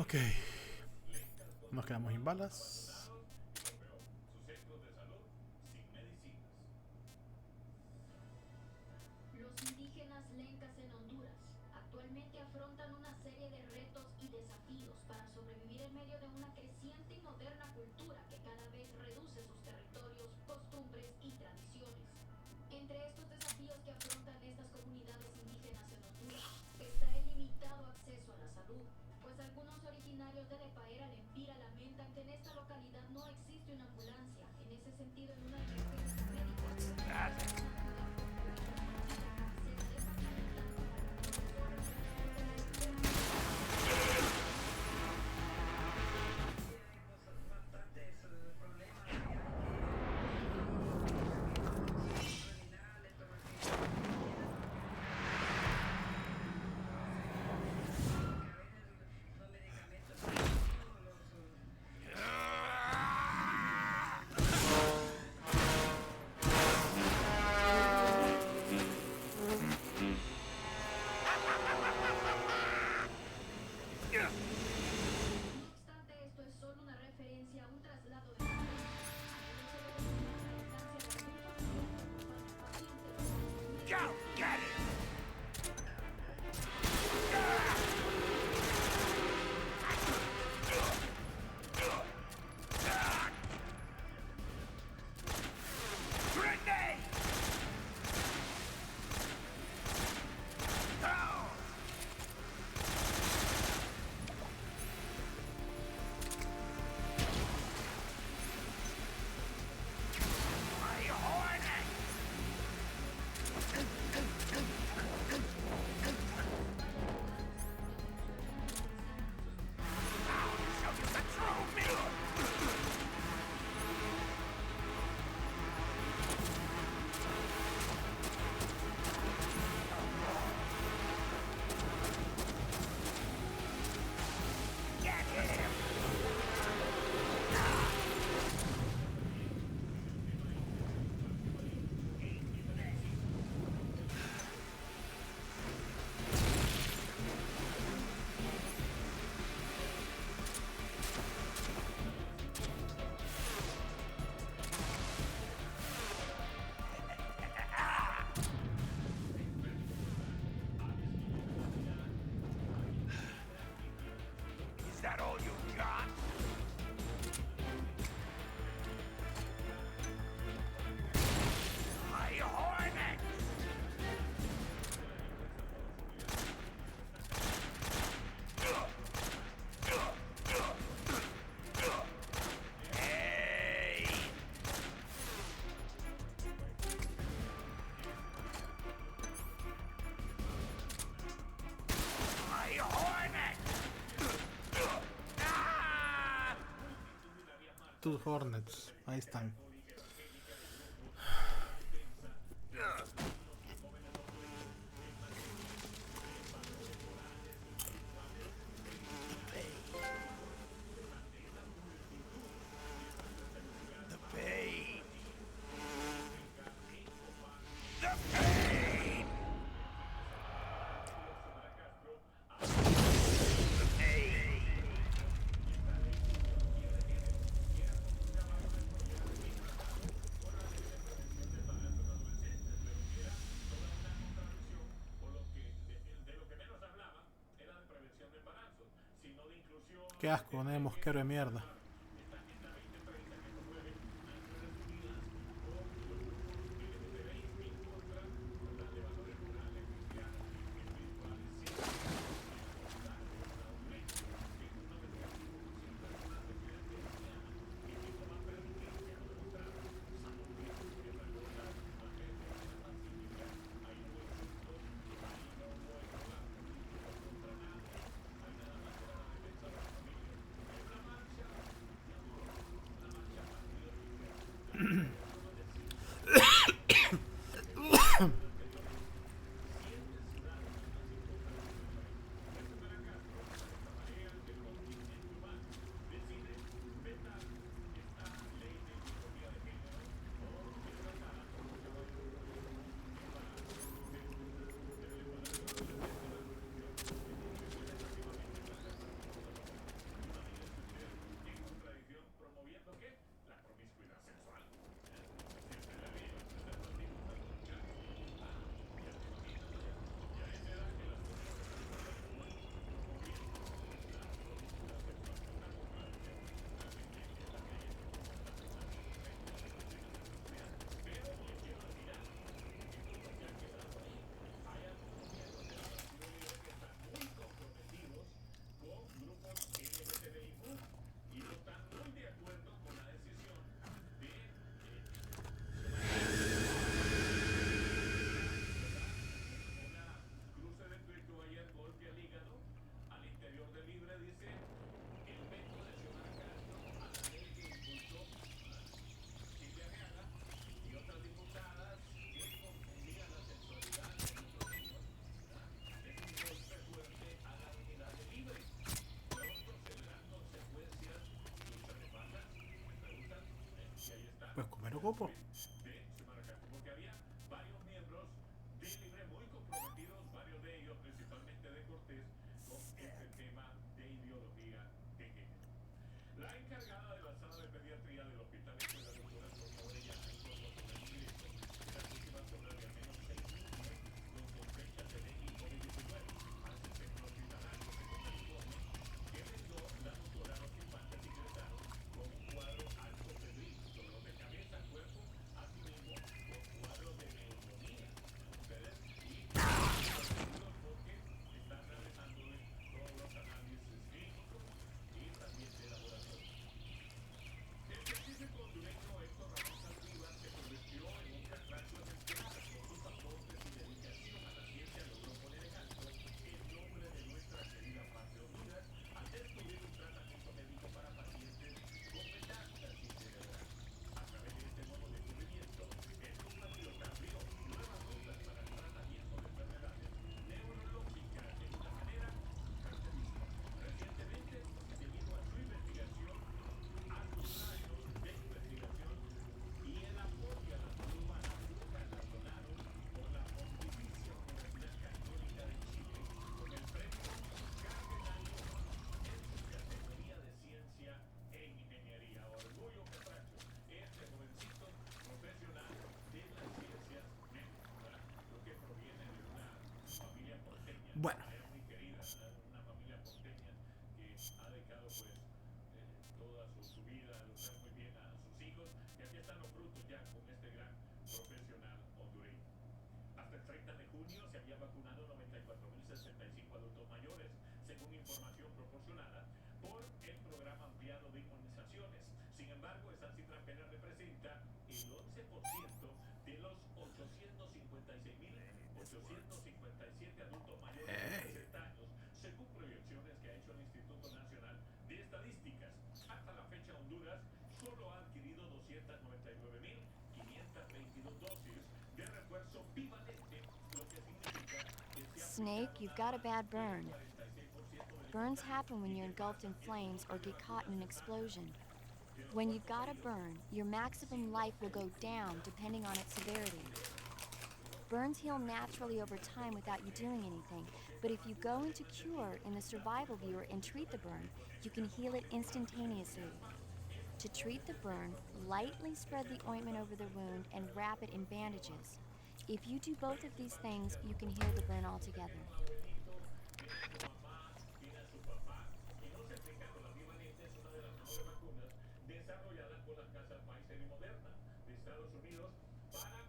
Ok. Nos quedamos sin balas. Los indígenas lencas en Honduras actualmente afrontan una serie de retos y desafíos para sobrevivir en medio de una creciente y moderna cultura que cada vez reduce sus territorios, costumbres y tradiciones. Entre estos desafíos que afrontan estas comunidades indígenas en Honduras está el limitado acceso a la salud, pues algunos originarios de Lepaera Lempira lamentan que en esta localidad no existe una ambulancia. En ese sentido, en una emergencia médica, Is that all you got? My hornet! Hey! My hornet! Tus Hornets. Ahí están. The pain! The pain! The pain! Qué asco, de mosquero de mierda. preocupo. porque había varios miembros del Libre muy comprometidos, varios de ellos principalmente de Cortés, con este tema de ideología de género. La encargada de la sala de pediatría del hospital fue la doctora Sonia Orellana, informó sobre el ingreso de las últimas horas de al menos 6 niños con sospechas de dengue y COVID-19 al centro hospitalario. Según el informe que brindó la doctora, los infantes ingresaron con un cuadro alto febril, dolor de cabeza, cuerpo, asimismo con cuadros de neumonía. Ustedes y porque están realizándole todos los análisis clínicos y también de laboratorio. El científico hondureño Héctor Ramón Saldívar se convirtió en un catracho excepcional. Por sus aportes y dedicación a la ciencia logró poner en alto el nombre de nuestra querida patria Honduras al descubrir un tratamiento médico para pacientes con metástasis cerebral. A través de este nuevo descubrimiento, el compatriota abrió nuevas rutas para el tratamiento de enfermedades neurológicas de una manera característica. Recientemente, debido a su investigación, a sus años de investigación y el apoyo a la salud humana, fue galardonado por la Pontificia Universidad Católica de Chile con el premio Cardenal Newman en su categoría de ciencia e ingeniería. Orgullo catracho, este jovencito profesional de las ciencias médicas, ¿verdad? Lo que proviene de una familia porteña, Bueno. muy querida, ¿verdad? Una familia porteña que ha dedicado pues toda su vida a educar muy bien a sus hijos, y aquí están los frutos ya con este gran profesional hondureño. Hasta el 30 de junio se había vacunado 94.065 adultos mayores, según información proporcionada por el programa ampliado de inmunizaciones. Sin embargo, esa cifra apenas representa el 11% de los 856.857 adultos mayores de 60 años, según proyecciones que ha hecho el Instituto Nacional de Estadísticas. Hasta la fecha, Honduras solo ha adquirido 299.522 dosis de refuerzo bivalente, lo que significa que se ha Snake, you've got a bad burn. Burns happen when you're engulfed in flames or get caught in an explosion. When you've got a burn, your maximum life will go down depending on its severity. Burns heal naturally over time without you doing anything, but if you go into cure in the survival viewer and treat the burn, you can heal it instantaneously. To treat the burn, lightly spread the ointment over the wound and wrap it in bandages. If you do both of these things, you can heal the burn altogether. desarrollada por las casas Pfizer y Moderna de Estados Unidos para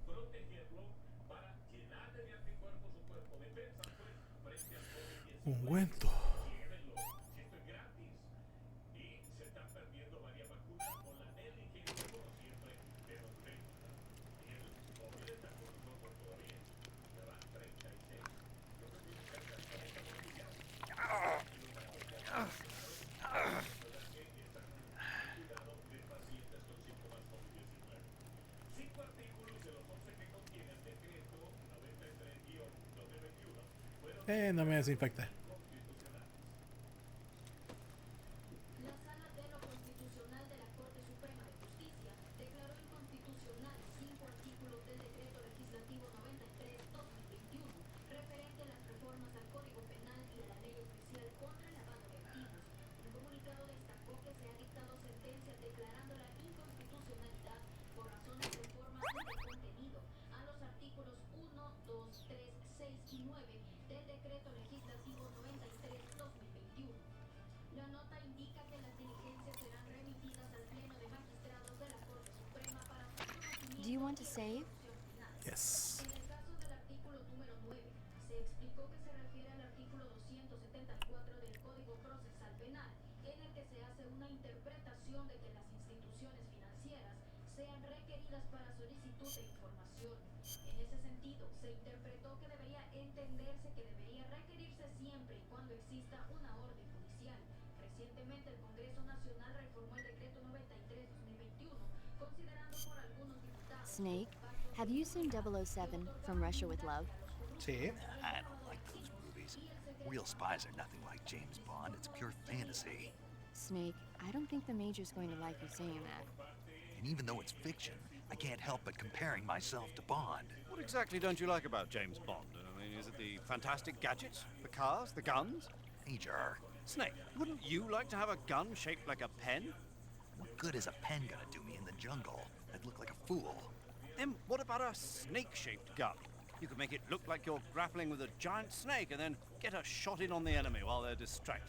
protegerlo, para llenar de anticuerpos su cuerpo, defensa pues frente al COVID-19. Ungüento. Llévenlo, esto es gratis. Y se están perdiendo varias vacunas con la negligencia, como siempre, de los médicos. Y el COVID está con nosotros todavía. Ya van 36. Yo creo que cerca de 40 noticias. No me desinfecté. La Sala de lo Constitucional de la Corte Suprema de Justicia declaró inconstitucional 5 artículos del Decreto Legislativo 93/2021 referente a las reformas al Código Penal y a la Ley Oficial contra el lavado de activos. Un comunicado destacó que se ha dictado sentencias declarando la inconstitucionalidad por razones de forma y de contenido a los artículos 1, 2, 3, 6 y 9 del Decreto Legislativo 93/2021. La nota indica que las diligencias serán remitidas al Pleno de Magistrados de la Corte Suprema para su conocimiento. Do you want to save? Yes. En el caso del artículo número 9, se explicó que se refiere al artículo 274 del Código Procesal Penal, en el que se hace una interpretación de que las instituciones financieras sean requeridas para solicitud de información. En ese sentido, se interpretó que debería entenderse que debería requerirse siempre y cuando exista una orden judicial. Recientemente, el Congreso Nacional reformó el Decreto 93/2021, considerando por algunos diputados... Snake, have you seen 007 from Russia with Love? Sí. I don't like those movies. Real spies are nothing like James Bond. It's pure fantasy. Snake, I don't think the Major's going to like you saying that. He And even though it's fiction, I can't help but comparing myself to Bond. What exactly don't you like about James Bond? I mean, is it the fantastic gadgets, the cars, the guns? Major, Snake, wouldn't you like to have a gun shaped like a pen? what good is a pen gonna do me in the jungle? I'd look like a fool. Then what about a snake-shaped gun? You could make it look like you're grappling with a giant snake and then get a shot in on the enemy while they're distracted.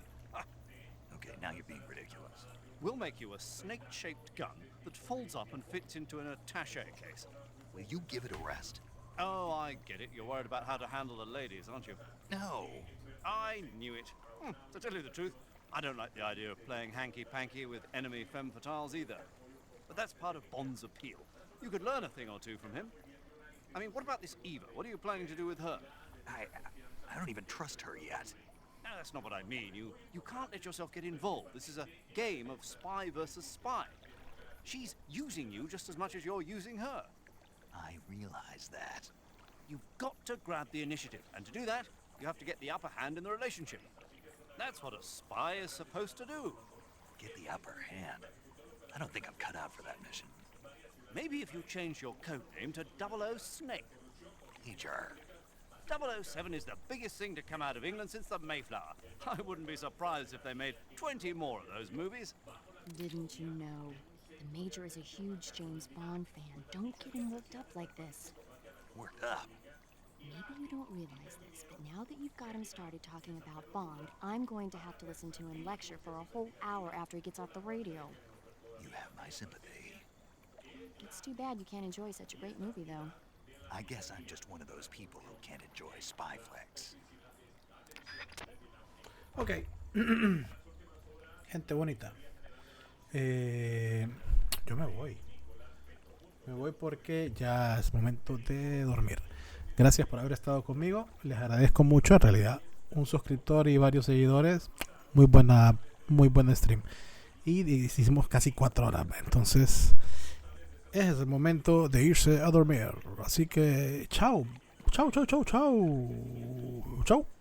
Okay, now you're being ridiculous. We'll make you a snake-shaped gun that folds up and fits into an attaché case. Will you give it a rest? Oh, I get it. You're worried about how to handle the ladies, aren't you? No. I knew it. To tell you the truth, I don't like the idea of playing hanky-panky with enemy femme fatales either. But that's part of Bond's appeal. You could learn a thing or two from him. I mean, what about this Eva? What are you planning to do with her? I don't even trust her yet. No, that's not what I mean. You can't let yourself get involved. This is a game of spy versus spy. She's using you just as much as you're using her. I realize that. You've got to grab the initiative, and to do that, you have to get the upper hand in the relationship. That's what a spy is supposed to do. Get the upper hand? I don't think I'm cut out for that mission. Maybe if you change your code name to 00 Snake. Major. 007 is the biggest thing to come out of England since the Mayflower. I wouldn't be surprised if they made 20 more of those movies. Didn't you know? The Major is a huge James Bond fan. Don't get him worked up like this. Worked up? Maybe you don't realize this, but now that you've got him started talking about Bond, I'm going to have to listen to him lecture for a whole hour after he gets off the radio. You have my sympathy. It's too bad you can't enjoy such a great movie, though. I guess I'm just one of those people who can't enjoy spy flicks. Ok. Gente bonita. Yo me voy. Me voy porque ya es momento de dormir. Gracias por haber estado conmigo. Les agradezco mucho. En realidad, un suscriptor y varios seguidores. Muy buena stream. Y hicimos casi 4 horas. Entonces, es el momento de irse a dormir. Así que, chao. Chao, chao, chao, chao. Chao.